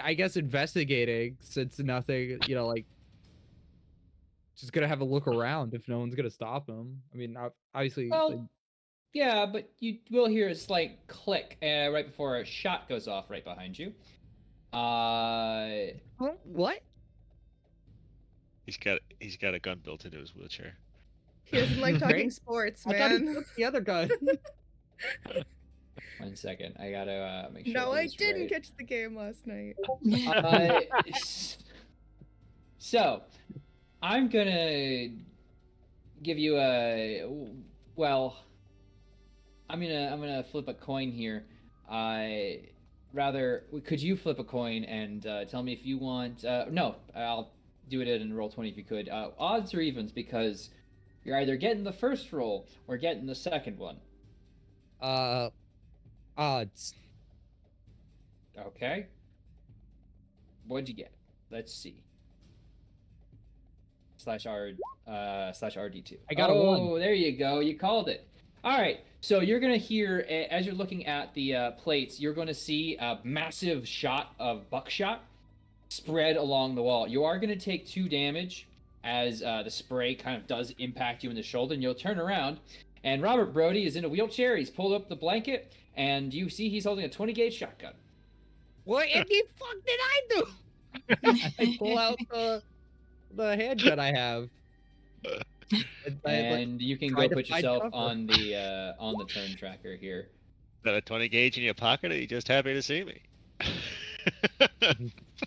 I guess investigating since nothing, like just gonna have a look around if no one's gonna stop him. I mean, obviously, like, Well, yeah, but you will hear a slight click right before a shot goes off right behind you. what? He's got a gun built into his wheelchair. He doesn't like talking Right? sports, I thought he man. took the other gun. 1 second, I gotta make sure. No, I this is didn't right. catch the game last night. So, I'm gonna give you well. I'm gonna flip a coin here. Could you flip a coin and tell me if you want? No, I'll do it in roll 20 if you could. Odds or evens, because you're either getting the first roll or getting the second one. Odds. Okay. What'd you get? Let's see. /RD2. I got a 1. Oh, there you go. You called it. All right. So you're going to hear, as you're looking at the plates, you're going to see a massive shot of buckshot spread along the wall. You are going to take 2 damage as the spray kind of does impact you in the shoulder, and you'll turn around. And Robert Brody is in a wheelchair. He's pulled up the blanket, and you see he's holding a 20 gauge shotgun. What in the fuck did I do? I pull out the handgun I have. And you can try go to put find yourself cover. on the turn tracker here. Got a 20 gauge in your pocket? Or are you just happy to see me?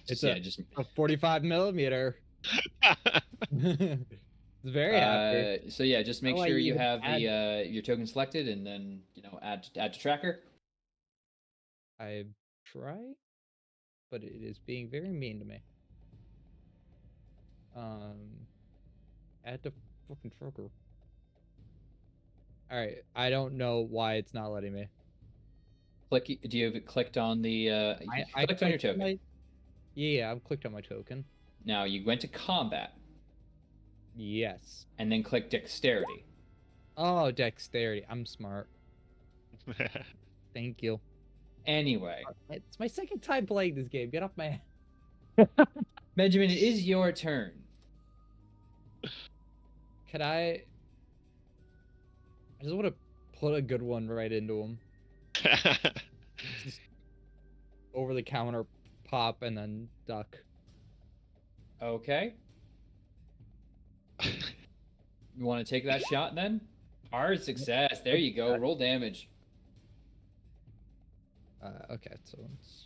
It's just a 45 millimeter. It's very happy. so yeah, just make How do I sure you even have add- the your token selected, and then add to tracker. I try, but it is being very mean to me. Add to fucking trucker. All right, I don't know why it's not letting me. Click. Do you have it clicked on the? I clicked on your clicked token. Yeah, I've clicked on my token. Now you went to combat, Yes. and then click dexterity. Oh, dexterity. I'm smart. Thank you. Anyway, It's my second time playing this game. Get off my. Benjamin, it is your turn. Could I just want to put a good one right into him. Just over the counter, pop, and then duck. Okay. You want to take that shot then? Hard success. There you go. Roll damage. Okay, so it's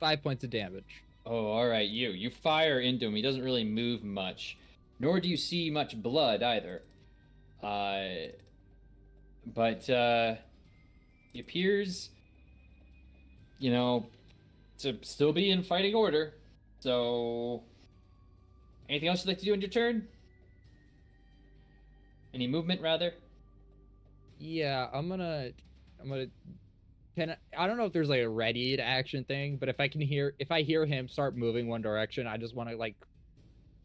5 points of damage. Oh, all right. You fire into him. He doesn't really move much, nor do you see much blood either. But he appears, to still be in fighting order. So, anything else you'd like to do in your turn? Any movement, rather? Yeah, I don't know if there's like a ready to action thing, but if I hear him start moving one direction, I just want to like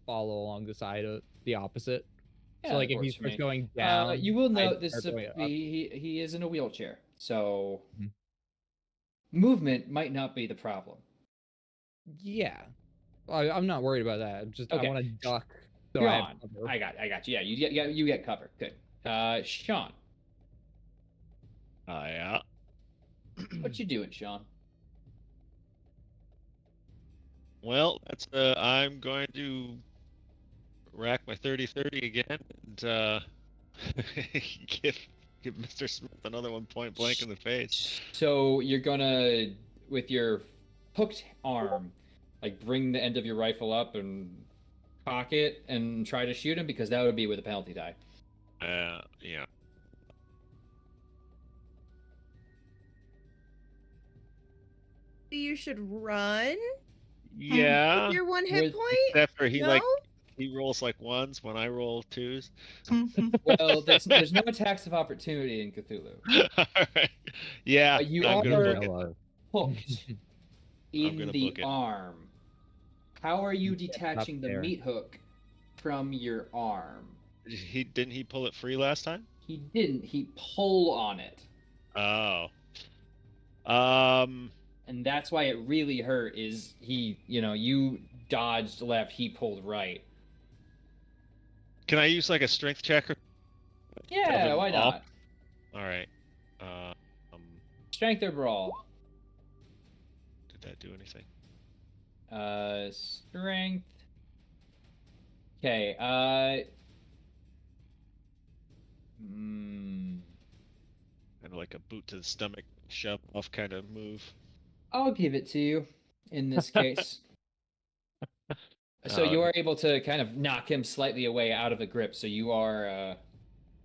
follow along the side of the opposite. Yeah, So like that if he works for starts me. going down, You will I note this. start going up. He is in a wheelchair, so Mhm. movement might not be the problem. Yeah, I'm not worried about that. Okay. I want to duck. So Sean, I have cover. I got you. Yeah, you get cover. Good. Sean, Yeah. what you doing, Sean? Well, that's I'm going to rack my 30-30 again and give Mr. Smith another one point blank in the face. So you're gonna, with your hooked arm, like bring the end of your rifle up and cock it and try to shoot him, because that would be with a penalty die. Yeah. you should run Yeah. with your 1 hit With- point. Except for he No? he rolls like ones when I roll twos. Well, there's no attacks of opportunity in Cthulhu. Alright. Yeah, But you I'm gonna are- book it. Hello. Hooked in gonna the book it. arm. How are you You get up detaching the there. meat hook from your arm? Didn't he pull it free last time? He didn't. He pulled on it. Oh. And that's why it really hurt is you dodged left, he pulled right. Can I use like a strength check? Yeah, him why off? not? All right. Strength or brawl? Did that do anything? Strength. Okay, Kind of like a boot to the stomach, shove off kind of move. I'll give it to you in this case. So you are able to kind of knock him slightly away out of the grip, so you are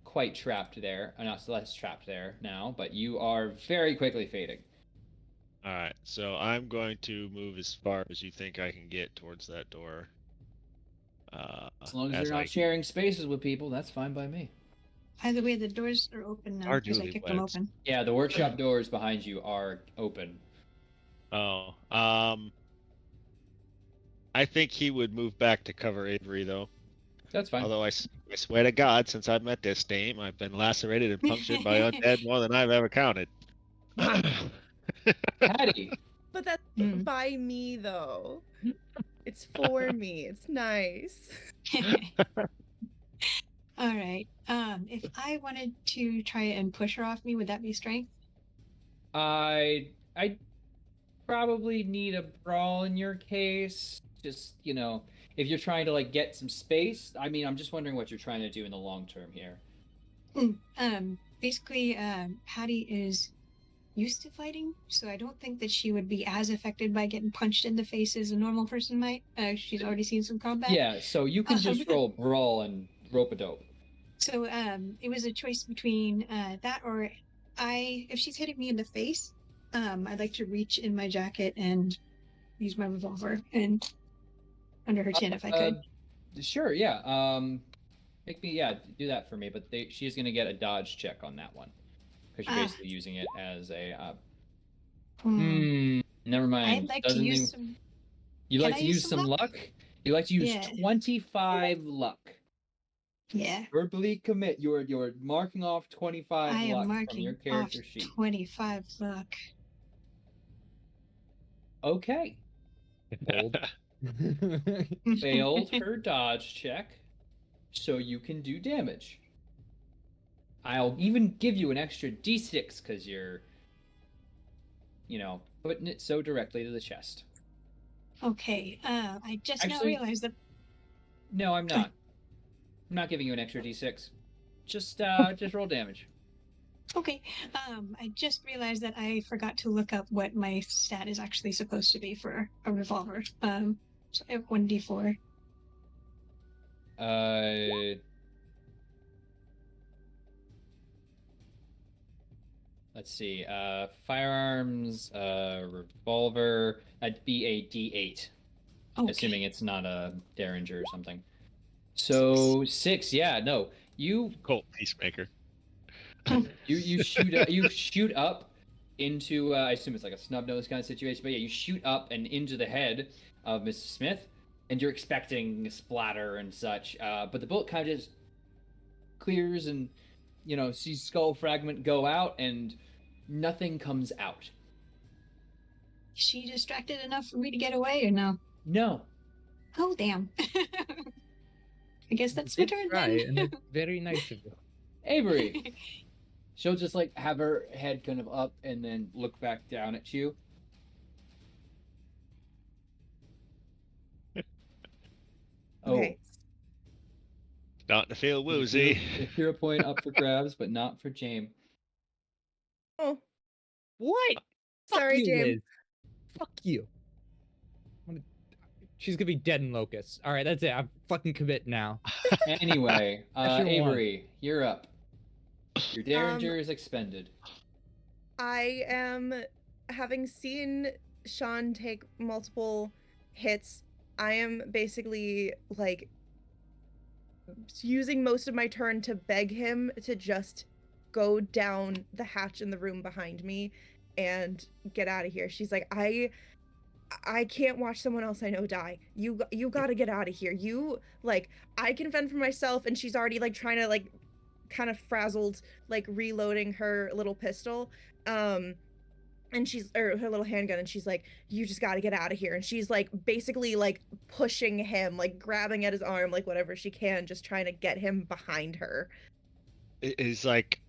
quite trapped there. Not less trapped there now, but you are very quickly fading. All right, so I'm going to move as far as you think I can get towards that door. As long as you're not sharing spaces with people, that's fine by me. Either way, the doors are open now because I Arguably kicked them legs. open. Yeah, the workshop doors behind you are open. Oh, I think he would move back to cover Avery, though. That's fine. Although I swear to God, since I've met this dame, I've been lacerated and punctured by undead more than I've ever counted. Patty, But that's Hmm. by me though. It's for me. It's nice. All right. If I wanted to try and push her off me, would that be strength? I probably need a brawl in your case. Just, if you're trying to like get some space. I mean, I'm just wondering what you're trying to do in the long term here. Basically, Hattie is used to fighting, so I don't think that she would be as affected by getting punched in the face as a normal person might. She's already seen some combat. Yeah, so you can just roll brawl and rope-a-dope. So it was a choice between that or if she's hitting me in the face, I'd like to reach in my jacket and use my revolver and under her chin if I could. Sure, yeah. Do that for me. But she's gonna get a dodge check on that one because you're basically using it as a. Never mind. I'd like to use some. You like to use some luck? You like to use 25 luck. Yeah. Verbally commit. You're marking off 25 I am luck from marking your character off sheet. 25 luck. Okay. Bold. Failed her dodge check, so you can do damage. I'll even give you an extra d6 because you're, putting it so directly to the chest. Okay. I just now Actually- realized that. No, I'm not. I'm not giving you an extra d6. Just roll damage. Okay. I just realized that I forgot to look up what my stat is actually supposed to be for a revolver. So I have 1d4. Let's see. Firearms, revolver. That'd be a d8. Okay. Assuming it's not a Derringer or something. So 6. Yeah, no. You Colt Peacemaker. you shoot up into I assume it's like a snub nose kind of situation, but yeah, you shoot up and into the head of Mrs. Smith, and you're expecting a splatter and such, but the bullet kind of just clears and sees skull fragment go out and nothing comes out. Is she distracted enough for me to get away or no? No. Oh, damn. I guess that's my turn Right, and then. it's very nice of you. Avery. She'll just like have her head kind of up and then look back down at you. Okay. Starting to feel woozy. A hero point up for grabs, but not for James. Oh, What? sorry, Fuck you, James. Liz. Fuck you. She's gonna be dead in Locust. All right, that's it. I'm fucking commit now. Anyway, That's your one. Avery, you're up. Your Derringer is expended. I am having seen Sean take multiple hits, I am basically like using most of my turn to beg him to just go down the hatch in the room behind me and get out of here. She's like, I can't watch someone else I know die. You got to get out of here. You like I can fend for myself. And she's already like trying to like kind of frazzled, like reloading her little pistol. And she's or her little handgun, and she's like, you just got to get out of here. And she's like basically like pushing him, like grabbing at his arm, like whatever she can, just trying to get him behind her. He's like,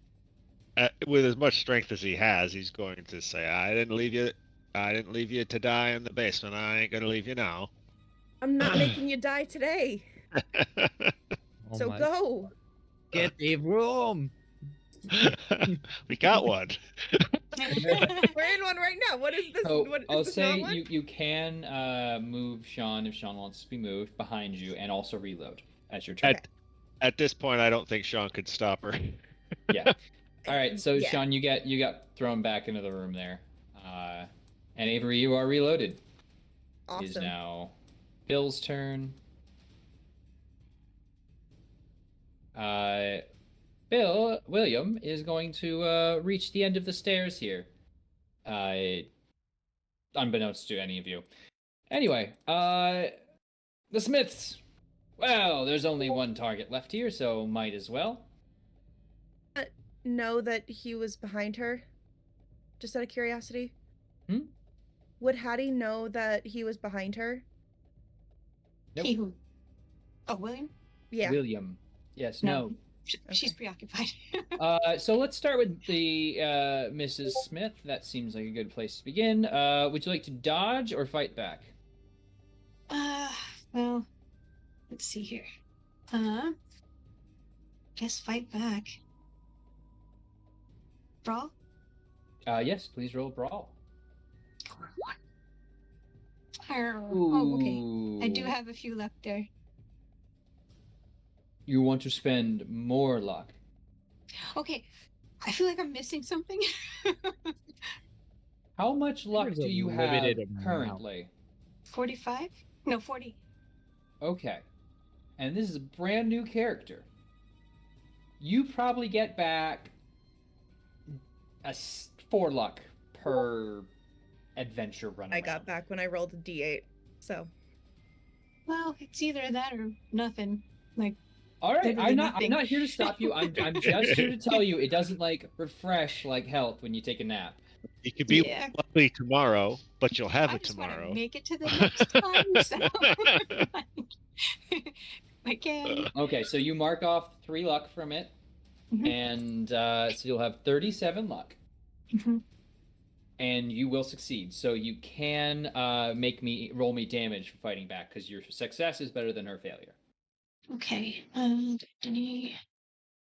with as much strength as he has, he's going to say, I didn't leave you to die in the basement. I ain't gonna leave you now. I'm not making you die today. Oh So my- go. Get a room. We got one. We're in one right now. What is this? So What is I'll this say not one? you can move Sean if Sean wants to be moved behind you, and also reload as your turn. At this point, I don't think Sean could stop her. Yeah. All right. So Yeah. Sean, you got thrown back into the room there, and Avery, you are reloaded. It is Awesome. now Bill's turn. William is going to reach the end of the stairs here. Unbeknownst to any of you. Anyway, the Smiths. Well, there's only one target left here, so might as well. Know that he was behind her? Just out of curiosity. Hmm? Would Hattie know that he was behind her? Nope. He who? Oh, William? Yeah. William. Yes, no. She's Okay. preoccupied. So let's start with the Mrs. Smith. That seems like a good place to begin. Would you like to dodge or fight back? Well, let's see here. Guess fight back. Brawl? Yes, please roll brawl. Oh, okay. I do have a few left there. You want to spend more luck. Okay, I feel like I'm missing something. How much luck There's do a you have limited amount. currently? 45? No, 40. Okay. And this is a brand new character. You probably get back 4 luck per adventure run. I got back when I rolled a d8. So Well, it's either that or nothing. Like, All right, literally I'm nothing. not here to stop you. I'm just here to tell you it doesn't like refresh like health when you take a nap. You could be Yeah. lucky tomorrow, but you'll have I it just want to tomorrow. make it to the next time, so I can. Okay, so you mark off 3 luck from it, Mhm. and so you'll have 37 luck, Mhm. and you will succeed. So you can roll me damage for fighting back because your success is better than her failure. Okay. Any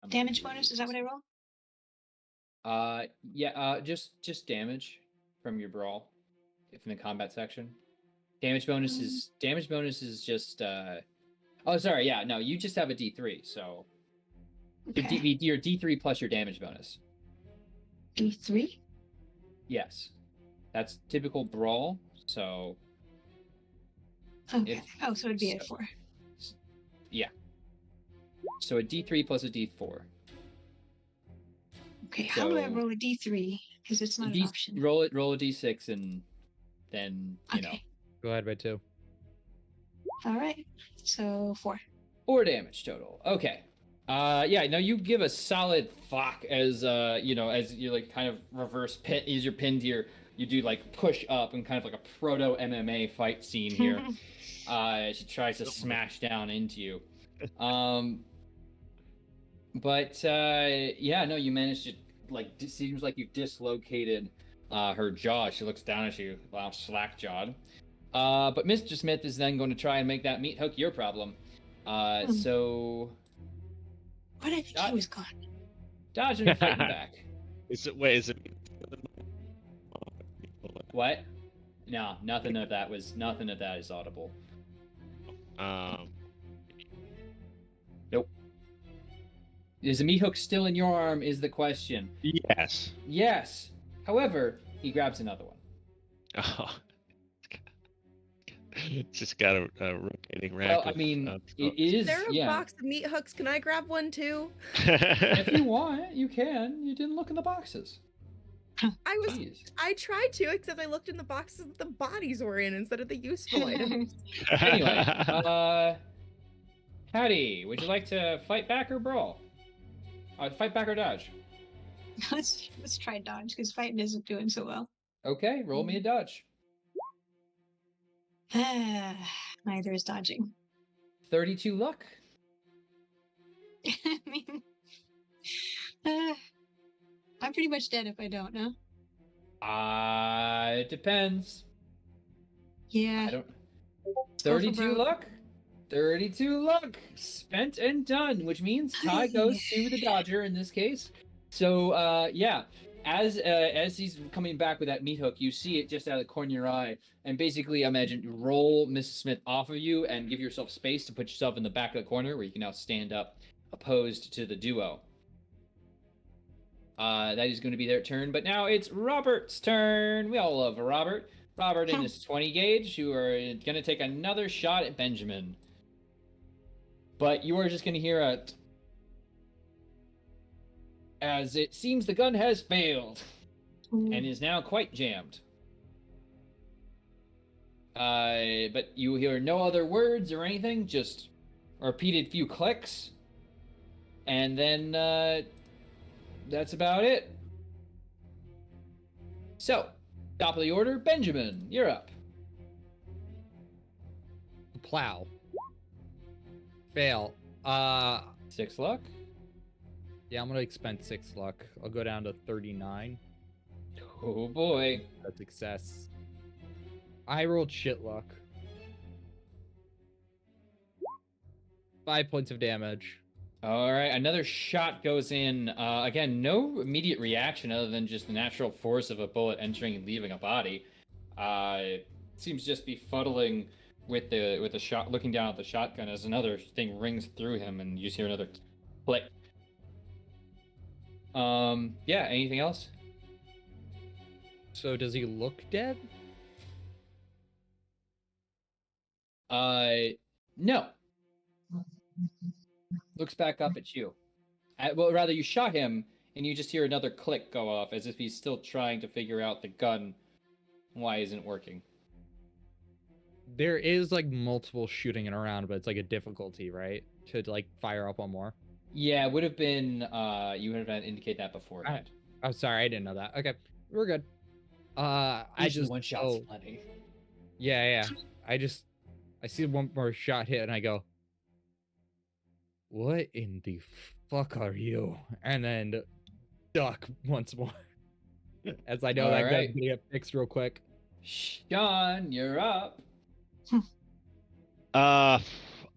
damage bonus? Is that what I roll? Yeah. Just damage from your brawl, from the combat section. Damage bonus is just. Oh, sorry. Yeah, no, you just have a D3, so Okay. your D3 plus your damage bonus. D3? Yes, that's typical brawl. So Okay. If- Oh, so it'd be a so- 4. yeah. So a D3 plus a D4. Okay, how do I so- roll a D3? Because it's not an option. Roll a D6 and then you know Okay. Go ahead by 2. All right. So 4. 4 damage total. Okay. Yeah, no, you give a solid fuck as as you like kind of reverse pin, use your pin to you do like push up and kind of like a proto MMA fight scene here. She tries to smash down into you. But yeah, no, you managed to seems like you dislocated her jaw. She looks down at you, slack jawed. But Mr. Smith is then going to try and make that meat hook your problem. So Where did I think he was gone? dodge and fighting back. Is it? What? No, nothing of that is audible. Nope. Is the meat hook still in your arm? Is the question. Yes. Yes. However, he grabs another one. Oh, It's just got a rotating rack Well, I of. mean, it Is is, there a yeah. box of meat hooks? Can I grab one too? If you want, you can. You didn't look in the boxes. Jeez. I tried to, except I looked in the boxes that the bodies were in instead of the useful items. Anyway, Hattie, would you like to fight back or brawl? Fight back or dodge? Let's try dodge because fighting isn't doing so well. Okay, roll me a dodge. Neither is dodging. 32 luck. I mean, I'm pretty much dead if I don't, no? It depends. Yeah. I don't. go for 32 broke. luck. 32 luck. Spent and done, which means Ty goes to the dodger in this case. So, yeah. As he's coming back with that meat hook, you see it just out of the corner of your eye, and basically imagine you roll Mrs. Smith off of you and give yourself space to put yourself in the back of the corner where you can now stand up, opposed to the duo. That is going to be their turn, but now it's Robert's turn. We all love Robert. Robert in his 20 gauge, who are going to take another shot at Benjamin. But you are just going to hear a... As it seems the gun has failed and is now quite jammed. But you hear no other words or anything, just a repeated few clicks. And then that's about it. So, top of the order, Benjamin, you're up. Plow. Fail. 6 luck. Yeah, I'm gonna expend 6 luck. I'll go down to 39. Oh boy. A success. I rolled shit luck. 5 points of damage. All right, another shot goes in. Again, no immediate reaction other than just the natural force of a bullet entering and leaving a body. It seems just befuddling with the shot, looking down at the shotgun as another thing rings through him, and you just hear another click. Yeah. Anything else? So does he look dead? No. Looks back up at you. Well, rather, you shot him, and you just hear another click go off, as if he's still trying to figure out the gun. Why isn't it working? There is like multiple shooting it around, but it's like a difficulty, right? To like fire up one more. Yeah, it would have been. You would have had to indicate that beforehand. Oh, sorry, I didn't know that. Okay, we're good. I Usually just one shot's plenty. Yeah. I see one more shot hit, and I go, "What in the fuck are you?" And then duck once more, as I know All that right. gun's gonna get fixed real quick. Sean, you're up.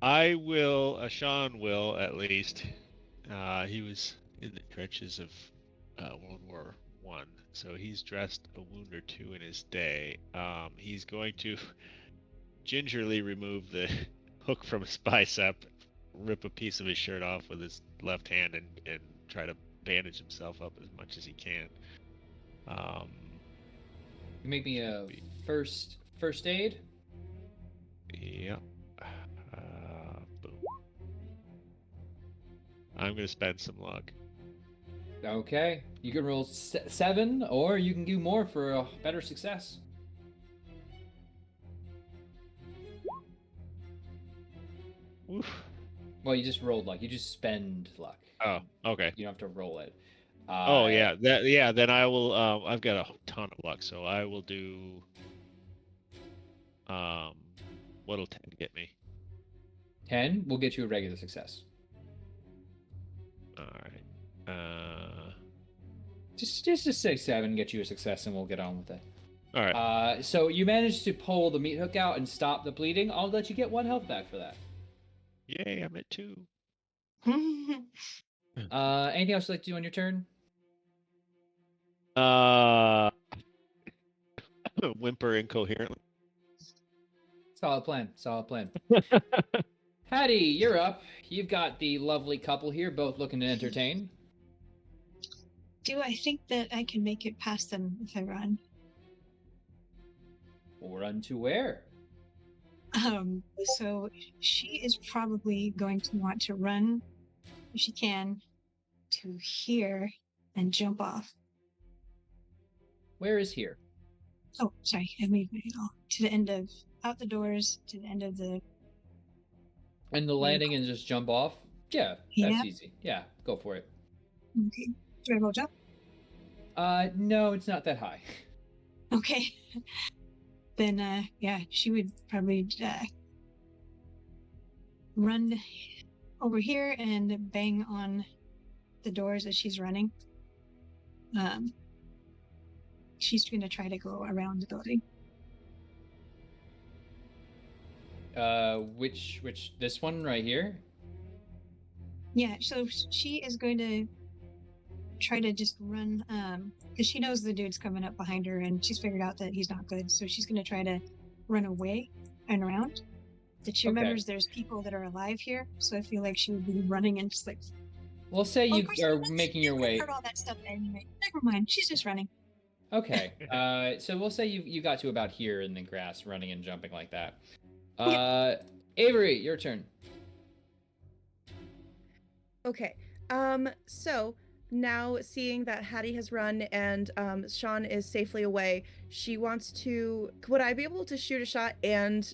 I will. Sean will at least. He was in the trenches of World War One, so he's dressed a wound or two in his day. He's going to gingerly remove the hook from his bicep, rip a piece of his shirt off with his left hand, and try to bandage himself up as much as he can. You make me a first aid. Yeah. Boom. I'm gonna spend some luck. Okay. You can roll 7, or you can do more for a better success. Oof. Well, you just rolled luck. You just spend luck. Oh, okay. You don't have to roll it. Oh yeah, then I will. I've got a ton of luck, so I will do. What'll 10 get me? 10 will get you a regular success. All right. Just to say 7 get you a success, and we'll get on with it. All right. So you managed to pull the meat hook out and stop the bleeding. I'll let you get 1 health back for that. Yay! I'm at 2. Anything else you'd like to do on your turn? Whimper incoherently. Solid plan. Hattie, you're up. You've got the lovely couple here, both looking to entertain. Do I think that I can make it past them if I run? Run to where? So she is probably going to want to run, if she can, to here and jump off. Where is here? Oh, sorry, I made it all to the end of out the doors to the end of the. And the landing and just jump off? Yeah, that's Yeah. easy. Yeah, go for it. Okay. Do I roll jump? No, it's not that high. Okay. Then yeah, she would probably run over here and bang on the doors as she's running. She's going to try to go around the building. Which this one right here? Yeah, so she is going to try to just run, because she knows the dude's coming up behind her, and she's figured out that he's not good. So she's going to try to run away and around. That she Okay. remembers there's people that are alive here, so I feel like she would be running and just like. Well, say "Oh, you of course, are that's- making your you way. heard all that stuff anyway. Never mind. She's just running. Okay. So we'll say you got to about here in the grass, running and jumping like that. Avery, your turn. Okay. So now seeing that Hattie has run and Sean is safely away, she wants to. Would I be able to shoot a shot and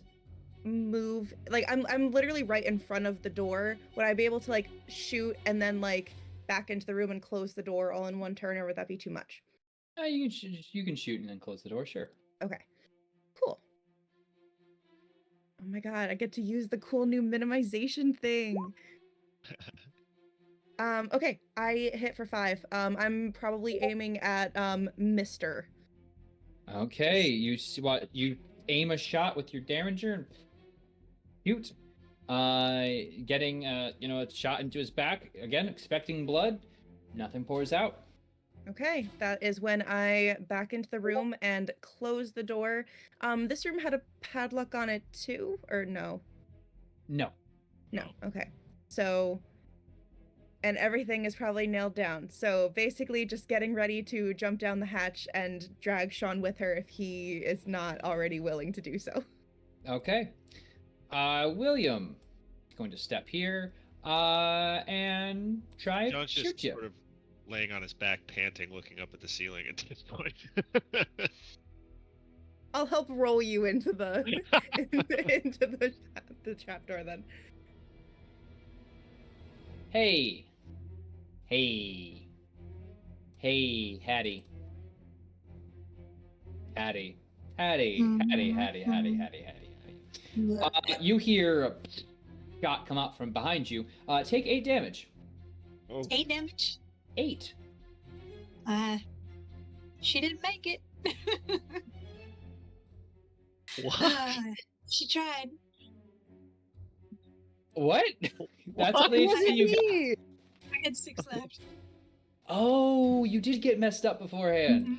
move? Like I'm literally right in front of the door. Would I be able to like shoot and then like back into the room and close the door all in one turn, or would that be too much? You can shoot and then close the door. Sure. Okay. Cool. Oh my god, I get to use the cool new minimization thing. Okay, I hit for 5. I'm probably aiming at Mr. Okay. You aim a shot with your Derringer and shoot. Getting a shot into his back again, expecting blood. Nothing pours out. Okay, that is when I back into the room and close the door. This room had a padlock on it too, or no? No. No. Okay. So, and everything is probably nailed down. So basically, just getting ready to jump down the hatch and drag Sean with her if he is not already willing to do so. Okay. William is going to step here and try John's shoot just you. sort of laying on his back, panting, looking up at the ceiling at this point. I'll help roll you into the into the trapdoor then. Hey, Hattie. You hear a shot come out from behind you. Take 8 damage. Oh, 8 damage. 8. She didn't make it. what? She tried. What? That's all the What? HP you got. me. I had 6 left. Oh, you did get messed up beforehand. Mhm.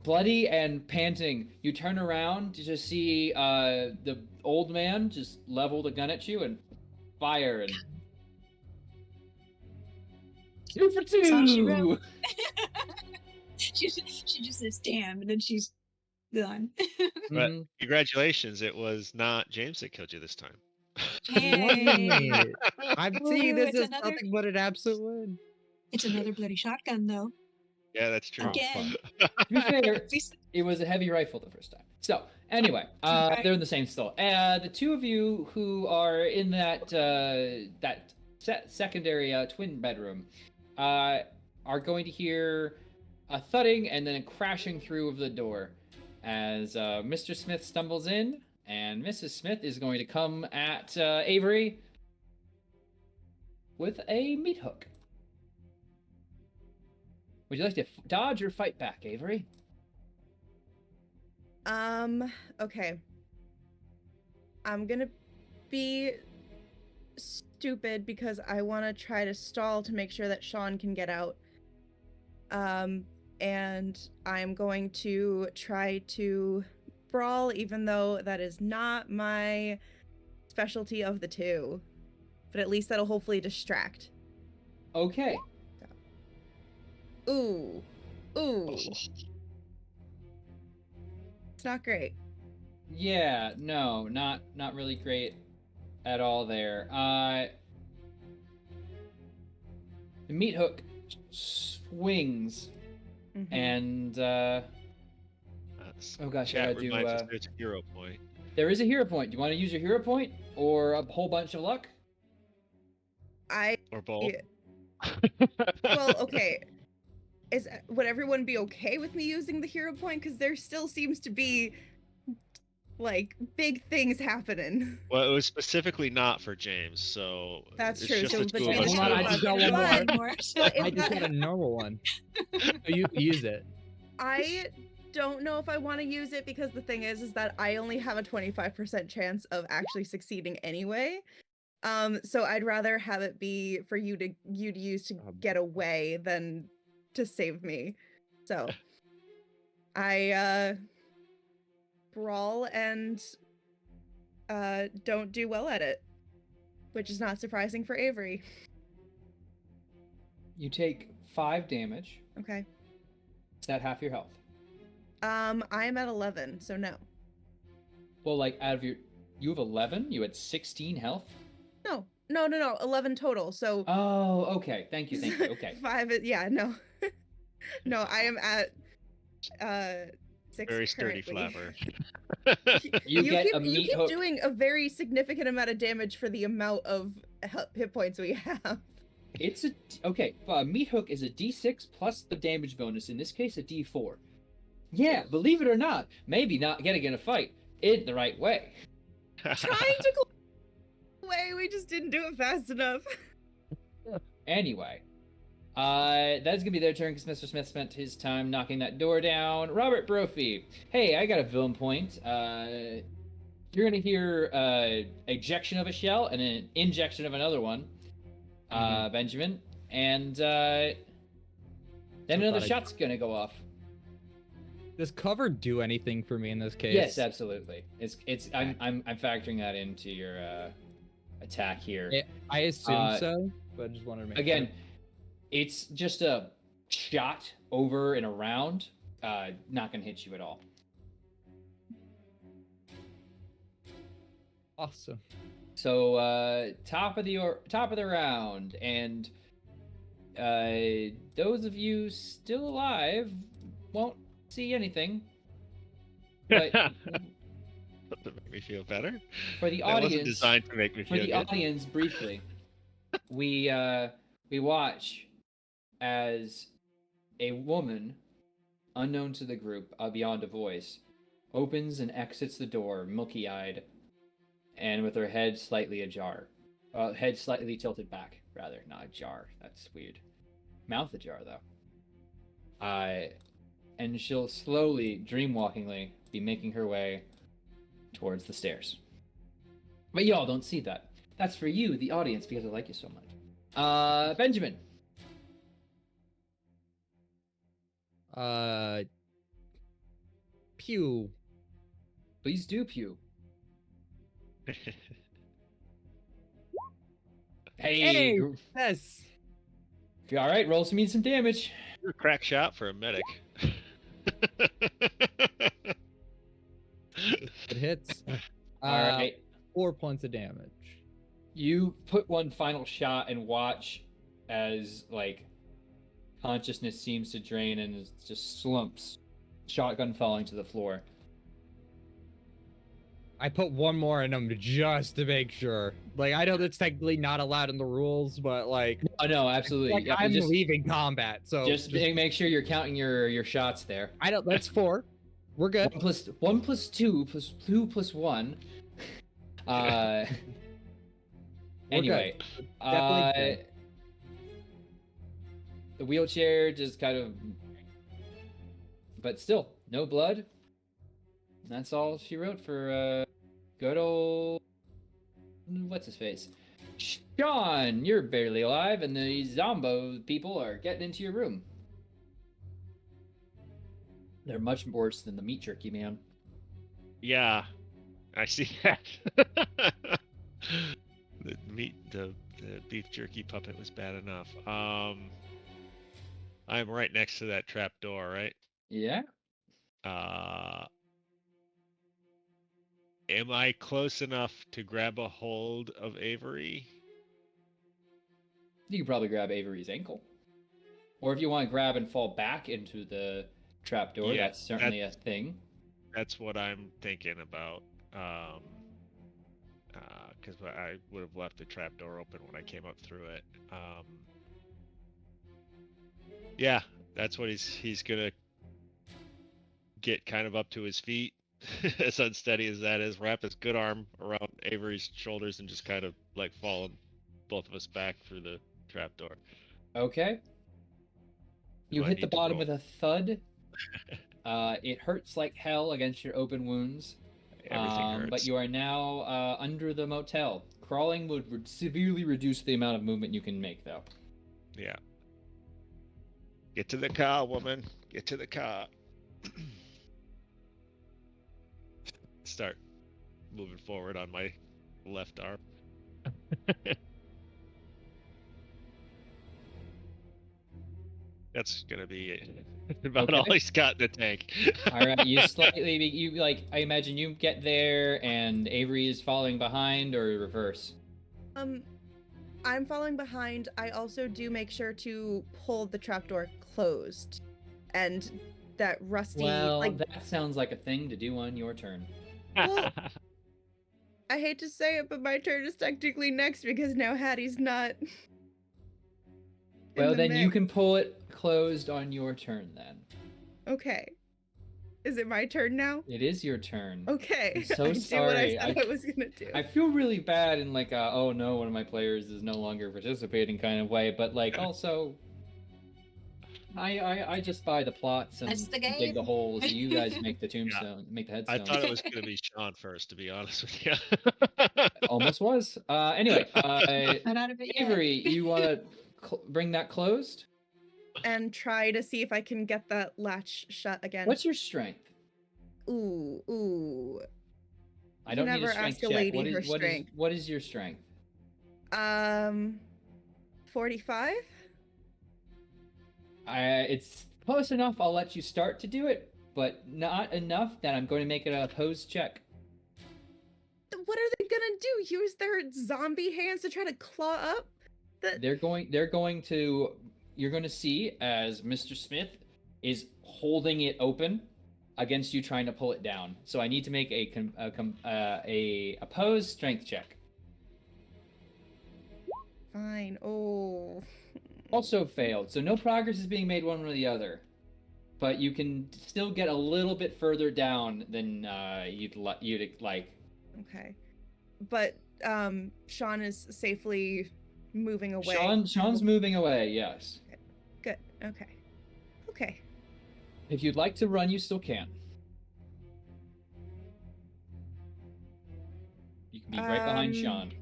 Bloody and panting, you turn around to just see the old man just level the gun at you and fire and 2 for That's all she 2. wrote. she just says damn, and then she's gone. But Mhm. congratulations, it was not James that killed you this time. Yay. I'm seeing this It's as another- nothing but an absolute win. It's another bloody shotgun, though. Yeah, that's true. Again. To be fair, At least- it was a heavy rifle the first time. So anyway, Okay. they're in the same still. The two of you who are in that secondary twin bedroom are going to hear a thudding and then a crashing through of the door as Mr. Smith stumbles in, and Mrs. Smith is going to come at Avery with a meat hook. Would you like to dodge or fight back, Avery? Okay. I'm gonna be stupid because I want to try to stall to make sure that Sean can get out. And I'm going to try to brawl, even though that is not my specialty of the two. But at least that'll hopefully distract. Okay. Ooh. Ooh. It's not great. Yeah, no, not really great at all there. The meat hook swings Mhm. and oh gosh, I Chat gotta do. reminds us there's a hero point. There is a hero point. Do you want to use your hero point or a whole bunch of luck? I Or both. well, okay. Would everyone be okay with me using the hero point? Because there still seems to be like big things happening. Well, it was specifically not for James, so That's it's true. just So the two between of the us. Hold on, two I of just us, got one more. Anymore, so But I if just that- got a normal one. So you use it. I don't know if I want to use it because the thing is that I only have a 25% chance of actually succeeding anyway. So I'd rather have it be for you to use to get away than to save me. So I brawl and don't do well at it, which is not surprising for Avery. You take 5 damage. Okay. Is that half your health? I'm at 11, so no. Well, like out of you have 11. You had 16 health. No, 11 total. So Oh, okay. Thank you. Okay. 5 yeah, no. No, I am at 6 Very sturdy currently. flapper. You get keep, a meat keep hook. doing a very significant amount of damage for the amount of hit points we have. It's okay. Meat hook is a D6 plus the damage bonus. In this case, a D4. Yeah, believe it or not, maybe not getting in a fight in the right way. Trying to go away, we just didn't do it fast enough. Anyway, that's gonna be their turn because Mr. Smith spent his time knocking that door down. Robert Brophy, hey, I got a villain point. You're gonna hear ejection of a shell and an injection of another one, Benjamin, and then another shot's gonna go off. Does cover do anything for me in this case? Yes, absolutely. It's I'm factoring that into your attack here. I assume so, but I just wanted to make Again, sure. it's just a shot over and around. Not gonna hit you at all. Awesome. So top of the round, and those of you still alive won't see anything. But Doesn't make me feel better. for the That audience, wasn't designed to make me for feel the good. audience, briefly, we watch as a woman, unknown to the group, beyond a voice, opens and exits the door, milky-eyed, and with her head slightly ajar. Head slightly tilted back, rather, not ajar. That's weird. Mouth ajar, though. And she'll slowly, dreamwalkingly, be making her way towards the stairs. But y'all don't see that. That's for you, the audience, because I like you so much. Benjamin. Pew. Please do pew. Hey! Yes. All right, roll some damage. You're a crack shot for a medic. It hits. All right. 4 points of damage. You put one final shot and watch as, like, consciousness seems to drain and it just slumps. Shotgun falling to the floor. I put one more in him just to make sure. Like, I know that's technically not allowed in the rules, but like, Oh no, absolutely. like Yeah, I'm just leaving combat, so just make sure you're counting your shots there. I don't. That's 4. We're good. 1 plus 2 plus 2 plus 1. Anyway, Definitely good. the wheelchair just kind of, but still no blood. That's all she wrote for good old what's his face. Sean, you're barely alive, and the Zombo people are getting into your room. They're much worse than the meat jerky man. Yeah, I see that. The beef jerky puppet was bad enough. I'm right next to that trap door, right? Yeah. Am I close enough to grab a hold of Avery? You can probably grab Avery's ankle. Or if you want to grab and fall back into the trapdoor, Yeah, that's certainly a thing. That's what I'm thinking about. Because I would have left the trapdoor open when I came up through it. Yeah, that's what he's gonna get kind of up to his feet, as unsteady as that is. Wrap his good arm around Avery's shoulders and just kind of like follow both of us back through the trapdoor. Okay. You Do I hit the need to bottom roll? with a thud. It hurts like hell against your open wounds. Everything hurts. But you are now under the motel. Crawling would severely reduce the amount of movement you can make, though. Yeah. Get to the car, woman. Get to the car. Start moving forward on my left arm. That's gonna be about all Okay. he's got in the tank. All right, you like. I imagine you get there, and Avery is following behind, or reverse. I'm falling behind. I also do make sure to pull the trapdoor closed, and that rusty Well, like. that sounds like a thing to do on your turn. Well, I hate to say it, but my turn is technically next because now Hattie's not. Well, then you can pull it closed on your turn. Then Okay. Is it my turn now? it is your turn. Okay. I'm so I do what I sorry. said I was gonna do. I feel really bad in like a, oh no, one of my players is no longer participating kind of way, but like also I just buy the plots and That's the dig game. the holes. You guys make the tombstone, make the I headstone. thought it was gonna be Sean first, to be honest with you. Almost was. Anyway, Not out of it yet. Avery, you want to bring that closed? And try to see if I can get that latch shut again. What's your strength? Ooh. I don't need never a strength asked a check. lady What her is, what is strength. what is your strength? 45? It's close enough. I'll let you start to do it, but not enough that I'm going to make it a opposed check. What are they gonna do? Use their zombie hands to try to claw up? They're going to. You're going to see as Mr. Smith is holding it open against you, trying to pull it down. So I need to make a opposed strength check. Fine. Oh. Also failed. So no progress is being made one way or the other, but you can still get a little bit further down than you'd like. Okay. But Sean is safely moving away. Sean's moving away. Yes. Good. Okay. Okay. If you'd like to run, you still can. You can be right behind Sean.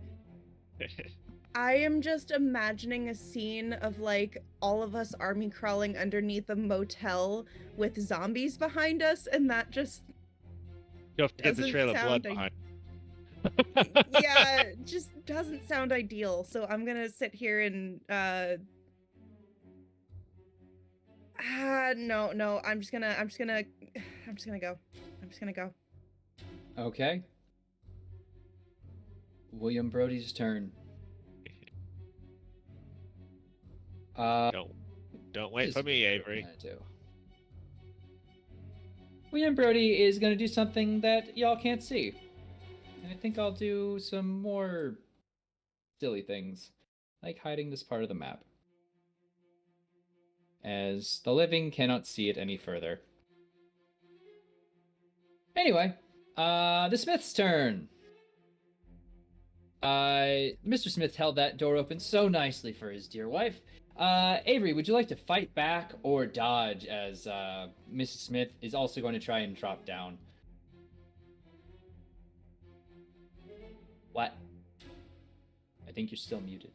I am just imagining a scene of like all of us army crawling underneath a motel with zombies behind us, and that just You'll get the doesn't trail of blood sound behind. yeah, just doesn't sound ideal. So I'm gonna sit here and no, I'm just gonna go. Okay. William Brody's turn. Don't wait for me, Avery. William Brody is going to do something that y'all can't see. And I think I'll do some more silly things, like hiding this part of the map, as the living cannot see it any further. Anyway, the Smith's turn. Mr. Smith held that door open so nicely for his dear wife. Avery, would you like to fight back or dodge as Mrs. Smith is also going to try and drop down? What? I think you're still muted.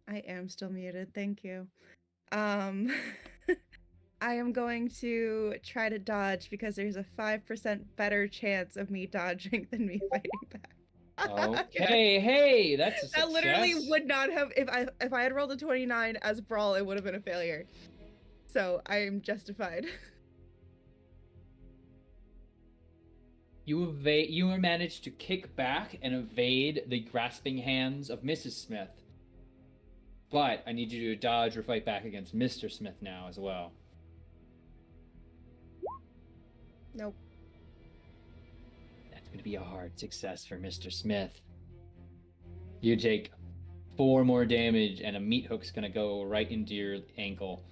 I am still muted. Thank you. I am going to try to dodge because there's a 5% better chance of me dodging than me fighting back. Okay, hey, that's a success. That literally would not have, if I had rolled a 29 as brawl, it would have been a failure. So I am justified. You managed to kick back and evade the grasping hands of Mrs. Smith. But I need you to dodge or fight back against Mr. Smith now as well. Nope. That's going to be a hard success for Mr. Smith. You take 4 more damage, and a meat hook's going to go right into your ankle.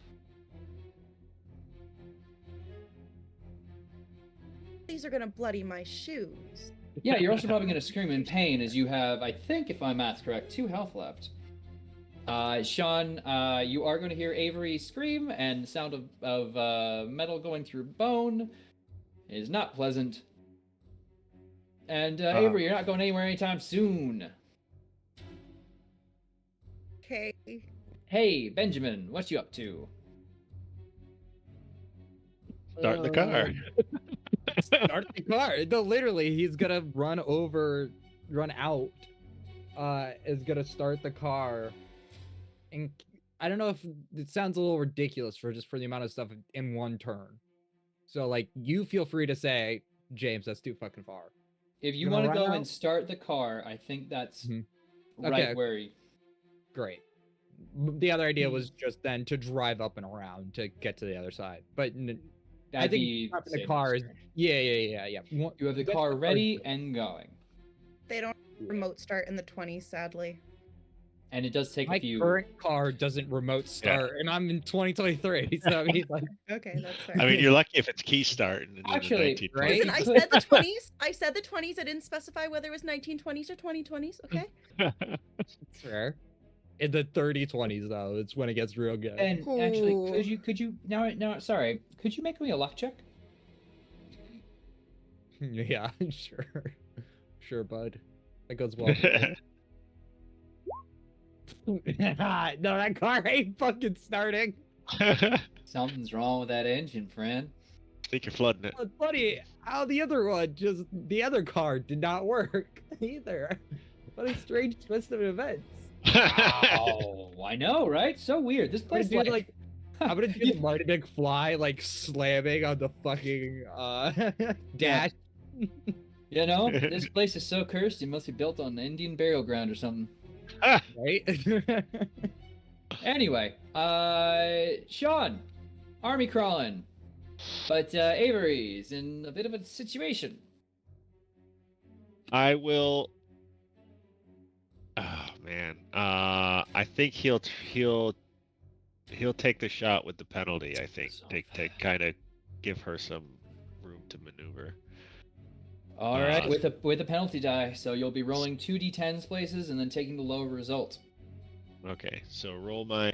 These are gonna bloody my shoes. Yeah, you're also probably going to scream in pain as you have, I think, if my math's correct, 2 health left. Sean, you are going to hear Avery scream, and the sound of metal going through bone is not pleasant. And Avery, you're not going anywhere anytime soon. Okay. Hey, Benjamin, what you up to? Start the car. Start the car. No, literally, he's gonna run out. Is gonna start the car, and I don't know if it sounds a little ridiculous for the amount of stuff in one turn. So like, you feel free to say, James, that's too fucking far. If you You want wanna to go run and out? start the car, I think that's right Okay. where you... Great. The other idea was just then to drive up and around to get to the other side, but I That'd think be dropping the safest car is turn. yeah. You have the Get car the ready and going. They don't remote start in the 20s, sadly. And it does take My a few... current car doesn't remote start, and I'm in 2023. So I mean, like, Okay, that's fair. I mean, you're lucky if it's key start in Actually, the 1920s. right? Listen, I said the 20s. I said the 20s. I didn't specify whether it was 1920s or 2020s. Okay. it's rare. In the 30-20s though, it's when it gets real good. And actually, Ooh. could you now sorry, could you make me a luck check? Yeah, sure, bud. That goes well. for you. No, that car ain't fucking starting. Something's wrong with that engine, friend. I think you're flooding it. Oh, it's funny how the other car did not work either. What a strange twist of events. Oh, I know, right? So weird. This I'm gonna place do like I'm gonna do the Marty McFly like slamming on the fucking dash. You know, this place is so cursed. It must be built on Indian burial ground or something. Right? Anyway, Sean, army crawling, but Avery's in a bit of a situation. I will. Oh man, I think he'll take the shot with the penalty. I think So to kind of give her some room to maneuver. All right, with a penalty die, so you'll be rolling 2d10s places and then taking the lower result. Okay, so roll my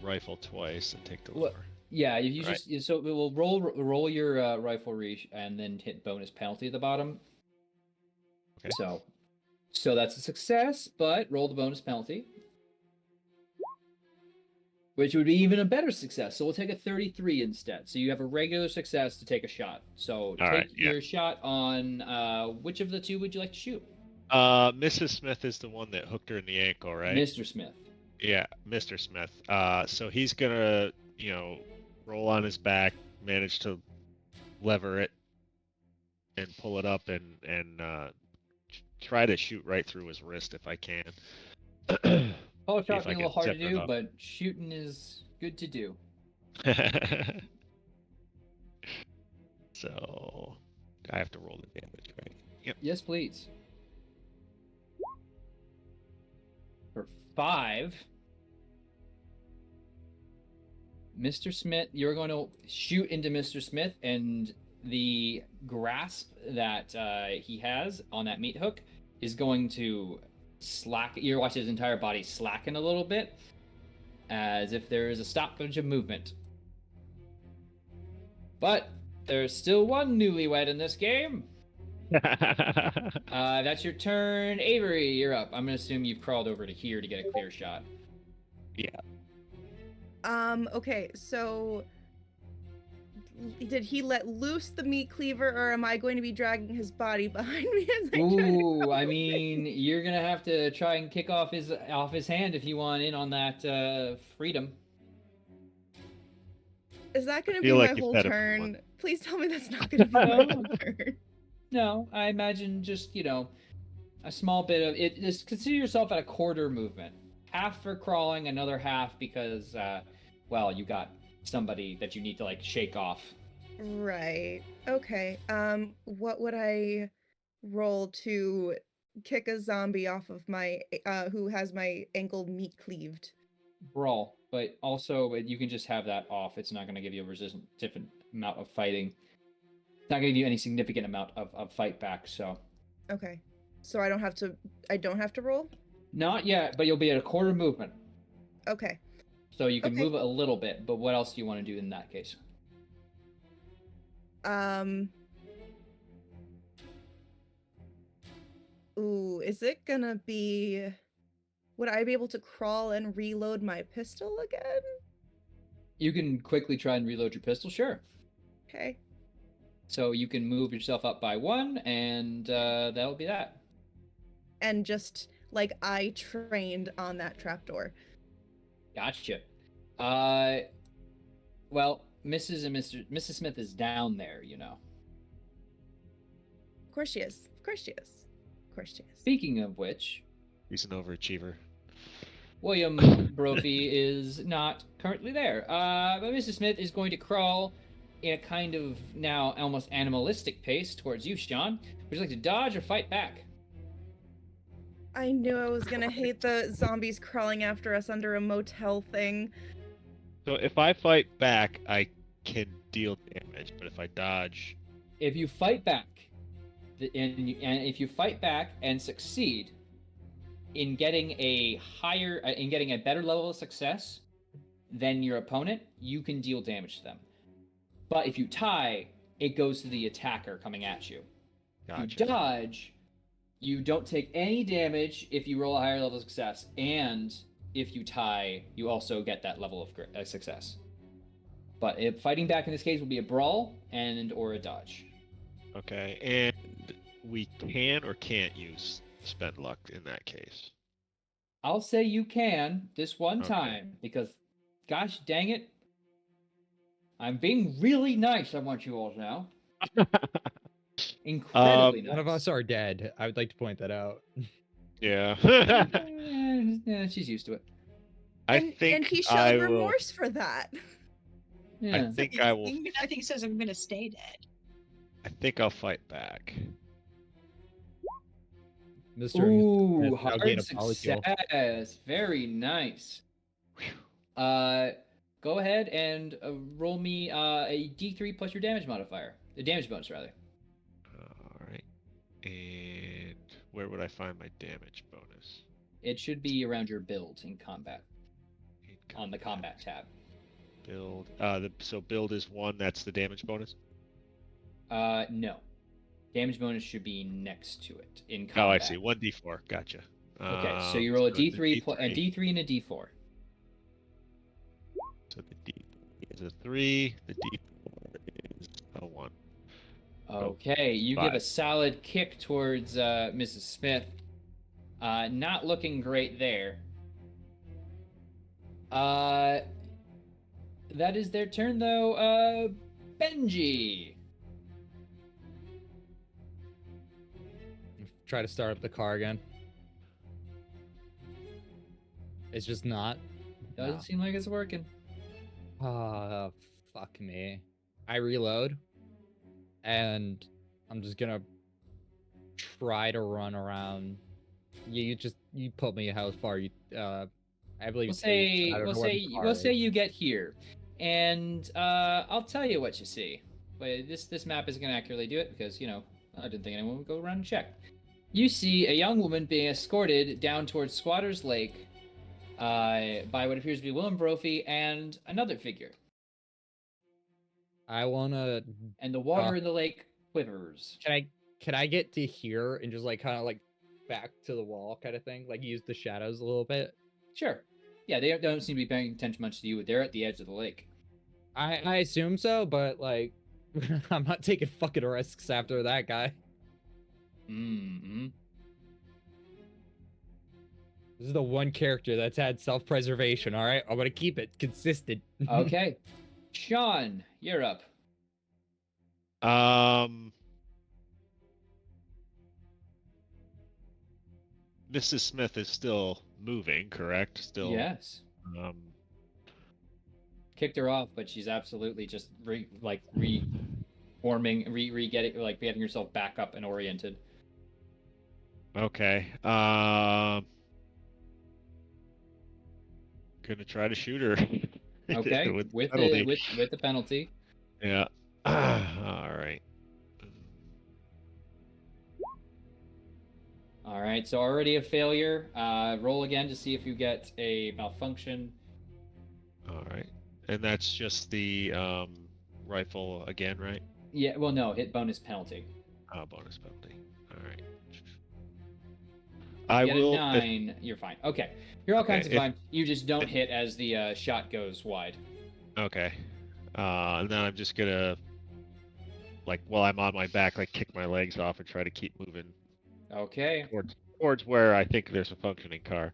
rifle twice and take the What? lower. Yeah, if you Right. just so we'll roll your riflery and then hit bonus penalty at the bottom. Okay. So that's a success, but roll the bonus penalty, which would be even a better success. So we'll take a 33 instead. So you have a regular success to take a shot. So take right, yeah. your shot on which of the two would you like to shoot? Mrs. Smith is the one that hooked her in the ankle, right? Mr. Smith. Yeah, Mr. Smith. So he's gonna, roll on his back, manage to lever it, and pull it up, and try to shoot right through his wrist if I can. Pull If shot's I a little can hard to zip it do, up. but shooting is good to do. So I have to roll the damage, right? Yep. Yes, please. For 5, Mr. Smith, you're going to shoot into Mr. Smith, and the grasp that he has on that meat hook is going to slacken. You're watching his entire body slacken a little bit, as if there is a stoppage of movement. But there's still one newlywed in this game. That's your turn. Avery, you're up. I'm going to assume you've crawled over to here to get a clear shot. Okay, so did he let loose the meat cleaver, or am I going to be dragging his body behind me as I try to Ooh, crawl I away? mean, you're going to have to try and kick off his hand if you want in on that freedom. Is that going to be feel like my you've whole had it for one. turn? Please tell me that's not going to be my No. whole turn. No, I imagine just, a small bit of it. Just consider yourself at a quarter movement. Half for crawling, another half because, you got somebody that you need to, shake off. Right. Okay. What would I roll to kick a zombie off of my, who has my ankle meat cleaved? Brawl, but also you can just have that off. It's not going to give you a different amount of fighting. It's not going to give you any significant amount of fight back, so. Okay. So I don't have to roll? Not yet, but you'll be at a quarter movement. Okay. So you can Okay. move it a little bit, but what else do you want to do in that case? Ooh, is it gonna be... Would I be able to crawl and reload my pistol again? You can quickly try and reload your pistol, sure. Okay. So you can move yourself up by 1, and that'll be that. And just, I trained on that trapdoor. Gotcha. Mrs. Smith is down there, Of course she is. Of course she is. Of course she is. Speaking of which, He's an overachiever. William Brophy is not currently there. But Mrs. Smith is going to crawl in a kind of now almost animalistic pace towards you, Sean. Would you like to dodge or fight back? I knew I was gonna hate the zombies crawling after us under a motel thing. So if I fight back, I can deal damage, but if I dodge, If you fight back, and if you fight back and succeed in getting a better level of success than your opponent, you can deal damage to them. But if you tie, it goes to the attacker coming at you. gotcha. If you dodge, you don't take any damage if you roll a higher level of success, and if you tie, you also get that level of success. But fighting back in this case will be a brawl or a dodge. Okay, and we can or can't use spend luck in that case. I'll say you can this one Okay. time because, gosh dang it, I'm being really nice. I want you all to know. Incredibly nice. One of us are dead. I would like to point that out. Yeah. Yeah, she's used to it. I think and he showed I will. remorse for that. Yeah. I think I will. Nothing says I'm gonna stay dead. I think I'll fight back. Mr. Ooh, Smith now hard gain a molecule. success. Very nice. Go ahead and roll me a D3 plus your damage modifier. The damage bonus, rather. All right. And where would I find my damage bonus? It should be around your build in combat. On the combat tab. Build. So build is 1. That's the damage bonus. No. Damage bonus should be next to it in combat. Oh, I see. 1d4. Gotcha. Okay, so you roll a so the D3, a D3 and a D4. So the D is a 3. The D4 is a 1. Okay, you give 5. a solid kick towards Mrs. Smith. Not looking great there. That is their turn, though. Benji. Try to start up the car again. It's just not. Doesn't No. seem like it's working. Oh, fuck me. I reload, and I'm just gonna try to run around. You put me how far you. I believe. We'll say I don't know where the car we'll is. say you get here, and I'll tell you what you see. But this map isn't gonna accurately do it because I didn't think anyone would go around and check. You see a young woman being escorted down towards Squatter's Lake by what appears to be Willem Brophy and another figure. I wanna. And the water in the lake quivers. Can I get to here and just kind of back to the wall kind of thing? Use the shadows a little bit. Sure. Yeah, they don't seem to be paying attention much to you. They're at the edge of the lake. I assume so, but I'm not taking fucking risks after that guy. Mm-hmm. This is the one character that's had self-preservation. All right, I'm gonna keep it consistent. Okay. Sean, you're up. Mrs. Smith is still moving, correct? Still. Yes. Um, Kicked her off, but she's absolutely just reforming, getting herself back up and oriented. okay. Gonna try to shoot her. Okay. with with penalty. the penalty. Yeah. All right. All right. So already a failure. Roll again to see if you get a malfunction. All right. And that's just the rifle again, right? Yeah. Well, no. Hit bonus penalty. Bonus penalty. All right. If I you get will. a 9, you're fine. Okay. You're all kinds of if- fine. You just don't hit as the shot goes wide. Okay. And then I'm just gonna, like, while I'm on my back, like, kick my legs off and try to keep moving Okay. towards where I think there's a functioning car.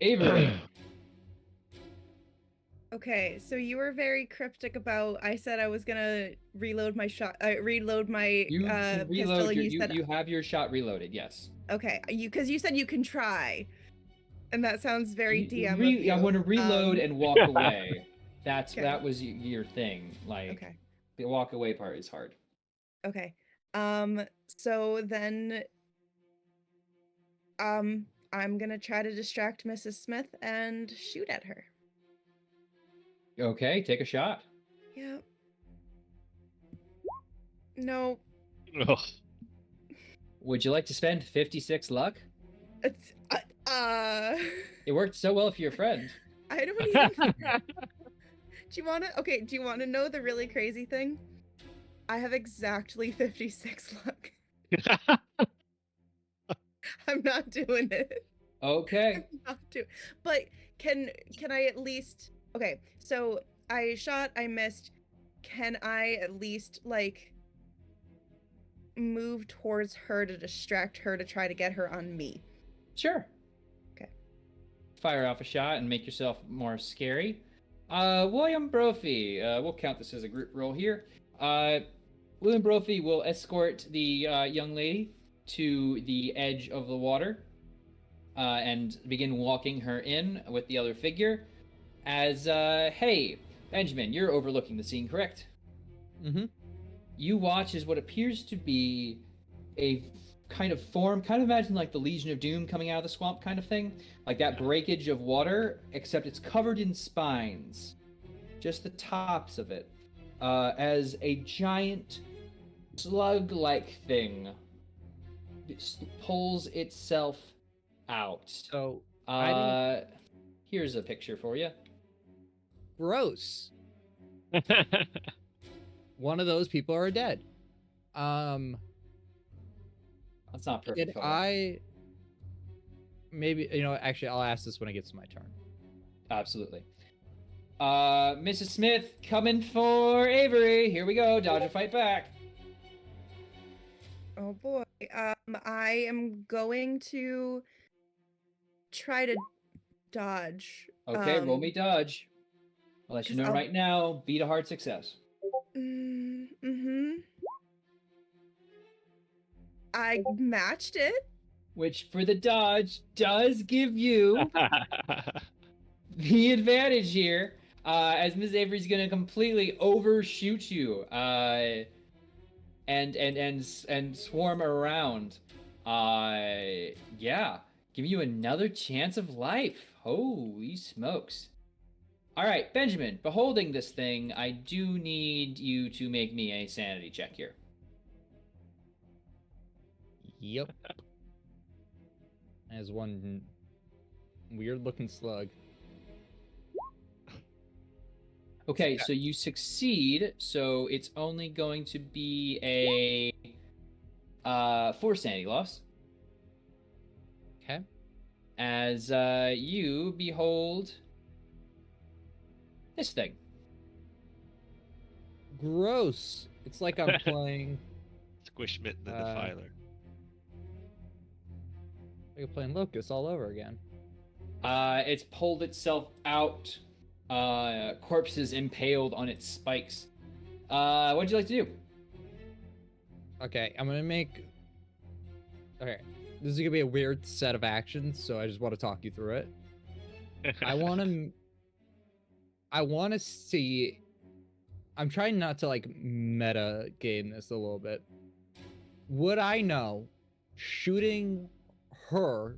Avery. Okay, so you were very cryptic about. I said I was gonna reload my shot. Reload my You can pistol, reload. and you said You have your shot reloaded. Yes. okay. Because you said you can try, and that sounds very You- DM. of you. I want to reload and walk away. Okay. That was your thing. Like Okay. the walk away part is hard. Okay. So then, I'm gonna try to distract Mrs. Smith and shoot at her. Okay, take a shot. Yep. No. Ugh. Would you like to spend 56 luck? It's, It worked so well for your friend. I don't even. Do you want to? Okay. Do you want to know the really crazy thing? I have exactly 56 luck. I'm not doing it. Okay. I'm not doing. But can I at least? Okay. So I shot. I missed. Can I at least like move towards her to distract her to try to get her on me? Sure. Okay. Fire off a shot and make yourself more scary. William Brophy. We'll count this as a group roll here. William Brophy will escort the young lady to the edge of the water and begin walking her in with the other figure. As, hey, Benjamin, you're overlooking the scene, correct? Mm-hmm. You watch as what appears to be a kind of form, kind of imagine like the Legion of Doom coming out of the swamp kind of thing. Like that breakage of water, except it's covered in spines. Just the tops of it. As a giant slug-like thing pulls itself out. So I don't. Here's a picture for you. Gross. One of those people are dead. That's not perfect. Did photo. I maybe actually I'll ask this when it gets to my turn. Absolutely. Mrs. Smith coming for Avery. Here we go. Dodge or fight back. Oh boy. I am going to try to dodge. Okay, roll me dodge. I'll let you 'cause know right now. Beat a hard success. Mm-hmm. I matched it. Which for the dodge does give you the advantage here. As Ms. Avery's gonna completely overshoot you. And swarm around. Yeah. Give you another chance of life. Holy smokes. Alright, Benjamin, beholding this thing, I do need you to make me a sanity check here. Yep. As one weird looking slug. Okay, so you succeed, so it's only going to be a 4 sanity loss. Okay. As you behold this thing. Gross. It's like I'm playing Squishmit the Uh, Defiler. like I'm playing Locust all over again. It's pulled itself out corpses impaled on its spikes. What'd you like to do? Okay, I'm gonna make. Okay, this is gonna be a weird set of actions, so I just want to talk you through it. I want to see. I'm trying not to like meta game this a little bit. Would I know shooting her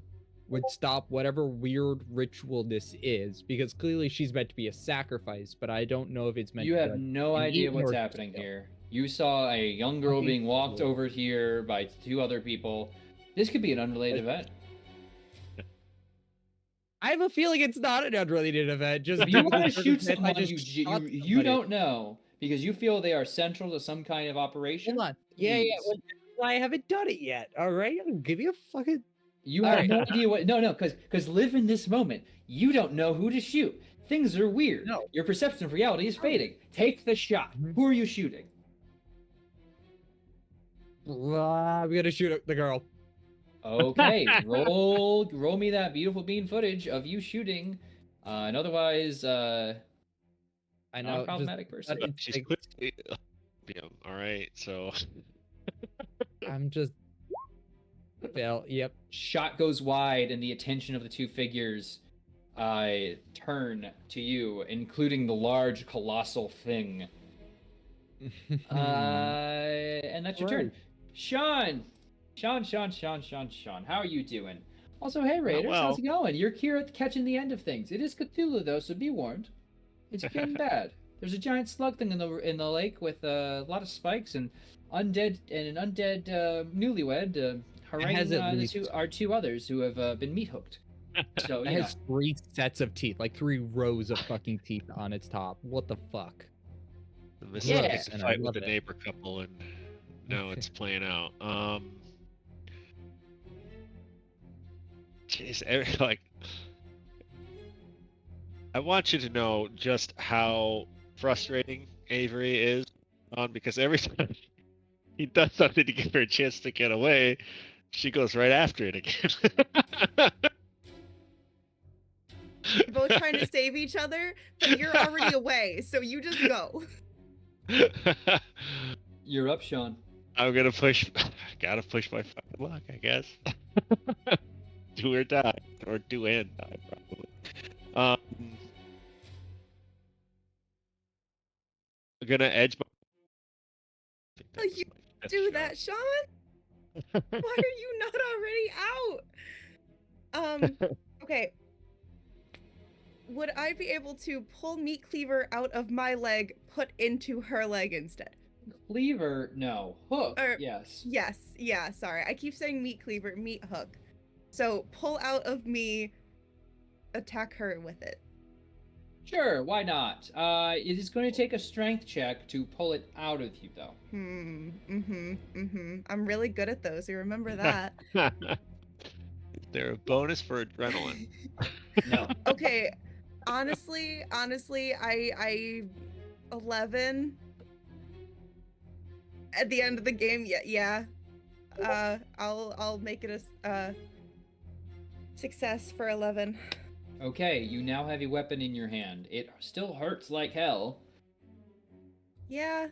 would stop whatever weird ritual this is? Because clearly she's meant to be a sacrifice, but I don't know if it's meant You to have be no an idea eaten what's or happening killed. here. You saw a young girl Fucking being walked cool. over here by 2 other people. This could be an unrelated event. I have a feeling it's not an unrelated event. Just If you want to because shoot I someone just you shot you somebody. don't know because you feel they are central to some kind of operation. Hold on. Yeah. please. Well, that's why I haven't done it yet. All right, I'll give you a fucking. You All have right. no idea what. No, because live in this moment. You don't know who to shoot. Things are weird. No. Your perception of reality is fading. Take the shot. Mhm. Who are you shooting? I'm gonna shoot the girl. Okay, roll me that beautiful bean footage of you shooting an otherwise I know. non-problematic person. She's quickly. All right, so. I'm just. Fail. Yep. Shot goes wide, and the attention of the 2 figures turn to you, including the large, colossal thing. And that's your turn. Sean, how are you doing? Also, hey Raiders, how's it going? You're here at catching the end of things. It is Cthulhu though, so be warned. It's getting bad. There's a giant slug thing in the lake with a lot of spikes and an undead newlywed haranguing our 2 others who have been meat hooked. So It has 3 sets of teeth, like 3 rows of fucking teeth on its top. What the fuck? This Yeah. is a And I fight with love the it. neighbor couple, and now it's playing out. Jeez, like, I want you to know just how frustrating Avery is, because every time he does something to give her a chance to get away, she goes right after it again. You're both trying to save each other, but you're already away, so you just go. You're up, Sean. I'm gonna push. Gotta push my fucking luck, I guess. Do or die, or do and die, probably. I'm gonna edge my. Oh, you do that, Sean? Why are you not already out? Okay. Would I be able to pull Meat Cleaver out of my leg, put into her leg instead? Cleaver, no. Hook, Or- yes. Yes, yeah, sorry. I keep saying Meat Cleaver, Meat Hook. So pull out of me, attack her with it. Sure, why not? It is going to take a strength check to pull it out of you, though. I'm really good at those. You remember that. They're a bonus for adrenaline. No. Okay, honestly, I 11 at the end of the game. Yeah. I'll make it a success for 11. Okay, you now have a weapon in your hand. It still hurts like hell. Yeah.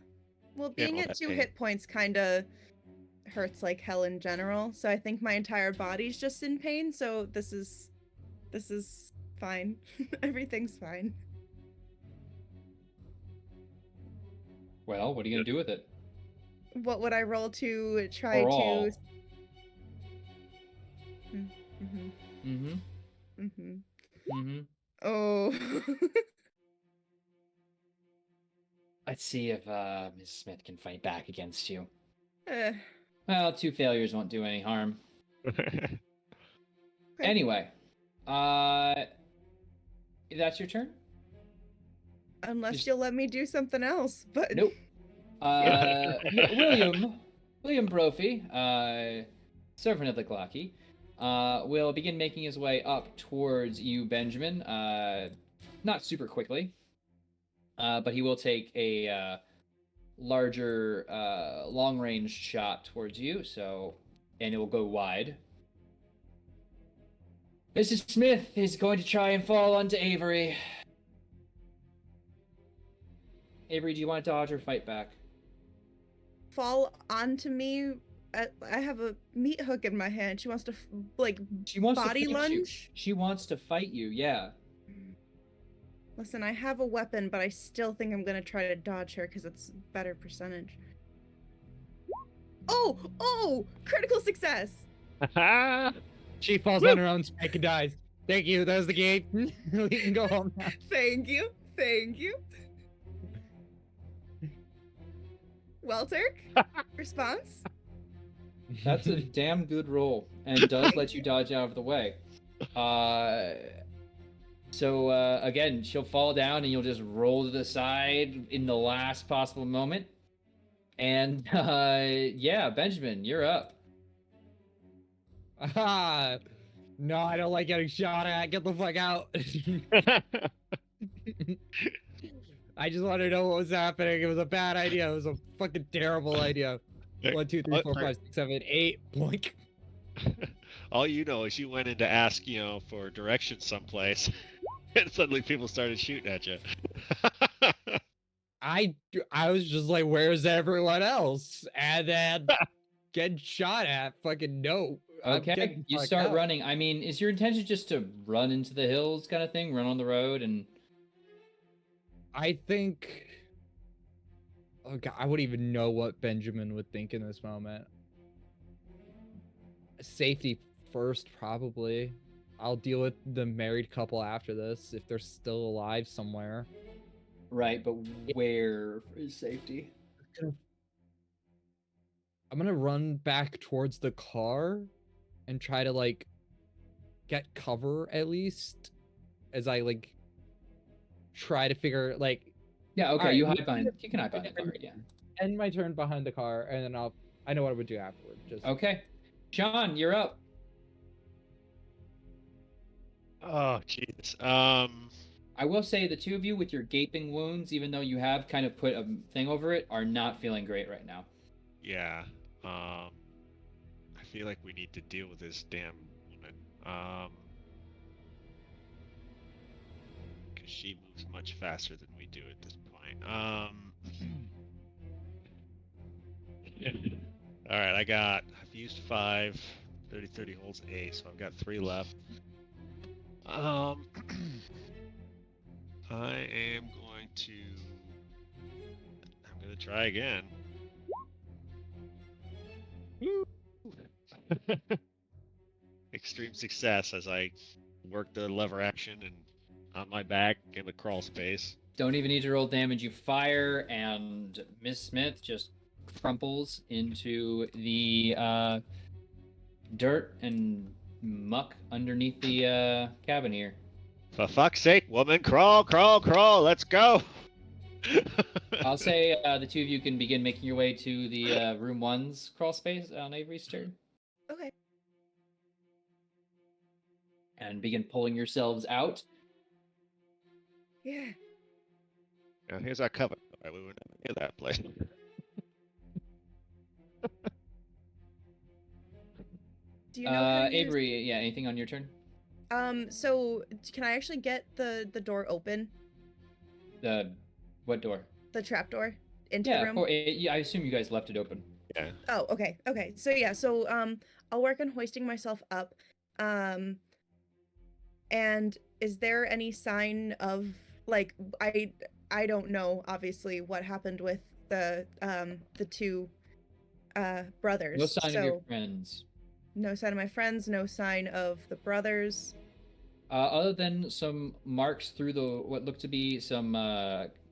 Well, being well, at that 2 pain. hit points kind of hurts like hell in general. So I think my entire body's just in pain. So this is fine. Everything's fine. Well, what are you going to do with it? What would I roll to try For all. to? Oh. Let's see if Ms. Smith can fight back against you. Eh, Well, 2 failures won't do any harm. okay. Anyway, that's your turn? Unless just- you'll let me do something else, but Nope. William Brophy, servant of the Glocky, will begin making his way up towards you, Benjamin. Not super quickly, but he will take a larger, long-range shot towards you. And it will go wide. Mrs. Smith is going to try and fall onto Avery. Avery, do you want to dodge or fight back? Fall onto me. I have a meat hook in my hand. She wants to She wants body to fight you. lunge. She wants to fight you. Yeah. Listen, I have a weapon, but I still think I'm gonna try to dodge her because it's better percentage. Oh! Critical success! She falls on her own spike and dies. Thank you. That was the gate. We can go home now. Thank you. Well, Turk, response? That's a damn good roll, and does let you dodge out of the way. So again, she'll fall down, and you'll just roll to the side in the last possible moment. And yeah, Benjamin, you're up. Ah, no, I don't like getting shot at. Get the fuck out. I just wanted to know what was happening. It was a bad idea. It was a fucking terrible idea. 1, 2, 3, 4, 5, 6, 7, 8. Boink. All you know is you went in to ask, for directions someplace, and suddenly people started shooting at you. I was just like, where's everyone else? And then getting shot at. Fucking no. I'm Okay, getting you fucked start up. running. I mean, is your intention just to run into the hills kind of thing? Run on the road and... I think... Oh god, I wouldn't even know what Benjamin would think in this moment. Safety first, probably. I'll deal with the married couple after this, if they're still alive somewhere. Right, but where is safety? I'm gonna run back towards the car and try to, like, get cover, at least, as I, like, try to figure, like... Yeah, okay, Alright, you can hide behind the car, yeah. End my turn behind the car, and then I know what I would do afterward. Just... Okay. Sean, you're up. Oh, Jesus. I will say the two of you with your gaping wounds, even though you have kind of put a thing over it, are not feeling great right now. Yeah. I feel like we need to deal with this damn woman. Because she moves much faster than we do at this point. Alright, I've used 5. 30 holds A, so I've got 3 left. I am going to try again. Woo! Extreme success as I work the lever action and on my back in the crawl space. Don't even need to roll damage. You fire, and Miss Smith just crumples into the dirt and muck underneath the cabin here. For fuck's sake, woman, crawl, crawl, crawl, let's go! I'll say the two of you can begin making your way to the room 1's crawl space on Avery's turn. Okay. And begin pulling yourselves out. Yeah. Now here's our cover. Alright, we were never near that place. Do you know how to use... Avery, yeah, anything on your turn? So can I actually get the door open? What door? The trap door into Yeah, the room? I assume you guys left it open. Yeah. Oh, okay. So yeah, I'll work on hoisting myself up. And is there any sign of, like, I don't know obviously what happened with the two brothers. No sign of your friends. No sign of my friends, no sign of the brothers. Other than some marks through what look to be some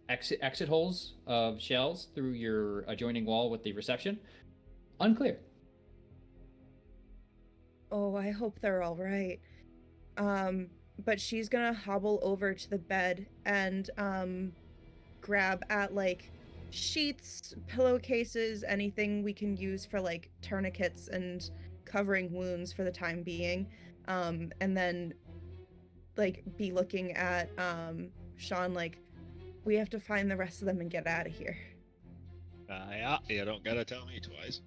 exit holes of shells through your adjoining wall with the reception. Unclear. Oh, I hope they're all right. But she's gonna hobble over to the bed and grab at, like, sheets, pillowcases, anything we can use for, like, tourniquets and covering wounds for the time being. And then, like, be looking at Sean like, we have to find the rest of them and get out of here. Yeah, you don't gotta tell me twice.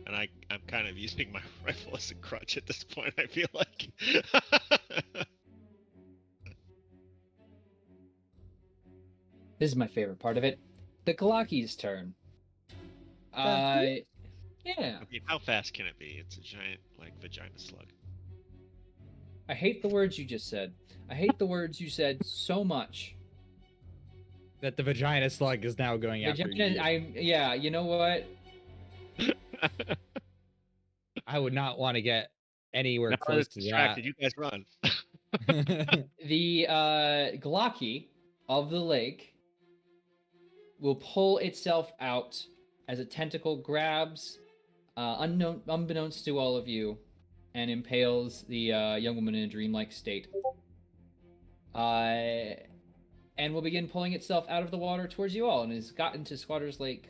And I'm kind of using my rifle as a crutch at this point, I feel like. This is my favorite part of it. The Galacki's turn. Yeah. I mean, how fast can it be? It's a giant, like, vagina slug. I hate the words you just said. I hate the words you said so much. That the vagina slug is now going after you. Yeah, you know what? I would not want to get anywhere Now close it's to distracted. You guys run. that. The Glocki of the lake will pull itself out as a tentacle grabs, unbeknownst to all of you, and impales the young woman in a dreamlike state. And will begin pulling itself out of the water towards you all, and has gotten to Squatter's Lake,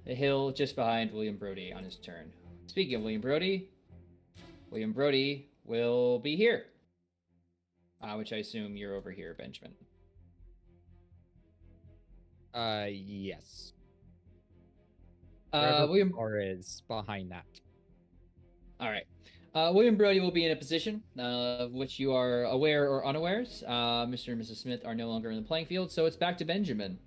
the hill just behind William Brody on his turn. Speaking of William Brody will be here. Which I assume you're over here, Benjamin. Yes. William or is behind that. All right. William Brody will be in a position of which you are aware or unawares. Mr. and Mrs. Smith are no longer in the playing field, so it's back to Benjamin.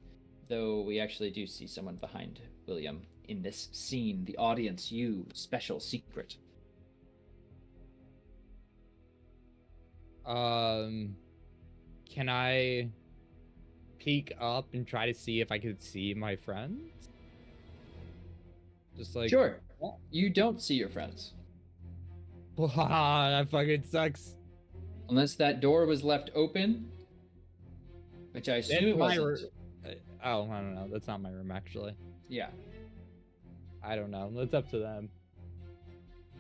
Though we actually do see someone behind William in this scene. The audience, you, special secret. Can I peek up and try to see if I could see my friends? Just like Sure. You don't see your friends. That fucking sucks. Unless that door was left open, which I assume it wasn't. I don't know. That's not my room, actually. Yeah. I don't know. It's up to them.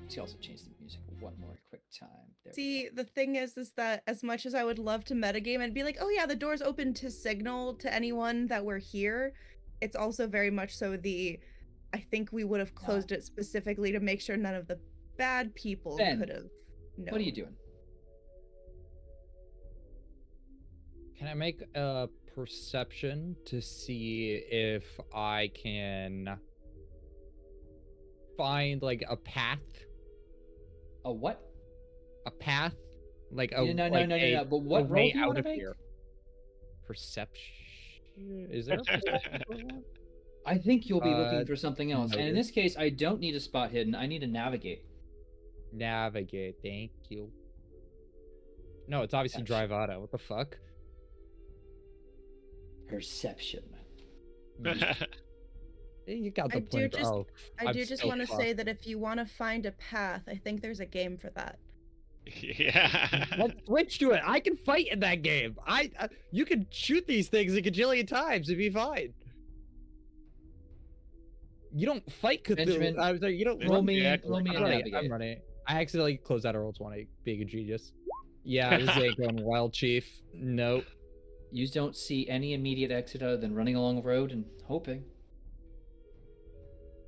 She also changed the music one more quick time. There we See, go. the thing is that as much as I would love to metagame and be like, oh yeah, the door's open to signal to anyone that we're here, it's also very much so I think we would have closed it specifically to make sure none of the bad people Ben, could have known. What are you doing? Can I make a perception to see if I can find like a path? A what? A path? Like a No. But a what role way do you out want to of make? here. Perception? Is there a perception for that? I think you'll be looking for something else. And in noted. this case, I don't need a spot hidden. I need to navigate. Navigate, thank you. No, it's obviously drive auto. What the fuck? Perception. You got the I do point. just- Oh, I I'm do just so want to fucked. say that if you want to find a path, I think there's a game for that. Yeah. Let's switch to it. I can fight in that game. You can shoot these things a gajillion times and be fine. You don't fight Cthulhu. Benjamin, I was like, you don't roll run- me Yeah, and I'm running. navigate. I'm running. I accidentally closed out a roll 20, being a genius. Yeah, this ain't going well, Chief. Nope. You don't see any immediate exit other than running along a road and hoping.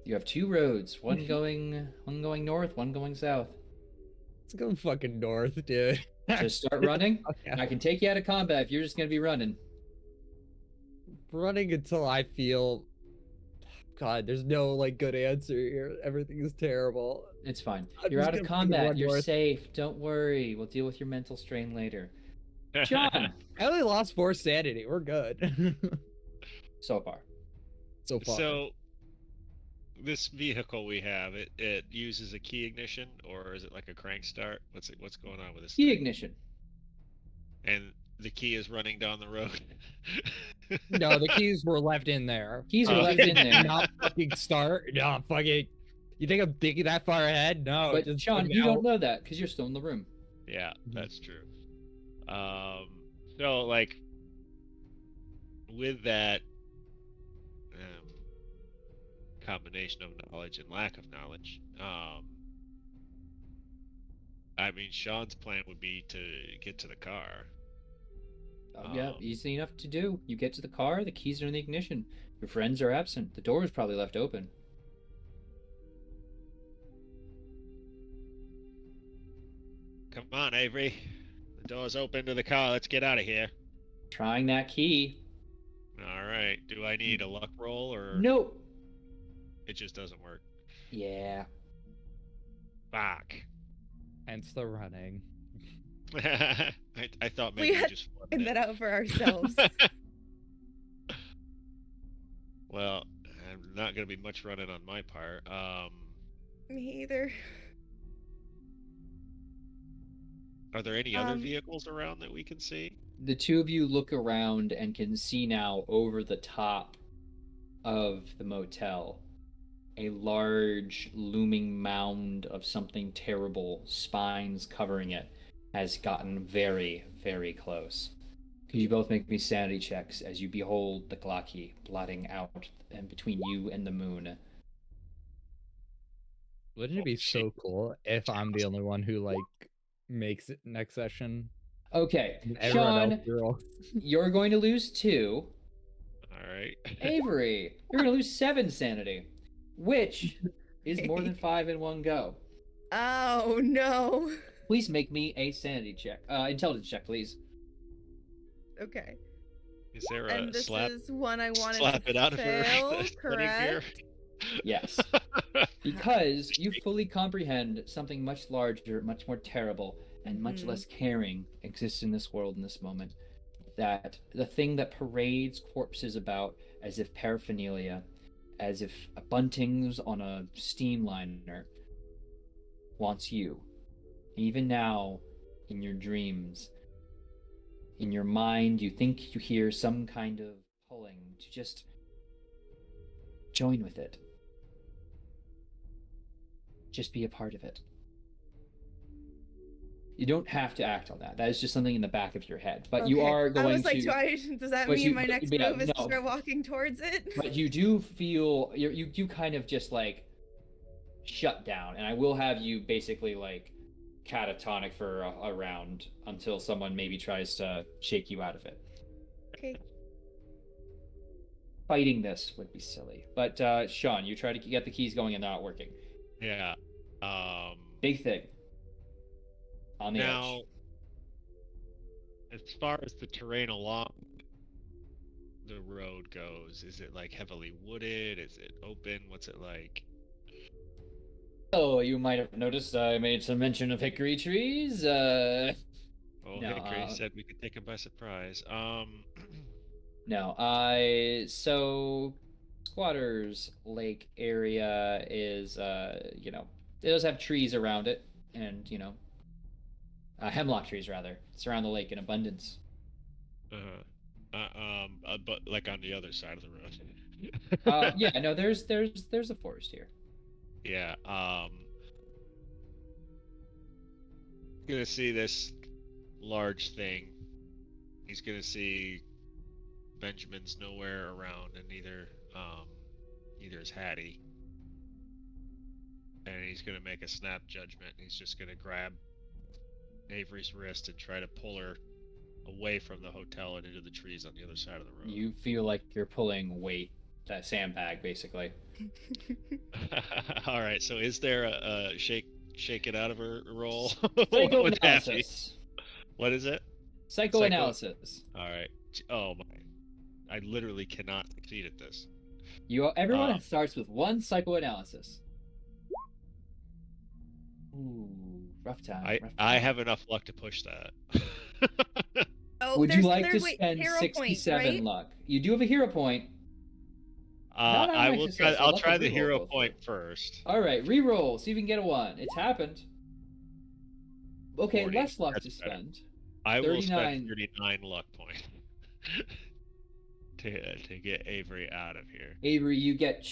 You have two roads, one going north, one going south. Let's go fucking north, dude. Just start running. Okay. I can take you out of combat if you're just gonna be running. Running until I feel. God, there's no like good answer here. Everything is terrible. It's fine. I'm You're just out of gonna fucking combat. run You're north. safe. Don't worry. We'll deal with your mental strain later. John, I only lost 4 sanity. We're good. so far. So far. So, this vehicle we have, it uses a key ignition, or is it like a crank start? What's going on with this Key thing? ignition. And the key is running down the road. No, the keys were left in there. Keys are left in there. Not fucking start. No, fucking. You think I'm thinking that far ahead? No. But just Sean, fucking you out. don't know that because you're still in the room. Yeah, that's true. So like with that combination of knowledge and lack of knowledge, I mean, Sean's plan would be to get to the car. Yeah, easy enough to do. You get to the car, the keys are in the ignition. Your friends are absent. The door is probably left open. Come on, Avery. The door's open to the car. Let's get out of here. Trying that key. All right. Do I need a luck roll, or Nope. it just doesn't work? Yeah. Fuck. Hence the running. I thought We maybe you had just flipped Find it. that out for ourselves. Well, I'm not gonna be much running on my part. Me either. Are there any other Um, vehicles around that we can see? The two of you look around and can see now over the top of the motel a large looming mound of something terrible, spines covering it, has gotten very, very close. Could you both make me sanity checks as you behold the Glaki blotting out and between you and the moon? Wouldn't it be so cool if I'm the only one who like makes it next session? Okay, And everyone else Sean, rolls. you're going to lose 2. All right. Avery, you're going to lose 7 sanity, which is more than 5 in one go. Oh no. Please make me a sanity check. Intelligence check, please. Okay. Is there a And this slap is one I wanted slap to it out of her fail, setting here? correct? Yes. Because you fully comprehend something much larger, much more terrible, and much less caring exists in this world in this moment. That the thing that parades corpses about as if paraphernalia, as if buntings on a steamliner, wants you. Even now, in your dreams, in your mind, you think you hear some kind of pulling to just join with it. Just be a part of it. You don't have to act on that. That is just something in the back of your head. But you Okay. are going I was like, to. does that but mean you- my but- next but yeah, move is to no. start walking towards it? But you do feel you kind of just like shut down, and I will have you basically like catatonic for a round until someone maybe tries to shake you out of it. Okay. Fighting this would be silly. But Sean, you try to get the keys going and they're not working. Yeah. Big thing. On the Now, edge. as far as the terrain along the road goes, is it like heavily wooded? Is it open? What's it like? Oh, you might have noticed I made some mention of hickory trees. Oh, No, Hickory said we could take him by surprise. No, so Squatters Lake area is it does have trees around it, and hemlock trees rather surround the lake in abundance. But like on the other side of the road. Yeah, no, there's a forest here. Yeah. Gonna see this large thing. He's gonna see Benjamin's nowhere around, and neither is Hattie. And he's gonna make a snap judgment. He's just gonna grab Avery's wrist and try to pull her away from the hotel and into the trees on the other side of the road. You feel like you're pulling weight, that sandbag, basically. All right. So, is there a shake it out of her roll? Psychoanalysis. What is it? Psychoanalysis. All right. Oh my! I literally cannot succeed at this. Everyone starts with 1 psychoanalysis. Ooh, rough time. I have enough luck to push that. Oh, Would you like to wait, spend hero point, 67 right? luck? You do have a hero point. Not on I my will success, try. I'll I'll let try the the reroll hero go point through. first. All right, re-roll. See if you can get a 1. It's happened. Okay, 40. less luck That's to better. spend. I will 39. spend 39 luck points to get Avery out of here. Avery, you get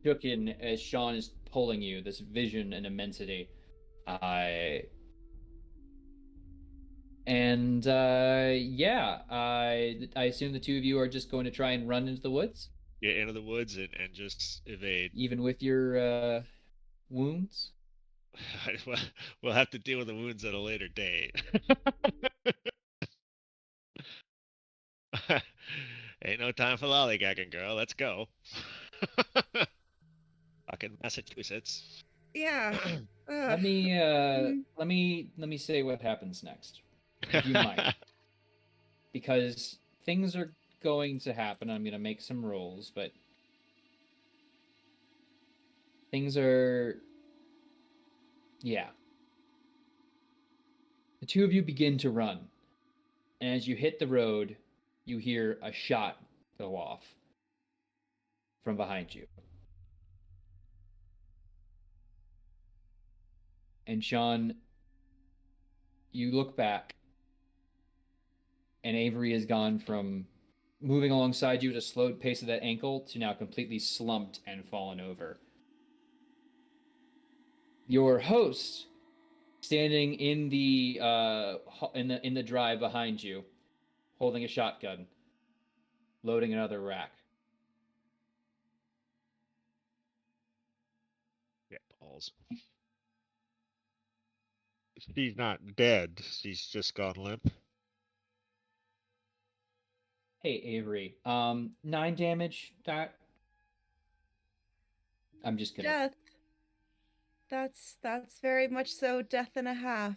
shooken as Sean is pulling you. This vision and immensity. Yeah, I assume the two of you are just going to try and run into the woods, Get into the woods and just evade. even with your wounds. We'll have to deal with the wounds at a later date. Ain't no time for lollygagging, girl. Let's go. Fucking Massachusetts. Yeah. Let me say what happens next, if you might, because things are going to happen. I'm gonna make some rolls, but things are, yeah. The two of you begin to run, and as you hit the road, you hear a shot go off. from behind you. And Sean, you look back, and Avery has gone from moving alongside you at a slowed pace of that ankle to now completely slumped and fallen over. Your host, standing in the in the drive behind you, holding a shotgun, loading another rack. Yeah, balls. She's not dead. She's just gone limp. Hey Avery, 9 damage. That I'm just gonna. Death. That's very much so death and a half.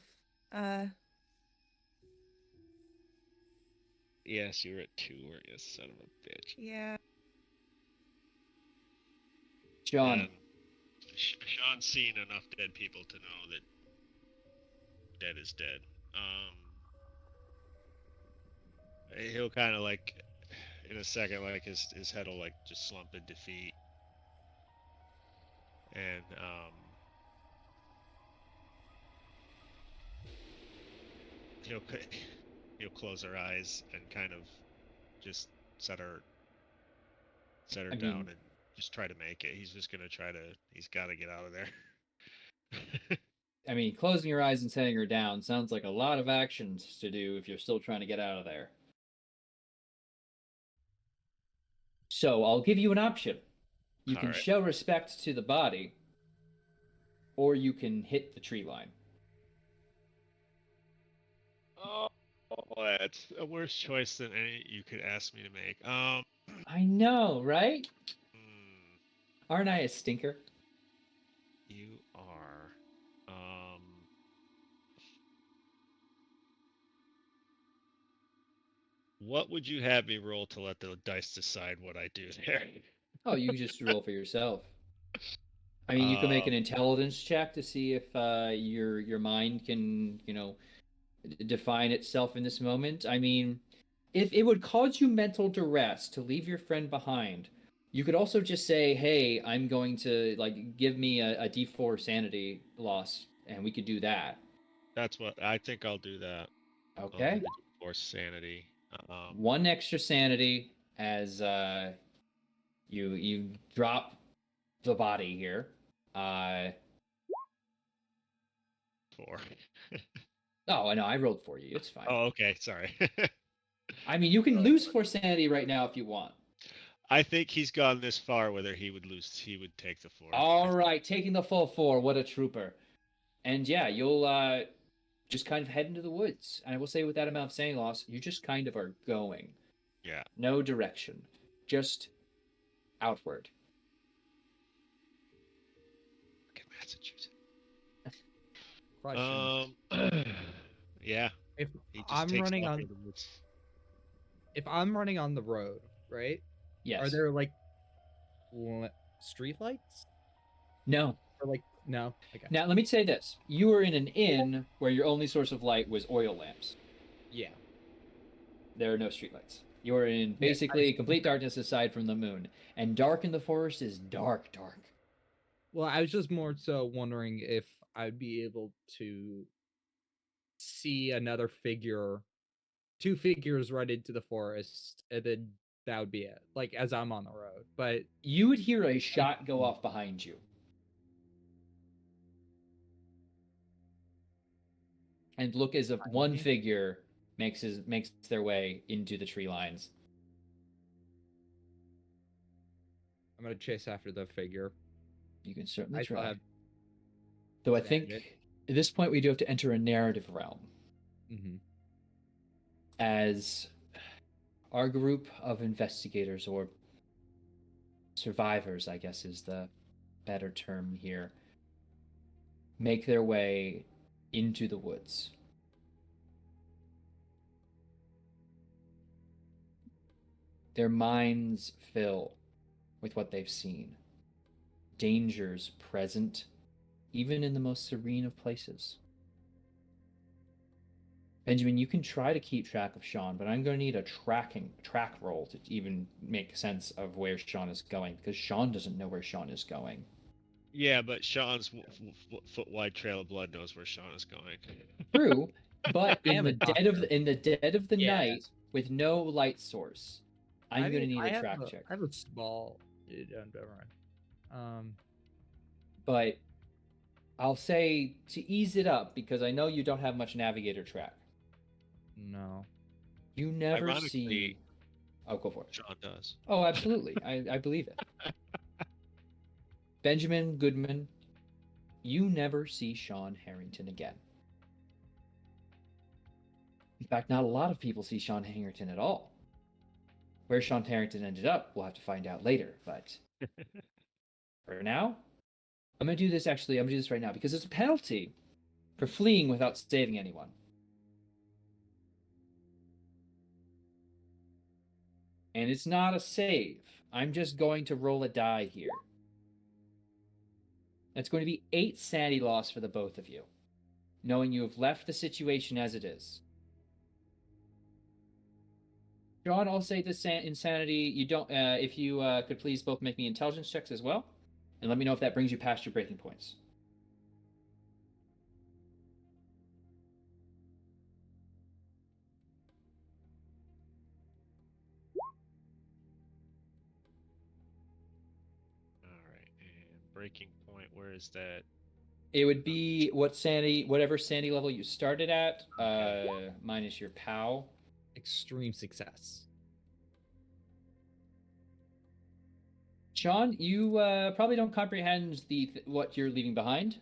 Uh, Yes, you were at 2, weren't you, son of a bitch? yeah. Sean, And Sean's seen enough dead people to know that dead is dead. He'll kind of like, in a second, like his head will like just slump in defeat, and he'll he'll close her eyes and kind of just set her I down mean, and just try to make it. He's just gonna try to. He's got to get out of there. closing your eyes and setting her down sounds like a lot of actions to do if you're still trying to get out of there. So I'll give you an option. You can Alright. show respect to the body, or you can hit the tree line. Oh, that's a worse choice than any you could ask me to make. I know, right? Hmm, Aren't I a stinker? you are. What would you have me roll to let the dice decide what I do there? Oh, you just roll for yourself. I mean, you can make an intelligence check to see if your mind can, define itself in this moment. I mean, if it would cause you mental duress to leave your friend behind, you could also just say, "Hey, I'm going to give me a D4 sanity loss," and we could do that. That's what I think I'll do that. I'll do Okay. the force sanity. 1 extra sanity as you drop the body here. 4. Oh, I know. I rolled for you. It's fine. Oh, okay. Sorry. I mean, you can lose 4 sanity right now if you want. I think he's gone this far. Whether he would lose, he would take the 4. All right, taking the full 4. What a trooper. And yeah, you'll just kind of head into the woods. And I will say, with that amount of sanity loss, you just kind of are going. Yeah. No direction, just outward. Look at Massachusetts. Question. Yeah. If He just I'm takes running off on, in the woods. if I'm running on the road, right? Yes. Are there like street lights? No. Or like no? Okay. Now, let me say this. You were in an inn where your only source of light was oil lamps. Yeah. There are no streetlights. You are in basically complete darkness aside from the moon. And dark in the forest is dark, dark. Well, I was just more so wondering if I'd be able to see another figure, 2 figures run into the forest, and then that would be it. Like as I'm on the road. But You would hear a shot go off behind you. And look as if one figure makes their way into the tree lines. I'm gonna chase after the figure. You can certainly I still try. have Though I think at this point we do have to enter a narrative realm. Mm-hmm. As our group of investigators, or survivors, I guess is the better term here, make their way into the woods. Their minds fill with what they've seen. Dangers present, even in the most serene of places. Benjamin, you can try to keep track of Sean, but I'm going to need a track roll to even make sense of where Sean is going, because Sean doesn't know where Sean is going. Yeah, but Sean's foot wide trail of blood knows where Sean is going. True, but I in am the a dead of doctor. in the dead of the Yeah. night with no light source, I'm going to need a track check. I have a small. Never mind. But I'll say to ease it up, because I know you don't have much navigator track. No. You never Ironically, see. Oh, go for it. Sean does. Oh, absolutely. I believe it. Benjamin Goodman, you never see Sean Harrington again. In fact, not a lot of people see Sean Harrington at all. Where Sean Harrington ended up, we'll have to find out later. But for now, I'm going to do this right now, because it's a penalty for fleeing without saving anyone. And it's not a save. I'm just going to roll a die here. It's going to be 8 sanity loss for the both of you, knowing you have left the situation as it is. John, I'll say this insanity. You don't. If you could please both make me intelligence checks as well, and let me know if that brings you past your breaking points. All right, and breaking point. Where is that? It would be whatever sanity level you started at, minus your POW. Extreme success. Sean, you probably don't comprehend what you're leaving behind,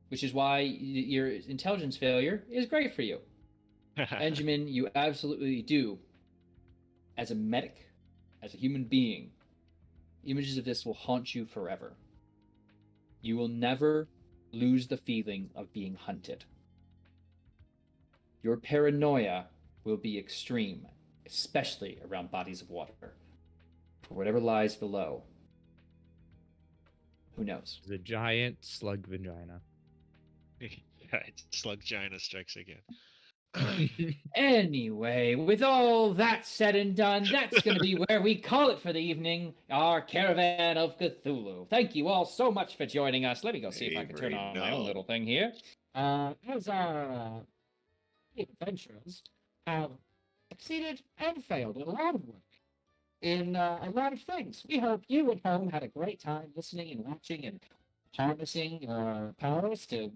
which is why your intelligence failure is great for you. Benjamin, you absolutely do. As a medic, as a human being, images of this will haunt you forever. You will never lose the feeling of being hunted. Your paranoia will be extreme, especially around bodies of water. For whatever lies below, who knows? It's a giant slug vagina. Slugina strikes again. Anyway, with all that said and done, that's going to be where we call it for the evening. Our Caravan of Cthulhu. Thank you all so much for joining us. Let me go see if I can turn on my own little thing here. As our adventurers have succeeded and failed in a lot of work, in a lot of things. We hope you at home had a great time listening and watching and harnessing your powers to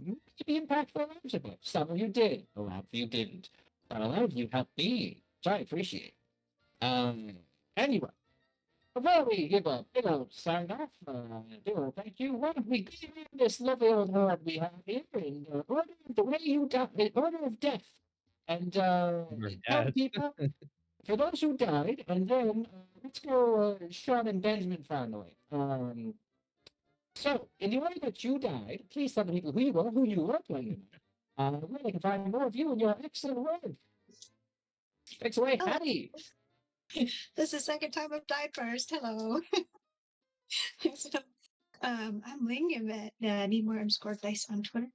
be impactful lives a bit. Some of you did, a lot of you didn't. But a lot of you helped me, which I appreciate. Anyway, before we give a big old sign off, do a thank you, why don't we go through this lovely old horde we have here in order of the way you die, in order of death. And tell people, for those who died, and then let's go Sean and Benjamin finally. So, in the way that you died, please tell the people who you were playing, where they can find more of you and your excellent work. Thanks away, Hello. Hattie. This is the second time I've died first. Hello. So, I'm Ling. I'm at Need More Scored Dice on Twitter.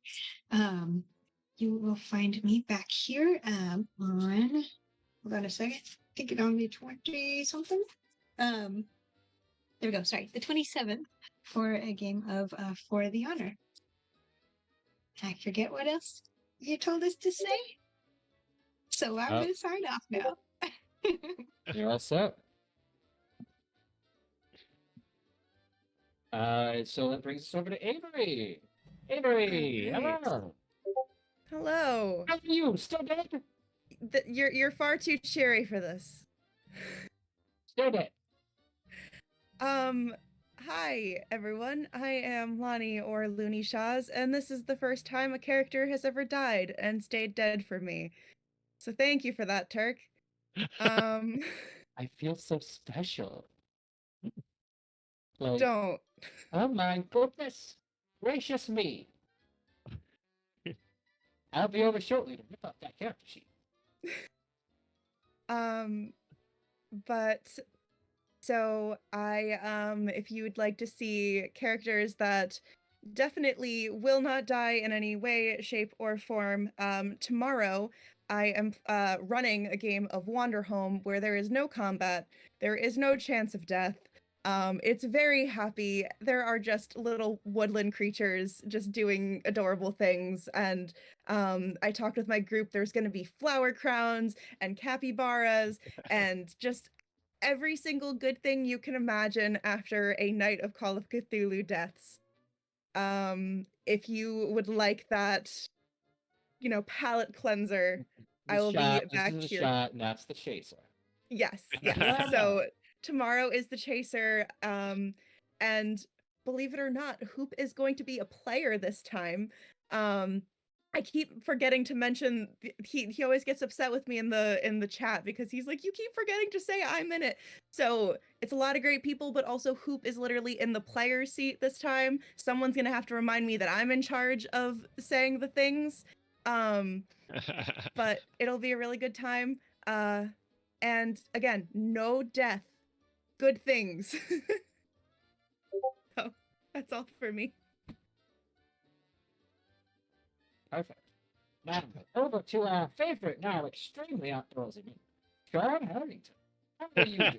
You will find me back here on, hold on a second. I think it'll be 20 something. There we go. Sorry, the 27th for a game of For the Honor. I forget what else you told us to say. So I'm going to sign off now. You're all set. So that brings us over to Avery. Avery, All right. hello. Hello. How are you? Still dead? You're far too cheery for this. Still dead. Hi everyone. I am Lonnie or Looney Shaws, and this is the first time a character has ever died and stayed dead for me. So thank you for that, Turk. I feel so special. Like, Don't. oh my goodness. Gracious me. I'll be over shortly to rip up that character sheet. But so I if you would like to see characters that definitely will not die in any way, shape, or form. Tomorrow, I am running a game of Wanderhome where there is no combat, there is no chance of death. It's very happy. There are just little woodland creatures just doing adorable things. And I talked with my group. There's going to be flower crowns and capybaras and just every single good thing you can imagine after a night of Call of Cthulhu deaths. If you would like that, palate cleanser, I will be back This is a here. shot, and that's the chaser. Yes, yes. Yeah. So tomorrow is the chaser, and believe it or not, Hoop is going to be a player this time. I keep forgetting to mention he always gets upset with me in the chat because he's like, you keep forgetting to say I'm in it. So it's a lot of great people, but also Hoop is literally in the player seat this time. Someone's gonna have to remind me that I'm in charge of saying the things. But it'll be a really good time. And again, no death. Good things. So that's all for me. Perfect. Now, over to our favorite, now extremely outdoorsy man, Sean Harrington. How do you do?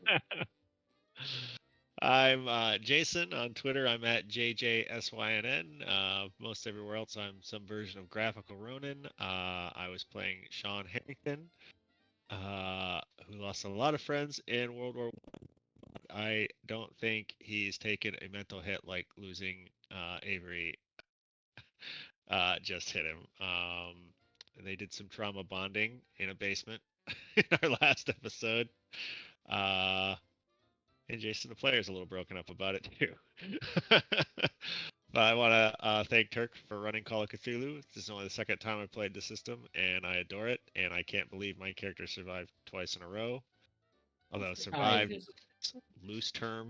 I'm Jason on Twitter. I'm at JJSYNN. Most everywhere else, I'm some version of Graphical Ronin. I was playing Sean Harrington, who lost a lot of friends in World War I. I don't think he's taken a mental hit like losing Avery just hit him. They did some trauma bonding in a basement in our last episode. And Jason, the player, is a little broken up about it too. But I want to thank Turk for running Call of Cthulhu. This is only the second time I played the system, and I adore it. And I can't believe my character survived twice in a row. Although survived, loose term.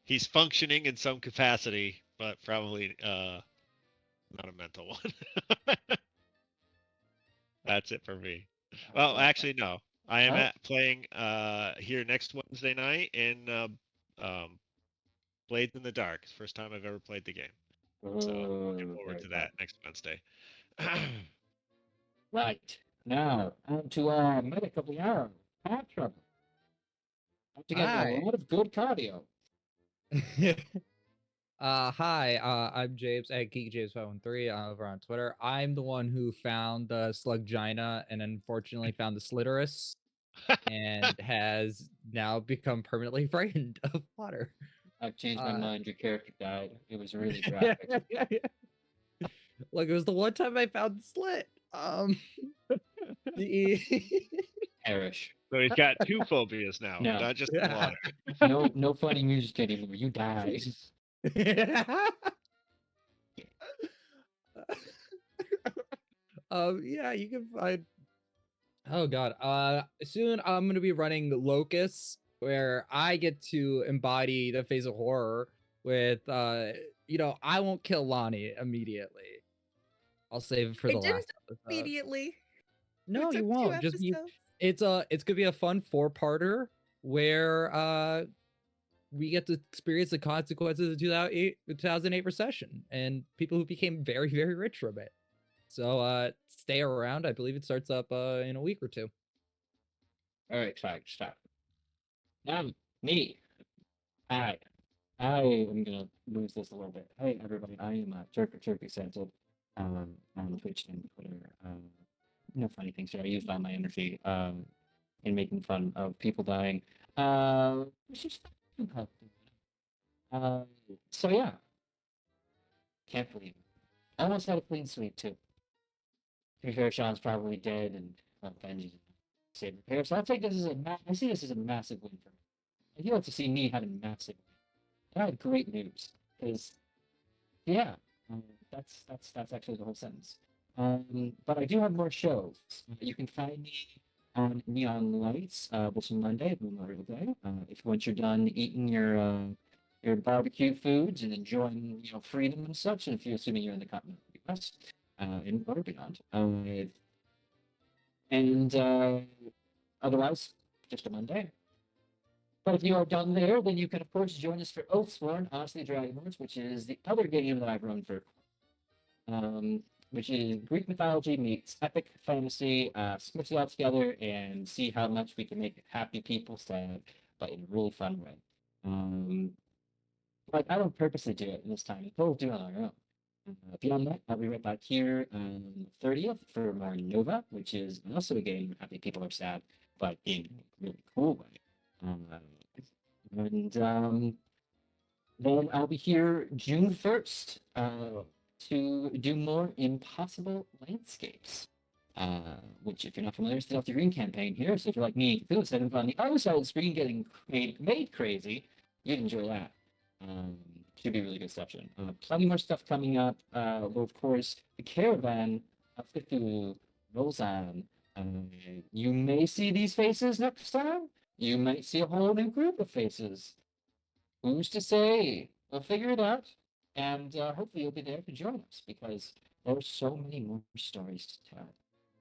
He's functioning in some capacity, but probably not a mental one. That's it for me. Well, actually, no. I am at playing here next Wednesday night in Blades in the Dark. It's the first time I've ever played the game. So looking forward to that next Wednesday. Right. Now, on to our medic of the hour, Pat Trouble. To get Hi. a lot of good cardio. Hi, I'm James at GeekJames513 over on Twitter. I'm the one who found the Sluggina and unfortunately found the Slitterus and has now become permanently frightened of water. I've changed my mind. Your character died. It was really graphic. Look, it was the one time I found the slit. Perish. So he's got two phobias now, No. not just the water. No funny music anymore. You die. Yeah, you can find. Oh god. Soon I'm gonna be running Locust, where I get to embody the face of horror with I won't kill Lonnie immediately. I'll save it for the last episode. Immediately. No, you won't. Just it's gonna be a fun 4-parter where we get to experience the consequences of the 2008 recession and people who became very, very rich from it. So stay around. I believe it starts up in a week or two. All right, stop. Now, me. I am gonna lose this a little bit. Hey, everybody, I am Turkey Scented on Twitch and Twitter. No funny things here. I used all my energy in making fun of people dying. It's just so yeah. Can't believe it. Almost had a clean sweep too. To be fair, Sean's probably dead and Benji's saved repair. So I'll take this as I see this as a massive win for me. If you like to see me having massive win, and I have great news because yeah, that's actually the whole sentence. But I do have more shows. You can find me on Neon Lights, which is Monday, Memorial Day. If once you're done eating your barbecue foods and enjoying freedom and such, and if you're assuming you're in the continental U.S. In or beyond, and otherwise just a Monday. But if you are done there, then you can of course join us for Oathsworn, Honestly Dragonlords, which is the other game that I've run for, which is Greek mythology meets epic fantasy. Mix it all together and see how much we can make happy people sad, but in a really fun way. Like I don't purposely do it this time. We'll do it on our own. Beyond that, I'll be right back here on the 30th for more Nova, which is also a game where happy people are sad, but in a really cool way. Then I'll be here June 1st to do more Impossible Landscapes. Which, if you're not familiar, is the Delta Green campaign here. So if you're like me, Cthulhu said on the other side of the screen getting made crazy, you'd enjoy that. Should be really good stuff. Plenty more stuff coming up. Well, of course, the Caravan of Cthulhu rolls on. You may see these faces next time. You might see a whole new group of faces. Who's to say? We'll figure it out. And hopefully you'll be there to join us because there are so many more stories to tell.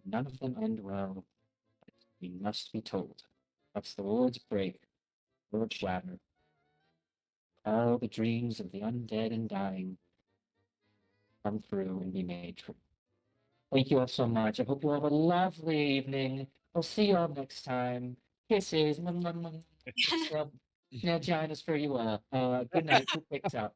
None of them end well. But we must be told. That's the words break, words shatter. All the dreams of the undead and dying come through and be made true. Thank you all so much. I hope you all have a lovely evening. I'll see you all next time. Kisses. Vaginas for you all. Good night. Who picks up?